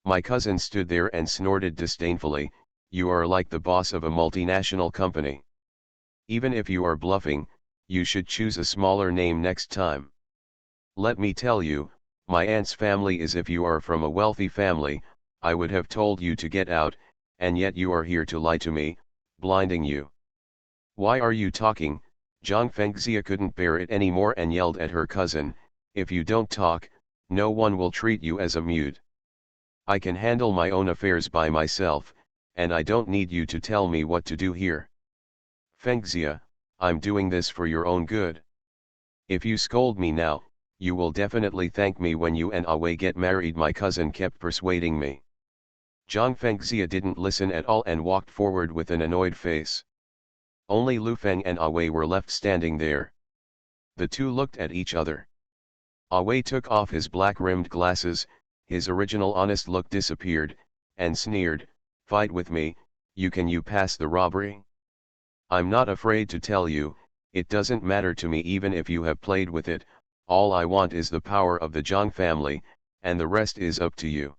My cousin stood there and snorted disdainfully, "You are like the boss of a multinational company. Even if you are bluffing, you should choose a smaller name next time. Let me tell you, my aunt's family is if you are from a wealthy family, I would have told you to get out, and yet you are here to lie to me, blinding you." "Why are you talking?" Zhang Fengxia couldn't bear it anymore and yelled at her cousin, "If you don't talk, no one will treat you as a mute. I can handle my own affairs by myself, and I don't need you to tell me what to do here. Fengxia, I'm doing this for your own good. If you scold me now, you will definitely thank me when you and Wei get married." My cousin kept persuading me. Zhang Fengxia didn't listen at all and walked forward with an annoyed face. Only Lu Feng and Wei were left standing there. The two looked at each other. Wei took off his black-rimmed glasses, his original honest look disappeared, and sneered, "Fight with me, you pass the robbery? I'm not afraid to tell you, it doesn't matter to me even if you have played with it, all I want is the power of the Zhang family, and the rest is up to you."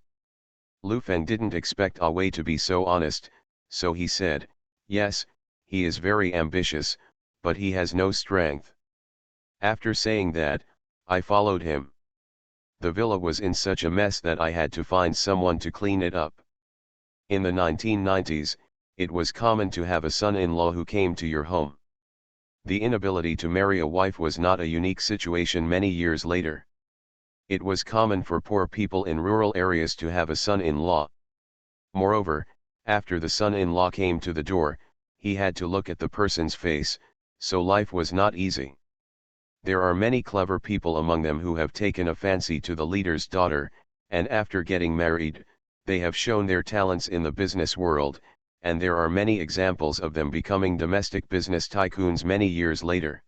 Lu Feng didn't expect Wei to be so honest, so he said, "Yes, he is very ambitious, but he has no strength." After saying that, I followed him. The villa was in such a mess that I had to find someone to clean it up. In the 1990s, it was common to have a son-in-law who came to your home. The inability to marry a wife was not a unique situation many years later. It was common for poor people in rural areas to have a son-in-law. Moreover, after the son-in-law came to the door, he had to look at the person's face, so life was not easy. There are many clever people among them who have taken a fancy to the leader's daughter, and after getting married, they have shown their talents in the business world, and there are many examples of them becoming domestic business tycoons many years later.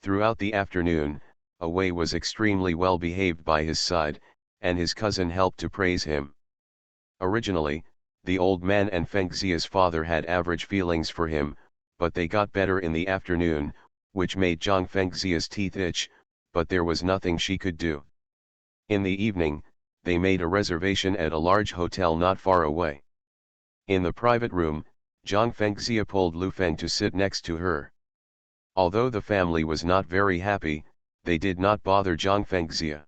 Throughout the afternoon, Wei was extremely well behaved by his side, and his cousin helped to praise him. Originally, the old man and Fengxia's father had average feelings for him, but they got better in the afternoon, which made Zhang Fengxia's teeth itch, but there was nothing she could do. In the evening, they made a reservation at a large hotel not far away. In the private room, Zhang Fengxia pulled Lu Feng to sit next to her. Although the family was not very happy, they did not bother Zhang Fengxia.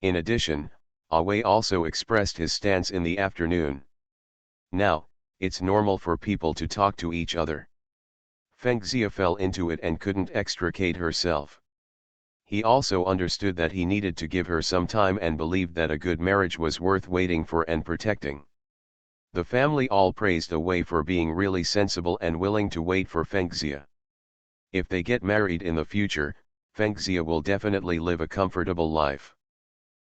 In addition, Wei also expressed his stance in the afternoon. Now, it's normal for people to talk to each other. Fengxia fell into it and couldn't extricate herself. He also understood that he needed to give her some time and believed that a good marriage was worth waiting for and protecting. The family all praised Wei for being really sensible and willing to wait for Fengxia. If they get married in the future, Fengxia will definitely live a comfortable life.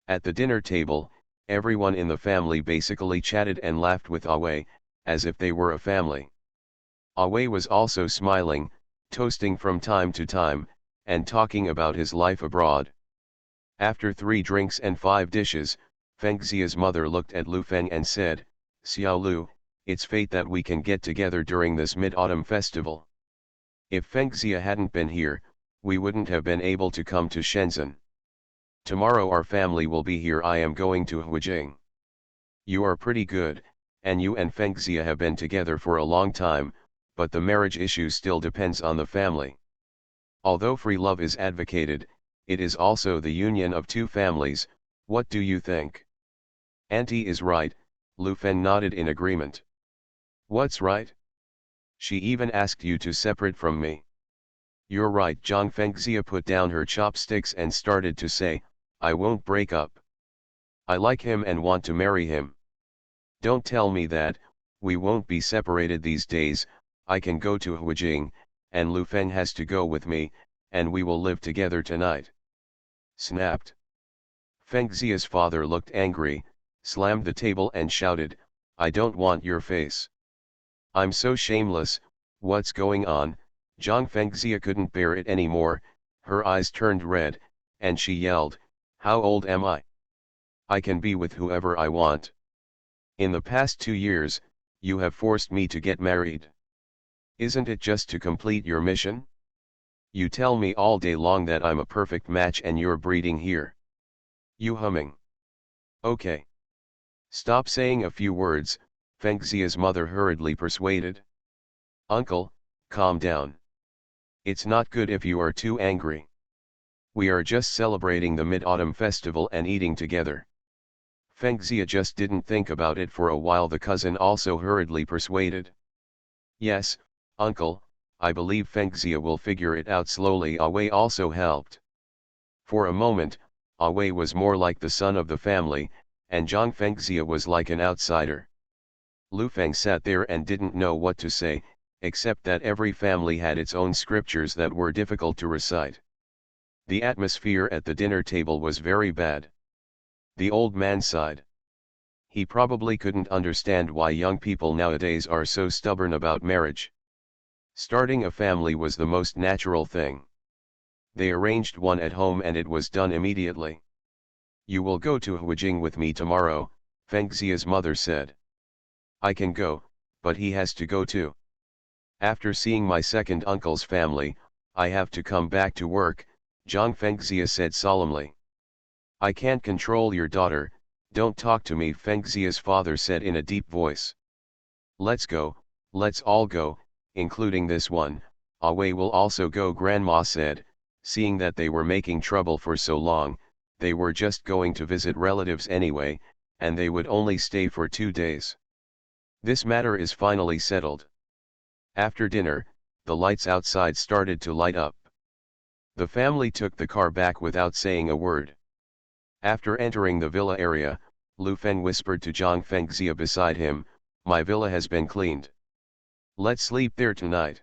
At the dinner table, everyone in the family basically chatted and laughed with Wei, as if they were a family. Wei was also smiling, toasting from time to time, and talking about his life abroad. After 3 drinks and 5 dishes, Fengxia's mother looked at Lu Feng and said, "Xiao Lu, it's fate that we can get together during this mid-autumn festival. If Fengxia hadn't been here, we wouldn't have been able to come to Shenzhen. Tomorrow our family will be here. I am going to Huijing. You are pretty good, and you and Fengxia have been together for a long time, but the marriage issue still depends on the family. Although free love is advocated, it is also the union of 2 families. What do you think?" "Auntie is right," Lu Feng nodded in agreement. "What's right?" "She even asked you to separate from me." "You're right." Zhang Fengxia put down her chopsticks and started to say, "I won't break up. I like him and want to marry him." "Don't tell me that. We won't be separated these days. I can go to Huijing, and Lu Feng has to go with me, and we will live together tonight." Snapped. Fengxia's father looked angry, slammed the table and shouted, "I don't want your face. I'm so shameless. What's going on?" Zhang Fengxia couldn't bear it anymore, her eyes turned red, and she yelled, "How old am I? I can be with whoever I want. In the past 2 years, you have forced me to get married. Isn't it just to complete your mission? You tell me all day long that I'm a perfect match and you're breeding here. You humming. Okay. Stop saying a few words," Fengxia's mother hurriedly persuaded. "Uncle, calm down. It's not good if you are too angry. We are just celebrating the Mid-Autumn Festival and eating together." Fengxia just didn't think about it for a while. The cousin also hurriedly persuaded. "Yes, uncle, I believe Fengxia will figure it out slowly." Wei also helped. For a moment, Wei was more like the son of the family, and Zhang Fengxia was like an outsider. Lu Feng sat there and didn't know what to say, except that every family had its own scriptures that were difficult to recite. The atmosphere at the dinner table was very bad. The old man sighed. He probably couldn't understand why young people nowadays are so stubborn about marriage. Starting a family was the most natural thing. They arranged one at home and it was done immediately. "You will go to Huijing with me tomorrow," Fengxia's mother said. "I can go, but he has to go too. After seeing my second uncle's family, I have to come back to work," Zhang Fengxia said solemnly. "I can't control your daughter, don't talk to me," Fengxia's father said in a deep voice. "Let's go, let's all go, including this one. Wei will also go," Grandma said, seeing that they were making trouble for so long. They were just going to visit relatives anyway, and they would only stay for 2 days. This matter is finally settled. After dinner, the lights outside started to light up. The family took the car back without saying a word. After entering the villa area, Lu Feng whispered to Zhang Fengxia beside him, "My villa has been cleaned. Let's sleep there tonight.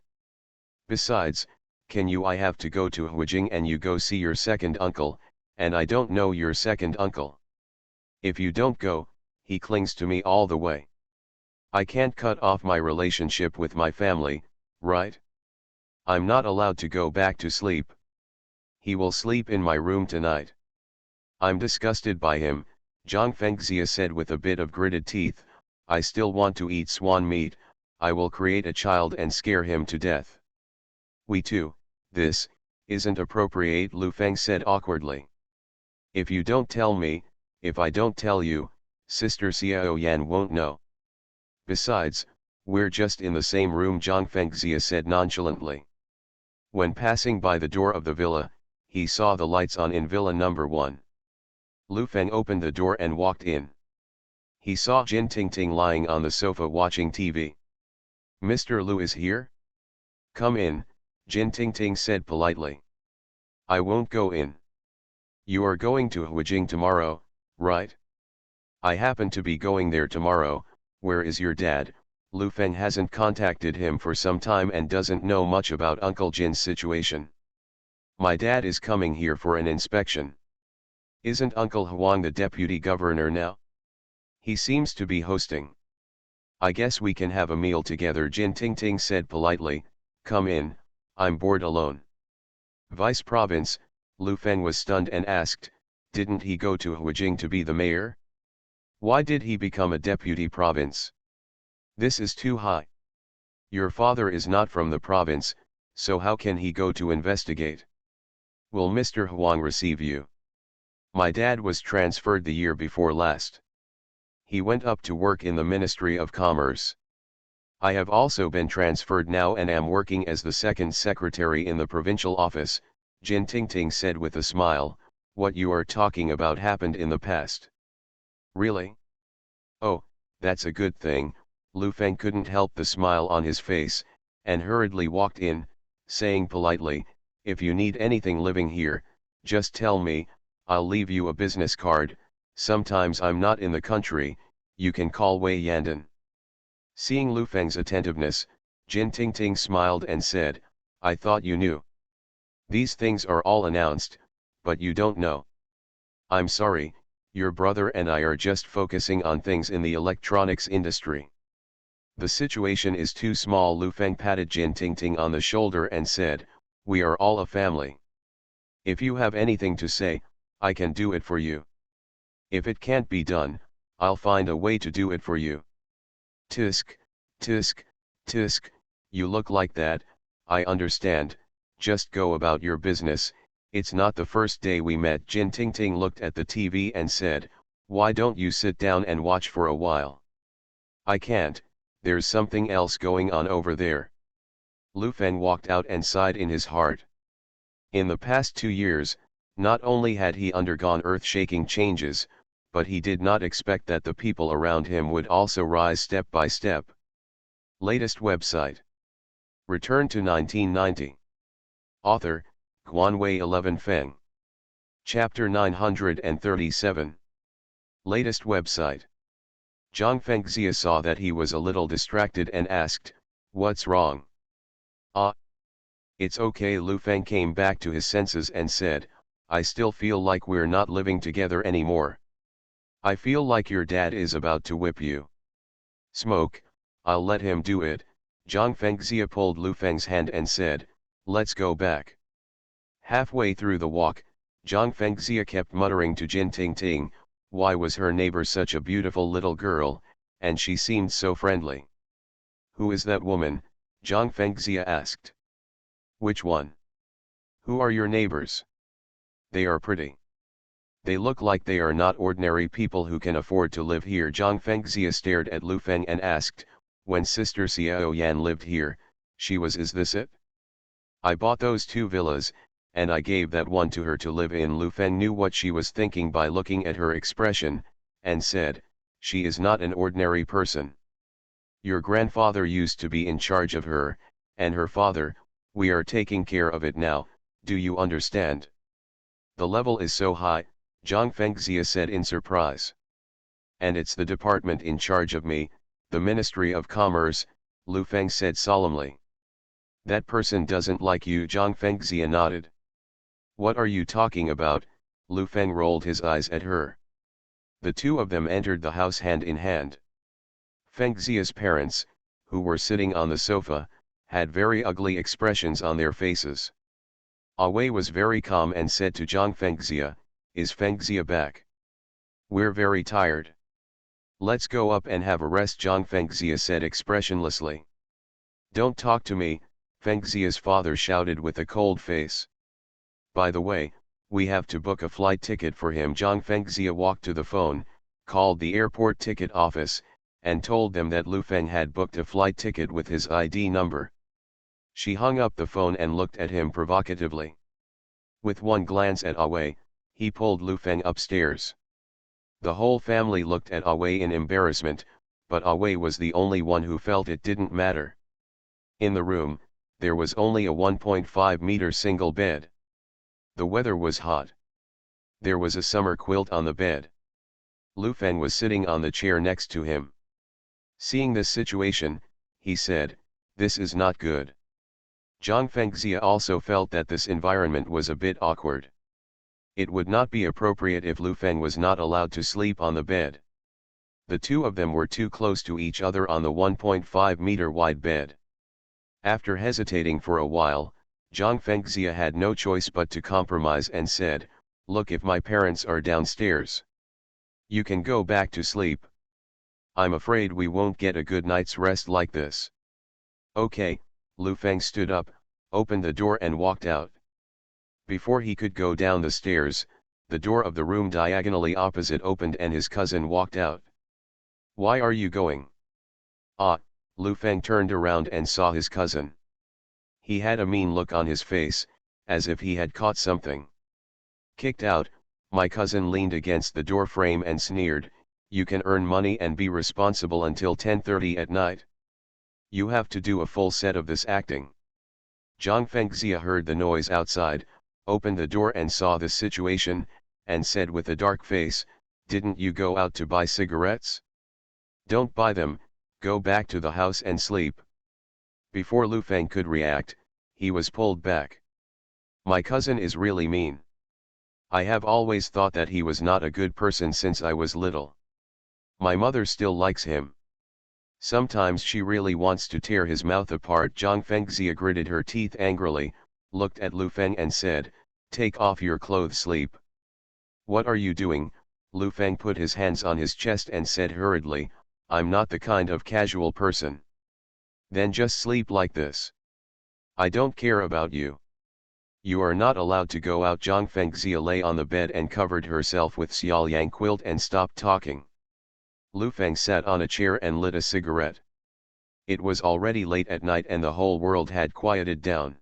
Besides, I have to go to Huijing and you go see your second uncle, and I don't know your second uncle. If you don't go, he clings to me all the way. I can't cut off my relationship with my family, right? I'm not allowed to go back to sleep. He will sleep in my room tonight. I'm disgusted by him," Zhang Fengxia said with a bit of gritted teeth. "I still want to eat swan meat. I will create a child and scare him to death." "We too, this isn't appropriate," Lu Feng said awkwardly. "If you don't tell me, if I don't tell you, Sister Xiao Yan won't know. Besides, we're just in the same room, Zhang Fengxia said nonchalantly. When passing by the door of the villa, he saw the lights on in villa number 1. Lu Feng opened the door and walked in. He saw Jin Tingting lying on the sofa watching TV. Mr. Lu is here? Come in, Jin Tingting said politely. I won't go in. You are going to Huijing tomorrow, right? I happen to be going there tomorrow. Where is your dad? Lu Feng hasn't contacted him for some time and doesn't know much about Uncle Jin's situation. My dad is coming here for an inspection. Isn't Uncle Huang the deputy governor now? He seems to be hosting. I guess we can have a meal together, Jin Tingting said politely. Come in, I'm bored alone. Vice Province, Lu Feng was stunned and asked, didn't he go to Huijing to be the mayor? Why did he become a deputy province? This is too high. Your father is not from the province, so how can he go to investigate? Will Mr. Huang receive you? My dad was transferred the year before last. He went up to work in the Ministry of Commerce. I have also been transferred now and am working as the second secretary in the provincial office, Jin Tingting said with a smile. What you are talking about happened in the past. Really? Oh, that's a good thing. Lu Feng couldn't help the smile on his face, and hurriedly walked in, saying politely, if you need anything living here, just tell me, I'll leave you a business card. Sometimes I'm not in the country, you can call Wei Yandan. Seeing Lu Feng's attentiveness, Jin Tingting smiled and said, I thought you knew. These things are all announced, but you don't know. I'm sorry, your brother and I are just focusing on things in the electronics industry. The situation is too small. Lu Feng patted Jin Tingting on the shoulder and said, we are all a family. If you have anything to say, I can do it for you. If it can't be done, I'll find a way to do it for you. Tisk, tisk, tisk, you look like that, I understand, just go about your business. It's not the first day we met. Jin Tingting looked at the TV and said, why don't you sit down and watch for a while? I can't, there's something else going on over there. Lu Feng walked out and sighed in his heart. In the past 2 years, not only had he undergone earth-shaking changes, but he did not expect that the people around him would also rise step by step. Latest website. Return to 1990. Author, Guanwei 11 Feng. Chapter 937. Latest website. Zhang Fengxia saw that he was a little distracted and asked, what's wrong? It's okay. Lu Feng came back to his senses and said, I still feel like we're not living together anymore. I feel like your dad is about to whip you. Smoke, I'll let him do it. Zhang Fengxia pulled Lu Feng's hand and said, let's go back. Halfway through the walk, Zhang Fengxia kept muttering to Jin Tingting, why was her neighbor such a beautiful little girl, and she seemed so friendly? Who is that woman? Zhang Fengxia asked. Which one? Who are your neighbors? They are pretty. They look like they are not ordinary people who can afford to live here. Zhang Fengxia stared at Lu Feng and asked, when Sister Xiao Yan lived here, she was. Is this it? I bought those 2 villas, and I gave that one to her to live in. Lu Feng knew what she was thinking by looking at her expression, and said, she is not an ordinary person. Your grandfather used to be in charge of her, and her father. We are taking care of it now, do you understand? The level is so high, Zhang Fengxia said in surprise. And it's the department in charge of me, the Ministry of Commerce, Lu Feng said solemnly. That person doesn't like you. Zhang Fengxia nodded. What are you talking about? Lu Feng rolled his eyes at her. The 2 of them entered the house hand in hand. Fengxia's parents, who were sitting on the sofa, had very ugly expressions on their faces. Wei was very calm and said to Zhang Fengxia, is Fengxia back? We're very tired. Let's go up and have a rest, Zhang Fengxia said expressionlessly. Don't talk to me, Fengxia's father shouted with a cold face. By the way, We have to book a flight ticket for him. Zhang Fengxia walked to the phone, called the airport ticket office, and told them that Lu Feng had booked a flight ticket with his ID number. She hung up the phone and looked at him provocatively. With one glance at Wei, he pulled Lu Feng upstairs. The whole family looked at Wei in embarrassment, but Wei was the only one who felt it didn't matter. In the room, there was only a 1.5-meter single bed. The weather was hot. There was a summer quilt on the bed. Lu Feng was sitting on the chair next to him. Seeing this situation, he said, "This is not good." Zhang Fengxia also felt that this environment was a bit awkward. It would not be appropriate if Lu Feng was not allowed to sleep on the bed. The two of them were too close to each other on the 1.5-meter wide bed. After hesitating for a while, Zhang Fengxia had no choice but to compromise and said, "Look, if my parents are downstairs, you can go back to sleep. I'm afraid we won't get a good night's rest like this." "Okay." Lu Feng stood up, opened the door and walked out. Before he could go down the stairs, the door of the room diagonally opposite opened and his cousin walked out. "Why are you going?" "Ah." Lu Feng turned around and saw his cousin. He had a mean look on his face, as if he had caught something. "Kicked out." My cousin leaned against the door frame and sneered, "You can earn money and be responsible until 10:30 at night. You have to do a full set of this acting." Zhang Fengxia heard the noise outside, opened the door and saw the situation, and said with a dark face, "Didn't you go out to buy cigarettes? Don't buy them, go back to the house and sleep." Before Lu Feng could react, he was pulled back. "My cousin is really mean. I have always thought that he was not a good person since I was little. My mother still likes him. Sometimes she really wants to tear his mouth apart." Zhang Fengxia gritted her teeth angrily, looked at Lu Feng and said, "Take off your clothes, sleep." "What are you doing?" Lu Feng put his hands on his chest and said hurriedly, "I'm not the kind of casual person." "Then just sleep like this. I don't care about you. You are not allowed to go out." Zhang Fengxia lay on the bed and covered herself with Xiaoliang quilt and stopped talking. Lu Feng sat on a chair and lit a cigarette. It was already late at night and the whole world had quieted down.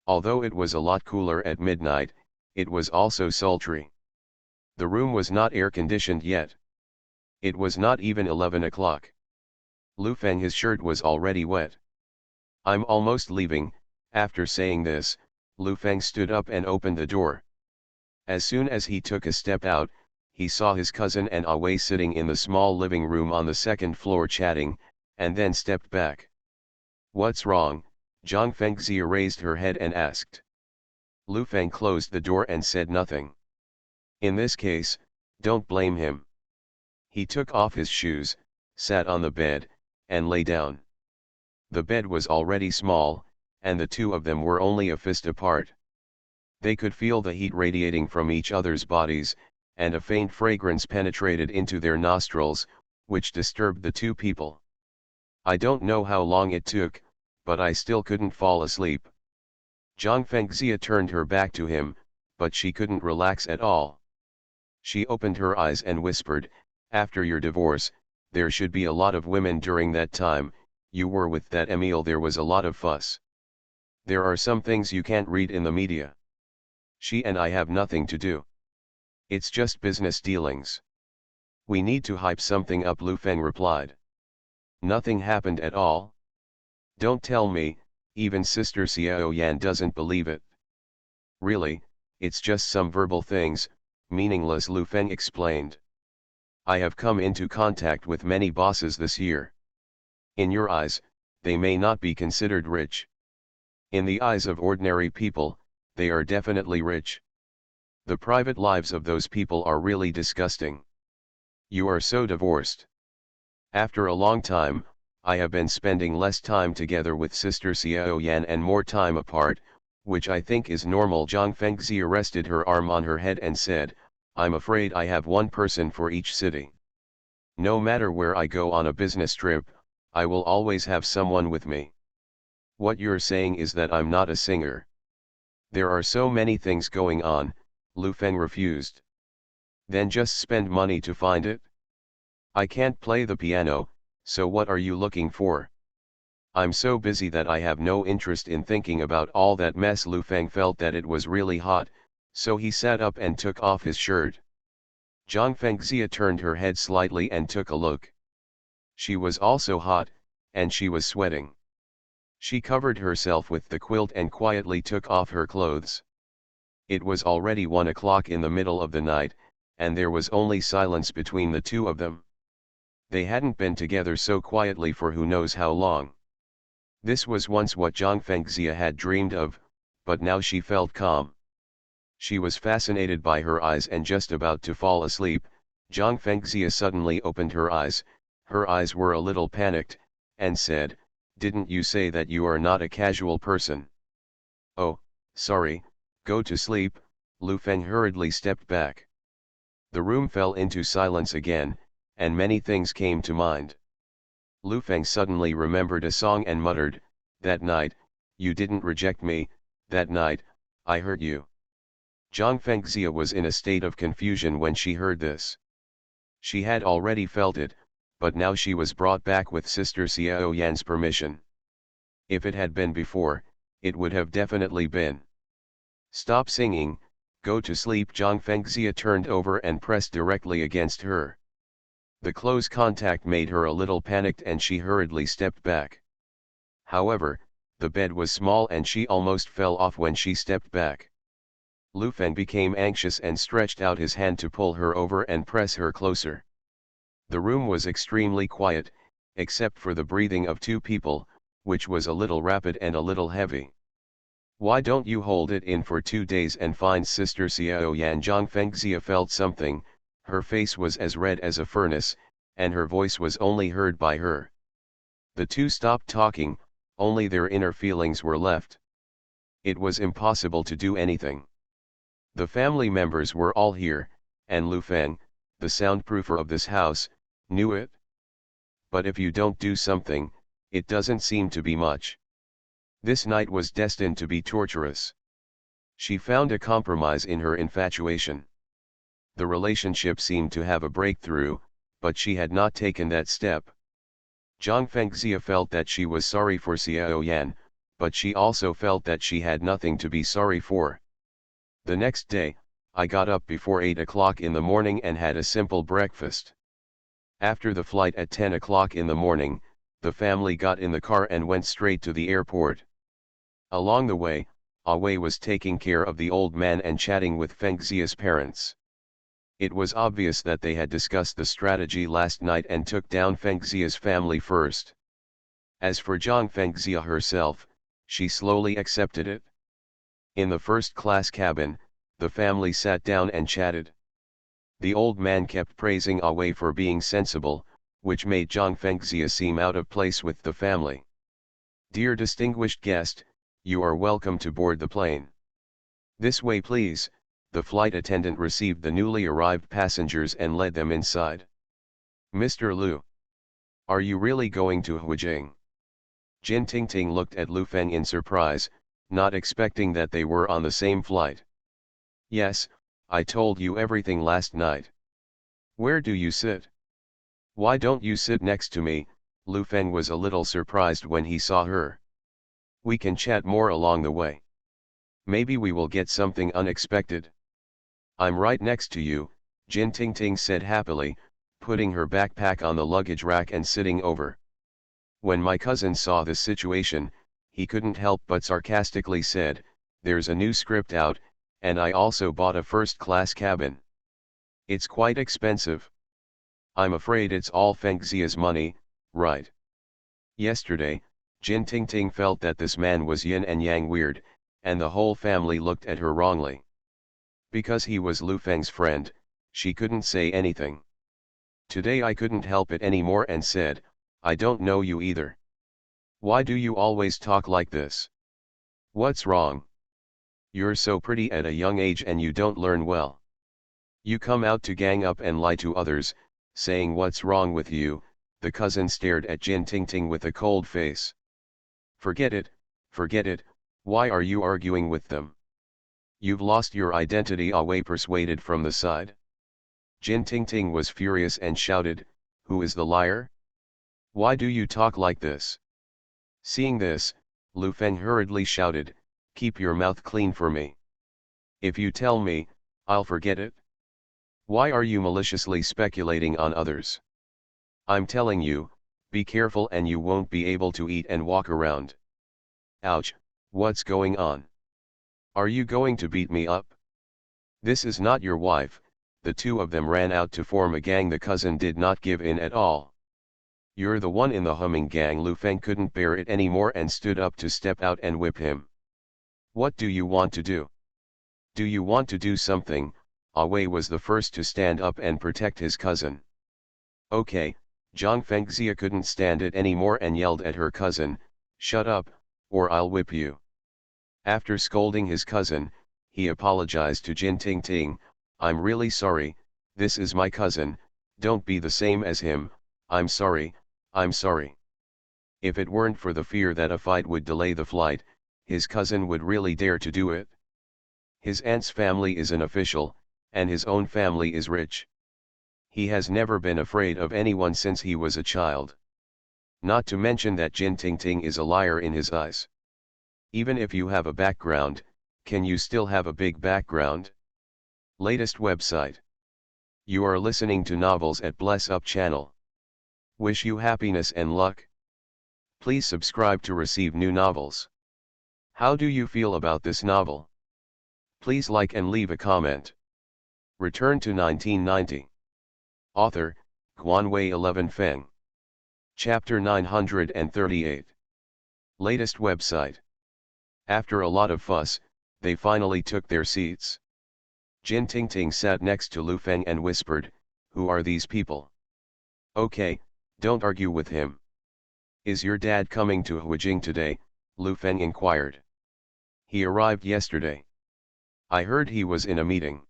Although it was a lot cooler at midnight, it was also sultry. The room was not air-conditioned yet. It was not even 11 o'clock. Lu Feng, his shirt was already wet. "I'm almost leaving." After saying this, Lu Feng stood up and opened the door. As soon as he took a step out, he saw his cousin and Wei sitting in the small living room on the second floor chatting, and then stepped back. "What's wrong?" Zhang Fengxia raised her head and asked. Lu Feng closed the door and said nothing. "In this case, don't blame him." He took off his shoes, sat on the bed, and lay down. The bed was already small, and the two of them were only a fist apart. They could feel the heat radiating from each other's bodies, and a faint fragrance penetrated into their nostrils, which disturbed the two people. "I don't know how long it took, but I still couldn't fall asleep." Zhang Fengxia turned her back to him, but she couldn't relax at all. She opened her eyes and whispered, "After your divorce, there should be a lot of women during that time. You were with that Emile, there was a lot of fuss. There are some things you can't read in the media. She and I have nothing to do. It's just business dealings. We need to hype something up," Lu Feng replied. "Nothing happened at all? Don't tell me, even Sister Xiao Yan doesn't believe it." "Really, it's just some verbal things, meaningless," Lu Feng explained. "I have come into contact with many bosses this year. In your eyes, they may not be considered rich. In the eyes of ordinary people, they are definitely rich. The private lives of those people are really disgusting. You are so divorced. After a long time, I have been spending less time together with Sister Xiao Yan and more time apart, which I think is normal." Zhang Fengxia rested her arm on her head and said, "I'm afraid I have one person for each city. No matter where I go on a business trip, I will always have someone with me. What you're saying is that I'm not a singer. There are so many things going on, Lu Feng refused. Then just spend money to find it? I can't play the piano, so what are you looking for? I'm so busy that I have no interest in thinking about all that mess. Lu Feng felt that it was really hot, so he sat up and took off his shirt. Zhang Fengxia turned her head slightly and took a look. She was also hot, and she was sweating. She covered herself with the quilt and quietly took off her clothes. It was already 1 o'clock in the middle of the night, and there was only silence between the two of them. They hadn't been together so quietly for who knows how long. This was once what Zhang Fengxia had dreamed of, but now she felt calm. She was fascinated by her eyes and just about to fall asleep. Zhang Fengxia suddenly opened her eyes were a little panicked, and said, "Didn't you say that you are not a casual person?" "Oh, sorry, go to sleep." Lu Feng hurriedly stepped back. The room fell into silence again, and many things came to mind. Lu Feng suddenly remembered a song and muttered, "That night, you didn't reject me, that night, I hurt you." Zhang Fengxia was in a state of confusion when she heard this. She had already felt it, but now she was brought back with Sister Xiao Yan's permission. If it had been before, it would have definitely been. "Stop singing, go to sleep." Zhang Fengxia turned over and pressed directly against her. The close contact made her a little panicked and she hurriedly stepped back. However, the bed was small and she almost fell off when she stepped back. Lu Feng became anxious and stretched out his hand to pull her over and press her closer. The room was extremely quiet, except for the breathing of two people, which was a little rapid and a little heavy. "Why don't you hold it in for 2 days and find Sister Xiao Yan?" Zhang Fengxia felt something. Her face was as red as a furnace, and her voice was only heard by her. The two stopped talking, only their inner feelings were left. It was impossible to do anything. The family members were all here, and Lu Feng, the soundproofer of this house, knew it. But if you don't do something, it doesn't seem to be much. This night was destined to be torturous. She found a compromise in her infatuation. The relationship seemed to have a breakthrough, but she had not taken that step. Zhang Fengxia felt that she was sorry for Xiao Yan, but she also felt that she had nothing to be sorry for. "The next day, I got up before 8 o'clock in the morning and had a simple breakfast. After the flight at 10 o'clock in the morning, the family got in the car and went straight to the airport. Along the way, Wei was taking care of the old man and chatting with Fengxia's parents. It was obvious that they had discussed the strategy last night and took down Fengxia's family first. As for Zhang Fengxia herself, she slowly accepted it. In the first-class cabin, the family sat down and chatted. The old man kept praising Wei for being sensible, which made Zhang Fengxia seem out of place with the family. "Dear distinguished guest, you are welcome to board the plane. This way please." The flight attendant received the newly arrived passengers and led them inside. "Mr. Lu, are you really going to Huijing?" Jin Tingting looked at Lu Feng in surprise, not expecting that they were on the same flight. "Yes, I told you everything last night. Where do you sit? Why don't you sit next to me?" Lu Feng was a little surprised when he saw her. "We can chat more along the way. Maybe we will get something unexpected." "I'm right next to you," Jin Tingting said happily, putting her backpack on the luggage rack and sitting over. When my cousin saw this situation, he couldn't help but sarcastically said, "There's a new script out, and I also bought a first-class cabin. It's quite expensive. I'm afraid it's all Fengxia's money, right?" Yesterday, Jin Tingting felt that this man was yin and yang weird, and the whole family looked at her wrongly. Because he was Lu Feng's friend, she couldn't say anything. Today I couldn't help it anymore and said, "I don't know you either. Why do you always talk like this? What's wrong? You're so pretty at a young age and you don't learn well. You come out to gang up and lie to others, saying what's wrong with you." The cousin stared at Jin Tingting with a cold face. Forget it, why are you arguing with them? You've lost your identity, Wei persuaded from the side. Jin Tingting was furious and shouted, "Who is the liar? Why do you talk like this?" Seeing this, Lu Feng hurriedly shouted, "Keep your mouth clean for me. If you tell me, I'll forget it. Why are you maliciously speculating on others? I'm telling you, be careful and you won't be able to eat and walk around." Ouch, what's going on? Are you going to beat me up? This is not your wife. The two of them ran out to form a gang. The cousin did not give in at all. "You're the one in the humming gang." Lu Feng couldn't bear it anymore and stood up to step out and whip him. "What do you want to do? Do you want to do something?" Wei was the first to stand up and protect his cousin. "Okay." Zhang Fengxia couldn't stand it anymore and yelled at her cousin, "Shut up, or I'll whip you." After scolding his cousin, he apologized to Jin Tingting, "I'm really sorry, this is my cousin, don't be the same as him, I'm sorry, I'm sorry." If it weren't for the fear that a fight would delay the flight, his cousin would really dare to do it. His aunt's family is an official, and his own family is rich. He has never been afraid of anyone since he was a child. Not to mention that Jin Tingting is a liar in his eyes. Even if you have a background, can you still have a big background? Latest website. You are listening to novels at Bless Up channel. Wish you happiness and luck. Please subscribe to receive new novels. How do you feel about this novel? Please like and leave a comment. Return to 1990. Author, Guanwei 11 Feng. Chapter 938. Latest website. After a lot of fuss, they finally took their seats. Jin Tingting sat next to Lu Feng and whispered, "Who are these people?" "Okay, don't argue with him." "Is your dad coming to Huijing today?" Lu Feng inquired. "He arrived yesterday. I heard he was in a meeting."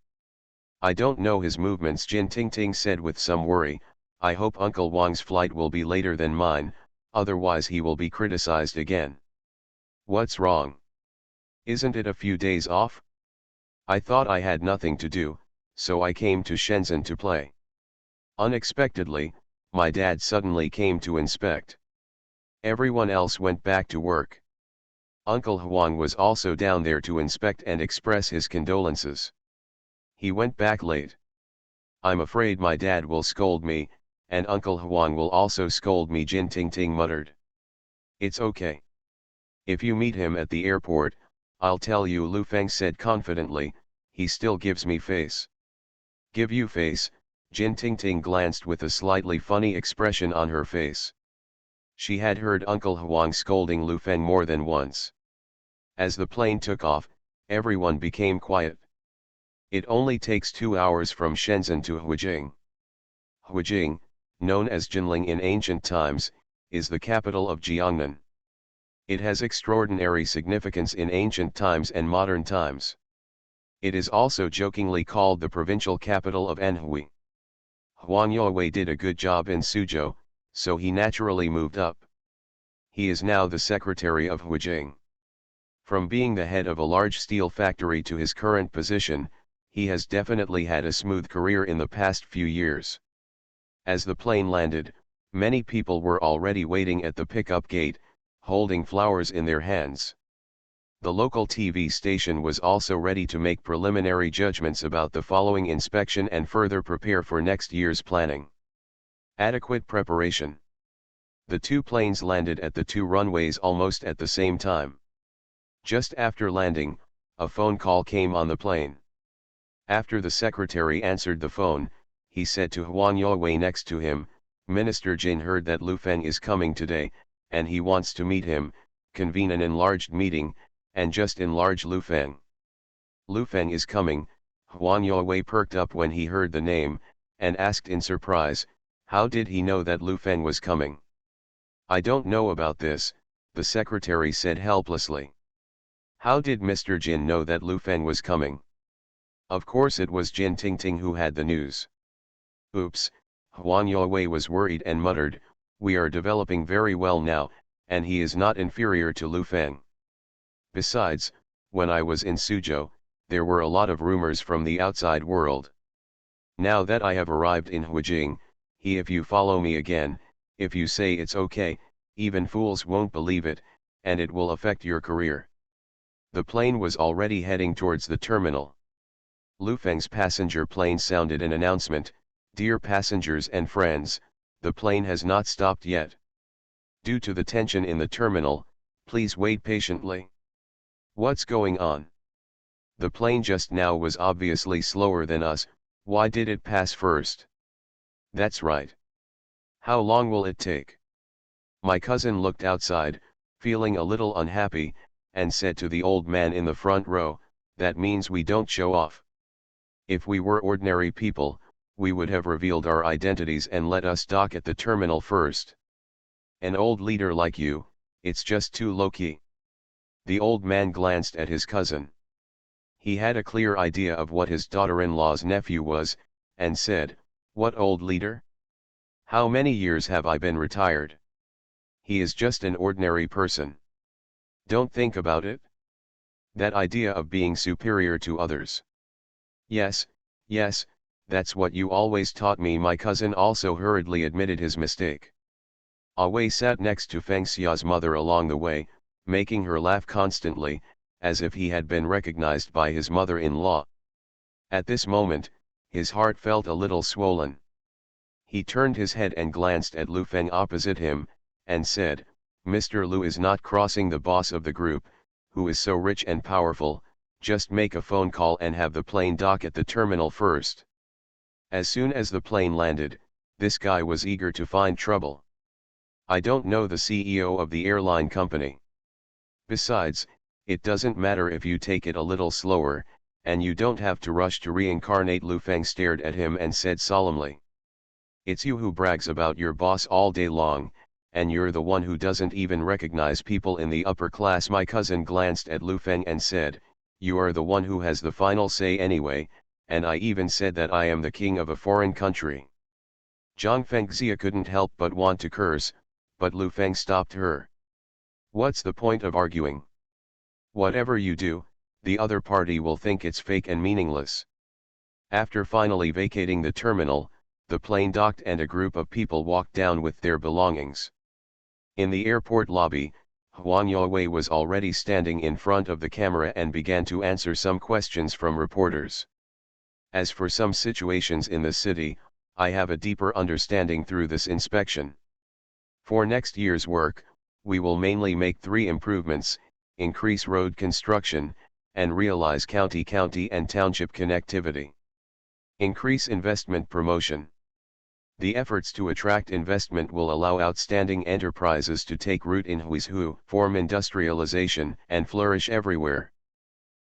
"I don't know his movements," Jin Tingting said with some worry. "I hope Uncle Wang's flight will be later than mine, otherwise he will be criticized again." "What's wrong? Isn't it a few days off? I thought I had nothing to do, so I came to Shenzhen to play. Unexpectedly, my dad suddenly came to inspect. Everyone else went back to work. Uncle Huang was also down there to inspect and express his condolences. He went back late. I'm afraid my dad will scold me, and Uncle Huang will also scold me," Jin Tingting muttered. "It's okay. If you meet him at the airport, I'll tell you," Lu Feng said confidently. "He still gives me face." "Give you face?" Jin Tingting glanced with a slightly funny expression on her face. She had heard Uncle Huang scolding Lu Feng more than once. As the plane took off, everyone became quiet. It only takes 2 hours from Shenzhen to Huijing. Huijing, known as Jinling in ancient times, is the capital of Jiangnan. It has extraordinary significance in ancient times and modern times. It is also jokingly called the provincial capital of Anhui. Huang Youwei did a good job in Suzhou, so he naturally moved up. He is now the secretary of Huijing. From being the head of a large steel factory to his current position, he has definitely had a smooth career in the past few years. As the plane landed, many people were already waiting at the pickup gate, holding flowers in their hands. The local TV station was also ready to make preliminary judgments about the following inspection and further prepare for next year's planning. Adequate preparation. The two planes landed at the two runways almost at the same time. Just after landing, a phone call came on the plane. After the secretary answered the phone, he said to Huang Youwei next to him, "Minister Jin heard that Lu Feng is coming today, and he wants to meet him, convene an enlarged meeting, and just enlarge Lu Feng." "Lu Feng is coming." Huang Youwei perked up when he heard the name, and asked in surprise, "How did he know that Lu Feng was coming?" "I don't know about this," the secretary said helplessly. "How did Mr. Jin know that Lu Feng was coming?" Of course it was Jin Tingting who had the news. "Oops," Huang Youwei was worried and muttered, "we are developing very well now, and he is not inferior to Lu Feng. Besides, when I was in Suzhou, there were a lot of rumors from the outside world. Now that I have arrived in Huijing, if you follow me again, if you say it's okay, even fools won't believe it, and it will affect your career. The plane was already heading towards the terminal. Lu Feng's passenger plane sounded an announcement, "Dear passengers and friends, the plane has not stopped yet. Due to the tension in the terminal, please wait patiently." What's going on? The plane just now was obviously slower than us, why did it pass first? That's right. How long will it take? My cousin looked outside, feeling a little unhappy, and said to the old man in the front row, "That means we don't show off. If we were ordinary people, we would have revealed our identities and let us dock at the terminal first. An old leader like you, it's just too low-key." The old man glanced at his cousin. He had a clear idea of what his daughter-in-law's nephew was, and said, "What old leader? How many years have I been retired? He is just an ordinary person. Don't think about it. That idea of being superior to others." Yes, that's what you always taught me." My cousin also hurriedly admitted his mistake. Wei sat next to Feng Xia's mother along the way, making her laugh constantly, as if he had been recognized by his mother-in-law. At this moment, his heart felt a little swollen. He turned his head and glanced at Lu Feng opposite him, and said, "Mr. Lu is not crossing the boss of the group, who is so rich and powerful, just make a phone call and have the plane dock at the terminal first." As soon as the plane landed, this guy was eager to find trouble. "I don't know the CEO of the airline company. Besides, it doesn't matter if you take it a little slower, and you don't have to rush to reincarnate." Lu Feng stared at him and said solemnly, "It's you who brags about your boss all day long, and you're the one who doesn't even recognize people in the upper class." My cousin glanced at Lu Feng and said, "You are the one who has the final say anyway, and I even said that I am the king of a foreign country." Zhang Fengxia couldn't help but want to curse, but Lu Feng stopped her. "What's the point of arguing? Whatever you do, the other party will think it's fake and meaningless." After finally vacating the terminal, the plane docked and a group of people walked down with their belongings. In the airport lobby, Huang Yowei was already standing in front of the camera and began to answer some questions from reporters. As for some situations in the city, I have a deeper understanding through this inspection. For next year's work, we will mainly make 3 improvements: increase road construction, and realize county and township connectivity. Increase investment promotion. The efforts to attract investment will allow outstanding enterprises to take root in Huizhu, form industrialization, and flourish everywhere.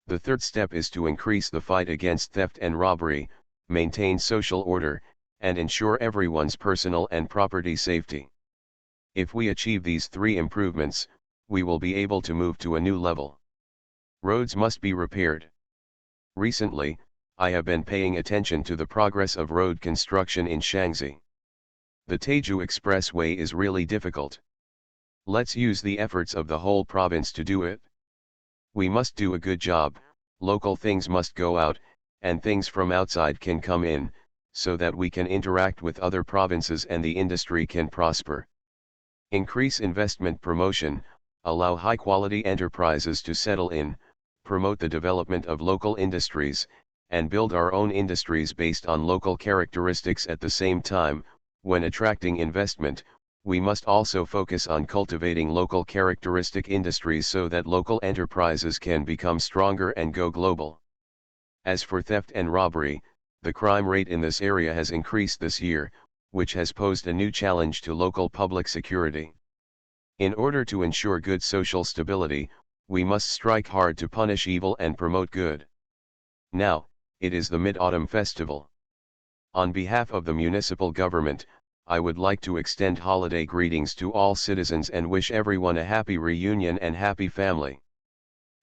The third step is to increase the fight against theft and robbery, maintain social order, and ensure everyone's personal and property safety. If we achieve these 3 improvements, we will be able to move to a new level. Roads must be repaired. Recently, I have been paying attention to the progress of road construction in Shaanxi. The Taiju Expressway is really difficult. Let's use the efforts of the whole province to do it. We must do a good job, local things must go out, and things from outside can come in, so that we can interact with other provinces and the industry can prosper. Increase investment promotion, allow high-quality enterprises to settle in, promote the development of local industries, and build our own industries based on local characteristics. At the same time, when attracting investment, we must also focus on cultivating local characteristic industries so that local enterprises can become stronger and go global. As for theft and robbery, the crime rate in this area has increased this year, which has posed a new challenge to local public security. In order to ensure good social stability, we must strike hard to punish evil and promote good. Now, it is the Mid-Autumn Festival. On behalf of the municipal government, I would like to extend holiday greetings to all citizens and wish everyone a happy reunion and happy family.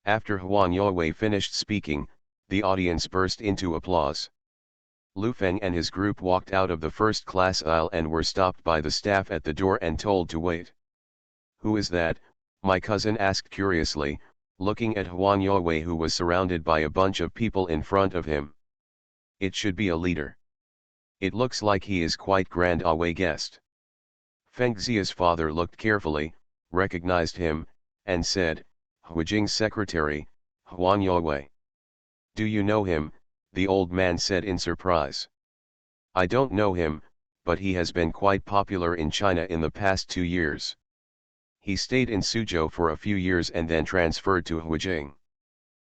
After Huang Yowei finished speaking, the audience burst into applause. Lu Feng and his group walked out of the first-class aisle and were stopped by the staff at the door and told to wait. "Who is that?" my cousin asked curiously, looking at Huan Yue, who was surrounded by a bunch of people in front of him. It should be a leader. It looks like he is quite grand, Wei guessed. Feng Xia's father looked carefully, recognized him, and said, Huijing's secretary, Huan Yue. Do you know him? The old man said in surprise. I don't know him, but he has been quite popular in China in the past 2 years. He stayed in Suzhou for a few years and then transferred to Huijing.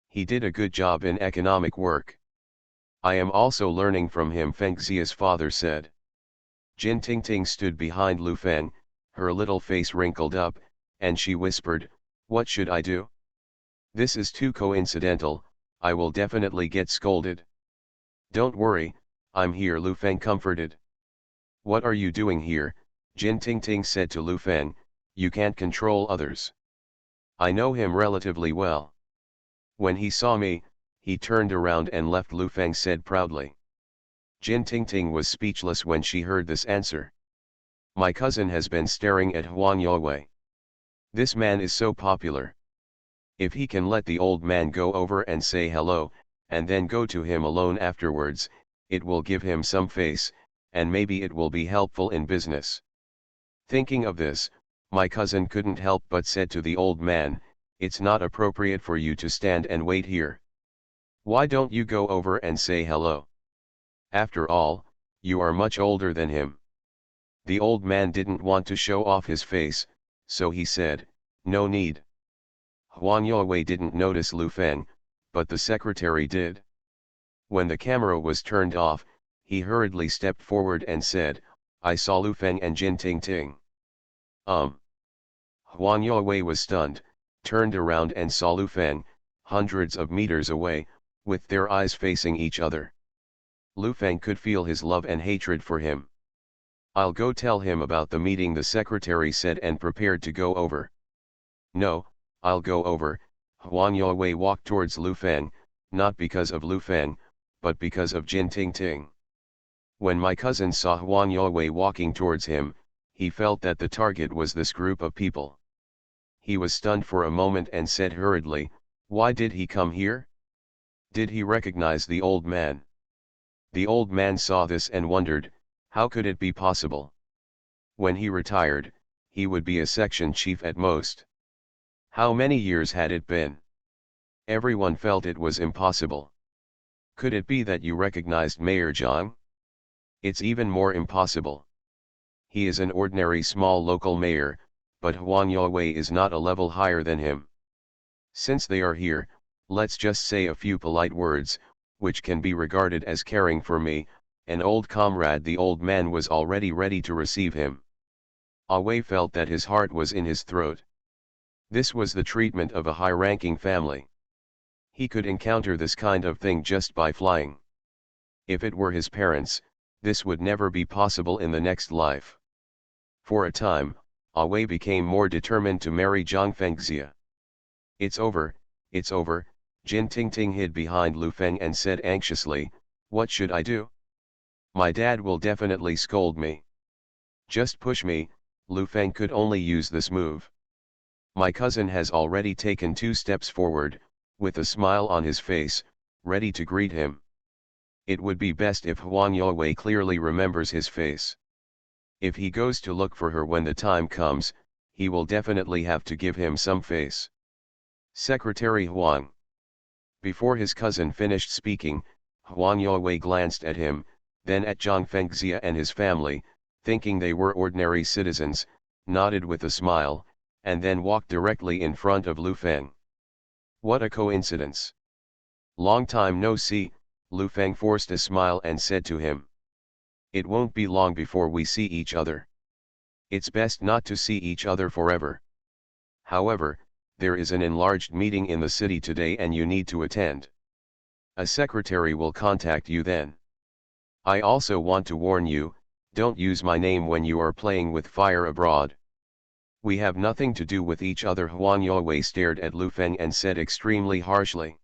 He did a good job in economic work. I am also learning from him, Feng Xia's father said. Jin Tingting stood behind Lu Feng, her little face wrinkled up, and she whispered, What should I do? This is too coincidental, I will definitely get scolded. Don't worry, I'm here, Lu Feng comforted. What are you doing here? Jin Tingting said to Lu Feng, you can't control others. I know him relatively well. When he saw me, he turned around and left, Lu Feng said proudly. Jin Tingting was speechless when she heard this answer. My cousin has been staring at Huan Yue. This man is so popular. If he can let the old man go over and say hello, and then go to him alone afterwards, it will give him some face, and maybe it will be helpful in business. Thinking of this, my cousin couldn't help but said to the old man, it's not appropriate for you to stand and wait here. Why don't you go over and say hello? After all, you are much older than him. The old man didn't want to show off his face, so he said, no need. Huan Yue didn't notice Lu Feng, but the secretary did. When the camera was turned off, he hurriedly stepped forward and said, I saw Lu Feng and Jin Tingting. Huan Yue was stunned, turned around and saw Lu Feng, hundreds of meters away, with their eyes facing each other. Lu Feng could feel his love and hatred for him. I'll go tell him about the meeting, the secretary said, and prepared to go over. No, I'll go over. Huan Yue walked towards Lu Feng, not because of Lu Feng, but because of Jin Tingting. When my cousin saw Huan Yue walking towards him, he felt that the target was this group of people. He was stunned for a moment and said hurriedly, why did he come here? Did he recognize the old man? The old man saw this and wondered, how could it be possible? When he retired, he would be a section chief at most. How many years had it been? Everyone felt it was impossible. Could it be that you recognized Mayor Zhang? It's even more impossible. He is an ordinary small local mayor, but Huan Yue is not a level higher than him. Since they are here, let's just say a few polite words, which can be regarded as caring for me, an old comrade. The old man was already ready to receive him. Wei felt that his heart was in his throat. This was the treatment of a high-ranking family. He could encounter this kind of thing just by flying. If it were his parents, this would never be possible in the next life. For a time, Wei became more determined to marry Zhang Fengxia. It's over, Jin Tingting hid behind Lu Feng and said anxiously, what should I do? My dad will definitely scold me. Just push me. Lu Feng could only use this move. My cousin has already taken 2 steps forward, with a smile on his face, ready to greet him. It would be best if Huan Yue clearly remembers his face. If he goes to look for her when the time comes, he will definitely have to give him some face. Secretary Huang. Before his cousin finished speaking, Huan Yue glanced at him, then at Zhang Fengxia and his family, thinking they were ordinary citizens, nodded with a smile, and then walked directly in front of Lu Feng. What a coincidence. Long time no see, Lu Feng forced a smile and said to him. It won't be long before we see each other. It's best not to see each other forever. However, there is an enlarged meeting in the city today and you need to attend. A secretary will contact you then. I also want to warn you, don't use my name when you are playing with fire abroad. We have nothing to do with each other. Huan Yue stared at Lu Feng and said extremely harshly.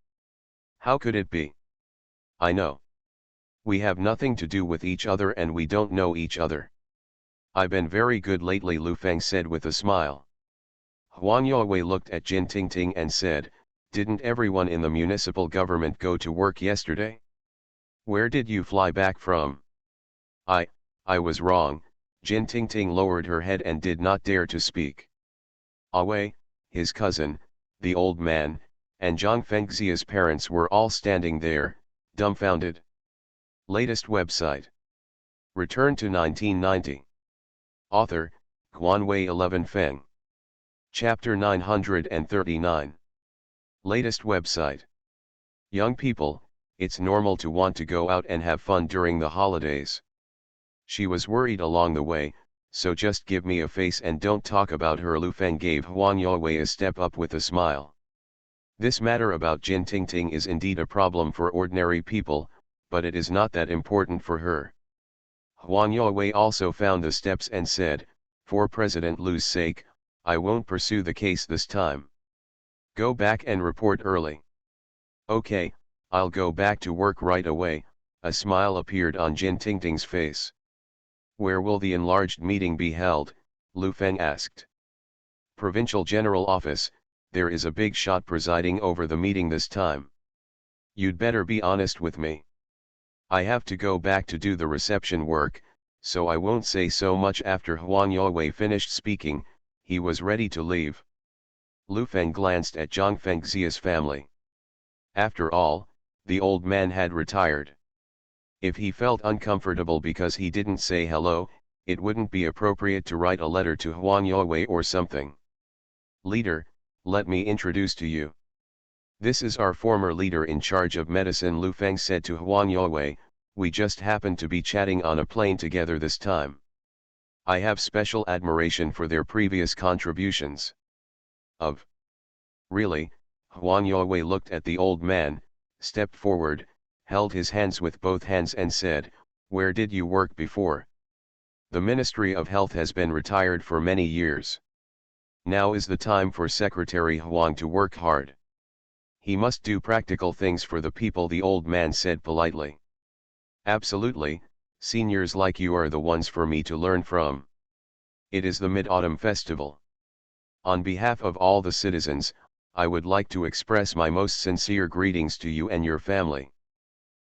How could it be? I know. We have nothing to do with each other and we don't know each other. I've been very good lately, Lu Feng said with a smile. Huan Yue looked at Jin Tingting and said, Didn't everyone in the municipal government go to work yesterday? Where did you fly back from? I was wrong. Jin Tingting lowered her head and did not dare to speak. Wei, his cousin, the old man, and Zhang Fengxia's parents were all standing there, dumbfounded. Latest website. Return to 1990. Author, Guanwei 11 Feng. Chapter 939. Latest website. Young people, it's normal to want to go out and have fun during the holidays. She was worried along the way, so just give me a face and don't talk about her. Lu Feng gave Huang Yawei a step up with a smile. This matter about Jin Tingting is indeed a problem for ordinary people, but it is not that important for her. Huang Yawei also found the steps and said, for President Lu's sake, I won't pursue the case this time. Go back and report early. Okay, I'll go back to work right away. A smile appeared on Jin Tingting's face. Where will the enlarged meeting be held? Lu Feng asked. Provincial General Office, there is a big shot presiding over the meeting this time. You'd better be honest with me. I have to go back to do the reception work, so I won't say so much. After Huang Yawei finished speaking, he was ready to leave. Lu Feng glanced at Zhang Fengxia's family. After all, the old man had retired. If he felt uncomfortable because he didn't say hello, it wouldn't be appropriate to write a letter to Huang Yawei or something. Leader, let me introduce to you. This is our former leader in charge of medicine. Lu Feng said to Huang Yawei, we just happened to be chatting on a plane together this time. I have special admiration for their previous contributions. Really? Huang Yawei looked at the old man, stepped forward, held his hands with both hands and said, where did you work before? The Ministry of Health has been retired for many years. Now is the time for Secretary Huang to work hard. He must do practical things for the people, the old man said politely. Absolutely, seniors like you are the ones for me to learn from. It is the Mid-Autumn Festival. On behalf of all the citizens, I would like to express my most sincere greetings to you and your family.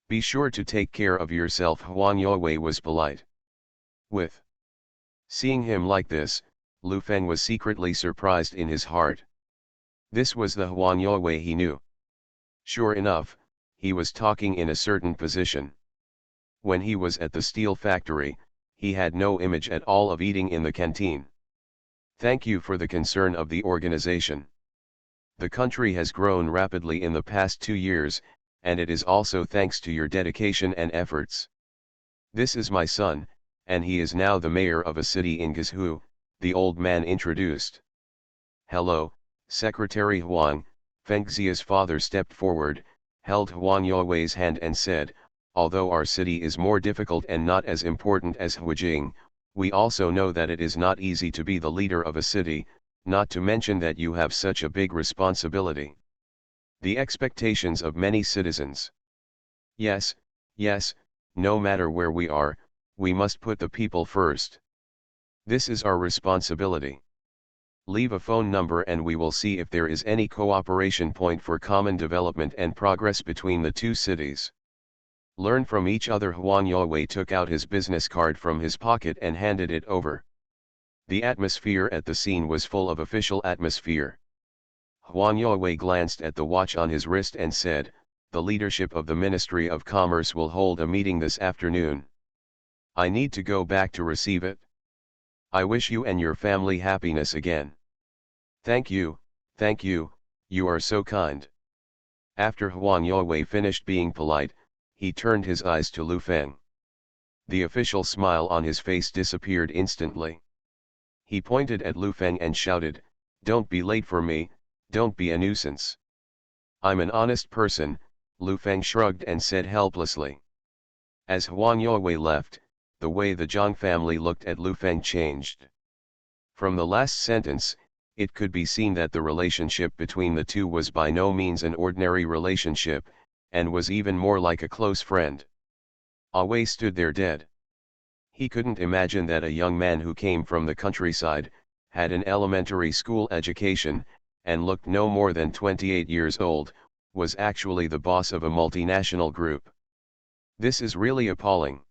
Be sure to take care of yourself. Huang Yawei was polite. With seeing him like this, Lu Feng was secretly surprised in his heart. This was the Huang Yawei he knew. Sure enough, he was talking in a certain position. When he was at the steel factory, he had no image at all of eating in the canteen. Thank you for the concern of the organization. The country has grown rapidly in the past 2 years, and it is also thanks to your dedication and efforts. This is my son, and he is now the mayor of a city in Guizhou, the old man introduced. Hello, Secretary Huang. Fengxia's father stepped forward, held Huang Yawei's hand and said, although our city is more difficult and not as important as Huijing, we also know that it is not easy to be the leader of a city, not to mention that you have such a big responsibility. The expectations of many citizens. Yes, no matter where we are, we must put the people first. This is our responsibility. Leave a phone number and we will see if there is any cooperation point for common development and progress between the two cities. Learn from each other. Huang Yawei took out his business card from his pocket and handed it over. The atmosphere at the scene was full of official atmosphere. Huang Yawei glanced at the watch on his wrist and said, the leadership of the Ministry of Commerce will hold a meeting this afternoon. I need to go back to receive it. I wish you and your family happiness again. Thank you, you are so kind. After Huang Yawei finished being polite, he turned his eyes to Lu Feng. The official smile on his face disappeared instantly. He pointed at Lu Feng and shouted, don't be late for me, don't be a nuisance. I'm an honest person, Lu Feng shrugged and said helplessly. As Huang Yawei left, the way the Zhang family looked at Lu Feng changed. From the last sentence, it could be seen that the relationship between the two was by no means an ordinary relationship, and was even more like a close friend. Wei stood there dead. He couldn't imagine that a young man who came from the countryside, had an elementary school education, and looked no more than 28 years old, was actually the boss of a multinational group. This is really appalling.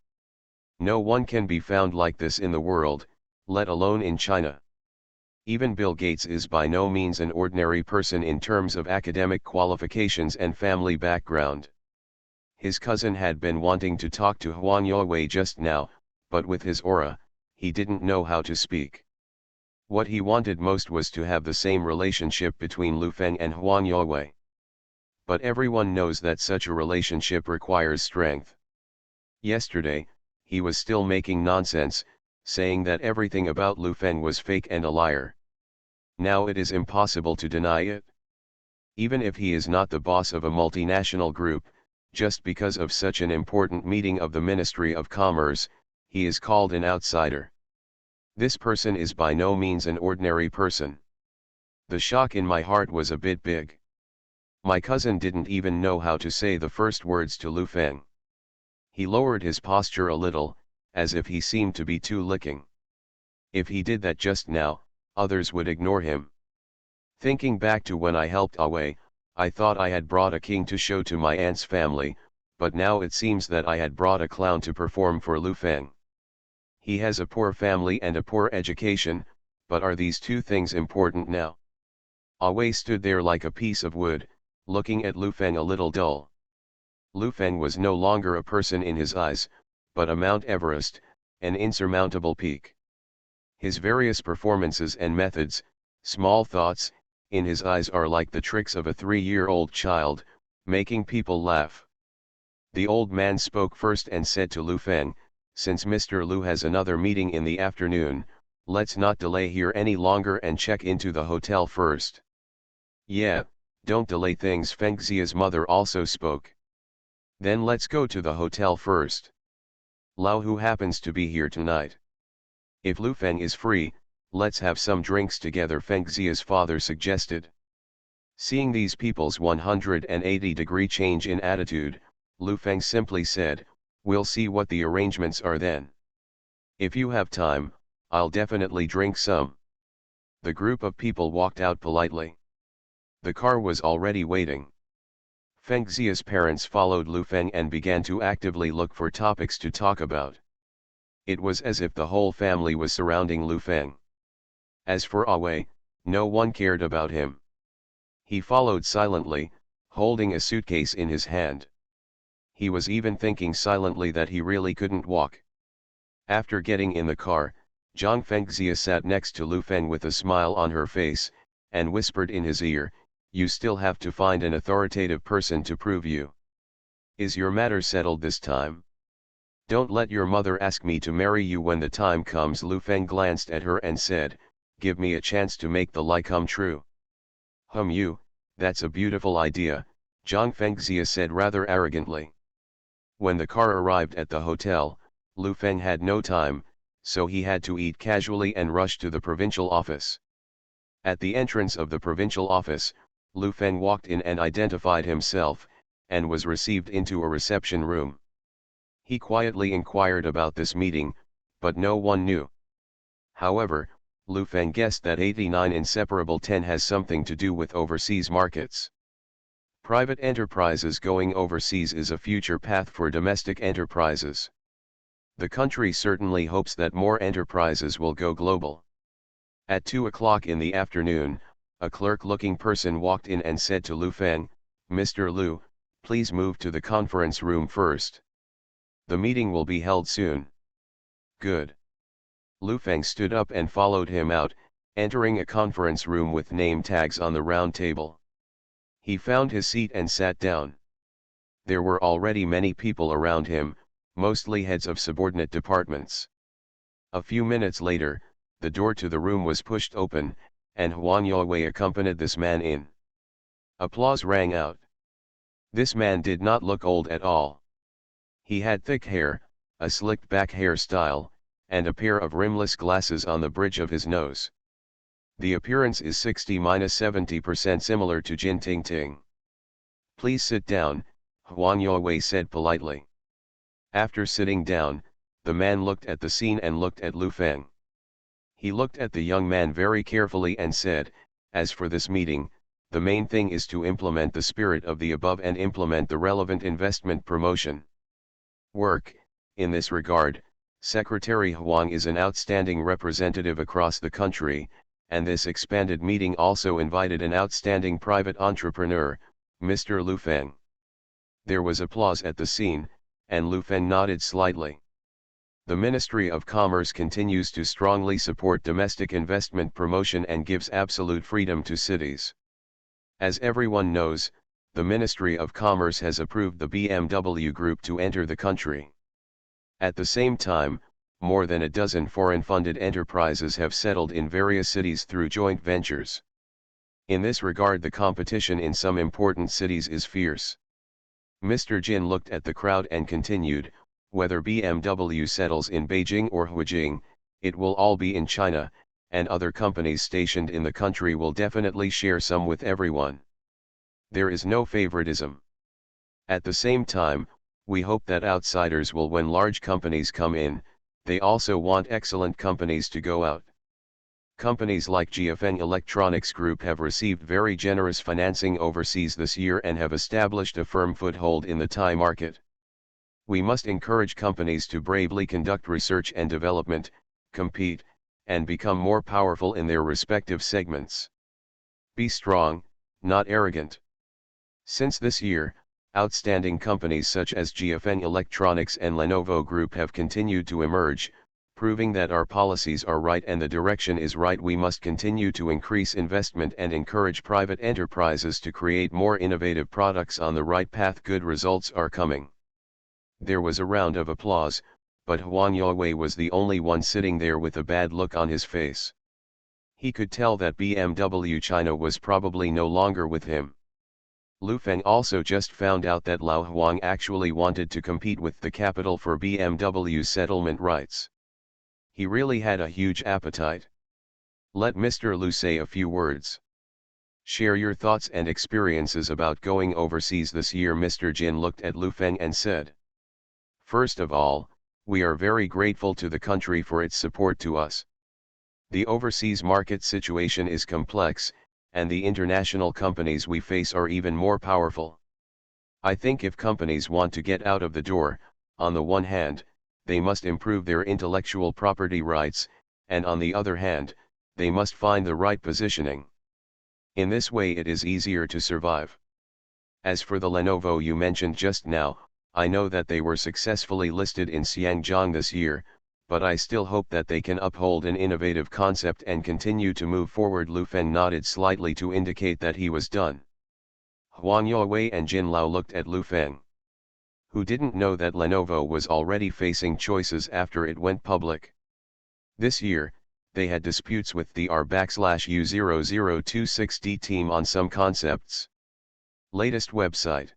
No one can be found like this in the world, let alone in China. Even Bill Gates is by no means an ordinary person in terms of academic qualifications and family background. His cousin had been wanting to talk to Huan Yuwei just now, but with his aura, he didn't know how to speak. What he wanted most was to have the same relationship between Lu Feng and Huan Yuwei. But everyone knows that such a relationship requires strength. Yesterday, he was still making nonsense, saying that everything about Lu Feng was fake and a liar. Now it is impossible to deny it. Even if he is not the boss of a multinational group, just because of such an important meeting of the Ministry of Commerce, he is called an outsider. This person is by no means an ordinary person. The shock in my heart was a bit big. My cousin didn't even know how to say the first words to Lu Feng. He lowered his posture a little, as if he seemed to be too licking. If he did that just now, others would ignore him. Thinking back to when I helped Awei, I thought I had brought a king to show to my aunt's family, but now it seems that I had brought a clown to perform for Lu Feng. He has a poor family and a poor education, but are these two things important now? Awei stood there like a piece of wood, looking at Lu Feng a little dull. Lu Feng was no longer a person in his eyes, but a Mount Everest, an insurmountable peak. His various performances and methods, small thoughts, in his eyes are like the tricks of a 3-year-old child, making people laugh. The old man spoke first and said to Lu Feng, "Since Mr. Lu has another meeting in the afternoon, let's not delay here any longer and check into the hotel first." "Yeah, don't delay things," Feng Xia's mother also spoke. "Then let's go to the hotel first. Lao Hu happens to be here tonight. If Lu Feng is free, let's have some drinks together," Feng Xia's father suggested. Seeing these people's 180-degree change in attitude, Lu Feng simply said, "We'll see what the arrangements are then. If you have time, I'll definitely drink some." The group of people walked out politely. The car was already waiting. Feng Xia's parents followed Lu Feng and began to actively look for topics to talk about. It was as if the whole family was surrounding Lu Feng. As for Awei, no one cared about him. He followed silently, holding a suitcase in his hand. He was even thinking silently that he really couldn't walk. After getting in the car, Zhang Fengxia sat next to Lu Feng with a smile on her face, and whispered in his ear, "You still have to find an authoritative person to prove you. Is your matter settled this time? Don't let your mother ask me to marry you when the time comes." Lu Feng glanced at her and said, "Give me a chance to make the lie come true." That's a beautiful idea," Zhang Fengxia said rather arrogantly. When the car arrived at the hotel, Lu Feng had no time, so he had to eat casually and rush to the provincial office. At the entrance of the provincial office, Lu Feng walked in and identified himself, and was received into a reception room. He quietly inquired about this meeting, but no one knew. However, Lu Feng guessed that 89 inseparable 10 has something to do with overseas markets. Private enterprises going overseas is a future path for domestic enterprises. The country certainly hopes that more enterprises will go global. At 2 o'clock in the afternoon, a clerk-looking person walked in and said to Lu Feng, "Mr. Lu, please move to the conference room first. The meeting will be held soon." "Good." Lu Feng stood up and followed him out, entering a conference room with name tags on the round table. He found his seat and sat down. There were already many people around him, mostly heads of subordinate departments. A few minutes later, the door to the room was pushed open, and Huan Yuwei accompanied this man in. Applause rang out. This man did not look old at all. He had thick hair, a slicked back hairstyle, and a pair of rimless glasses on the bridge of his nose. The appearance is 60–70% similar to Jin Tingting. "Please sit down," Huan Yuwei said politely. After sitting down, the man looked at the scene and looked at Lu Feng. He looked at the young man very carefully and said, As for this meeting, the main thing is to implement the spirit of the above and implement the relevant investment promotion work. In this regard, Secretary Huang is an outstanding representative across the country, and this expanded meeting also invited an outstanding private entrepreneur, Mr. Lu Feng. There was applause at the scene, and Lu Feng nodded slightly. The Ministry of Commerce continues to strongly support domestic investment promotion and gives absolute freedom to cities. As everyone knows, the Ministry of Commerce has approved the BMW Group to enter the country. At the same time, more than a dozen foreign-funded enterprises have settled in various cities through joint ventures. In this regard, the competition in some important cities is fierce. Mr. Jin looked at the crowd and continued, whether BMW settles in Beijing or Huijing, it will all be in China, and other companies stationed in the country will definitely share some with everyone. There is no favoritism. At the same time, we hope that outsiders will. When large companies come in, they also want excellent companies to go out. Companies like GFN Electronics Group have received very generous financing overseas this year and have established a firm foothold in the Thai market. We must encourage companies to bravely conduct research and development, compete, and become more powerful in their respective segments. Be strong, not arrogant. Since this year, outstanding companies such as GFN Electronics and Lenovo Group have continued to emerge, proving that our policies are right and the direction is right. We must continue to increase investment and encourage private enterprises to create more innovative products on the right path. Good results are coming. There was a round of applause, but Huang Yowei was the only one sitting there with a bad look on his face. He could tell that BMW China was probably no longer with him. Lu Feng also just found out that Lao Huang actually wanted to compete with the capital for BMW settlement rights. He really had a huge appetite. Let Mr. Lu say a few words. Share your thoughts and experiences about going overseas this year. Mr. Jin looked at Lu Feng and said, "First of all, we are very grateful to the country for its support to us. The overseas market situation is complex, and the international companies we face are even more powerful. I think if companies want to get out of the door, on the one hand, they must improve their intellectual property rights, and on the other hand, they must find the right positioning. In this way it is easier to survive. As for the Lenovo you mentioned just now, I know that they were successfully listed in Xiangjiang this year, but I still hope that they can uphold an innovative concept and continue to move forward." Lu Feng nodded slightly to indicate that he was done. Huang Yowei and Jin Lao looked at Lu Feng, who didn't know that Lenovo was already facing choices after it went public. This year, they had disputes with the R/U0026D team on some concepts. Latest website.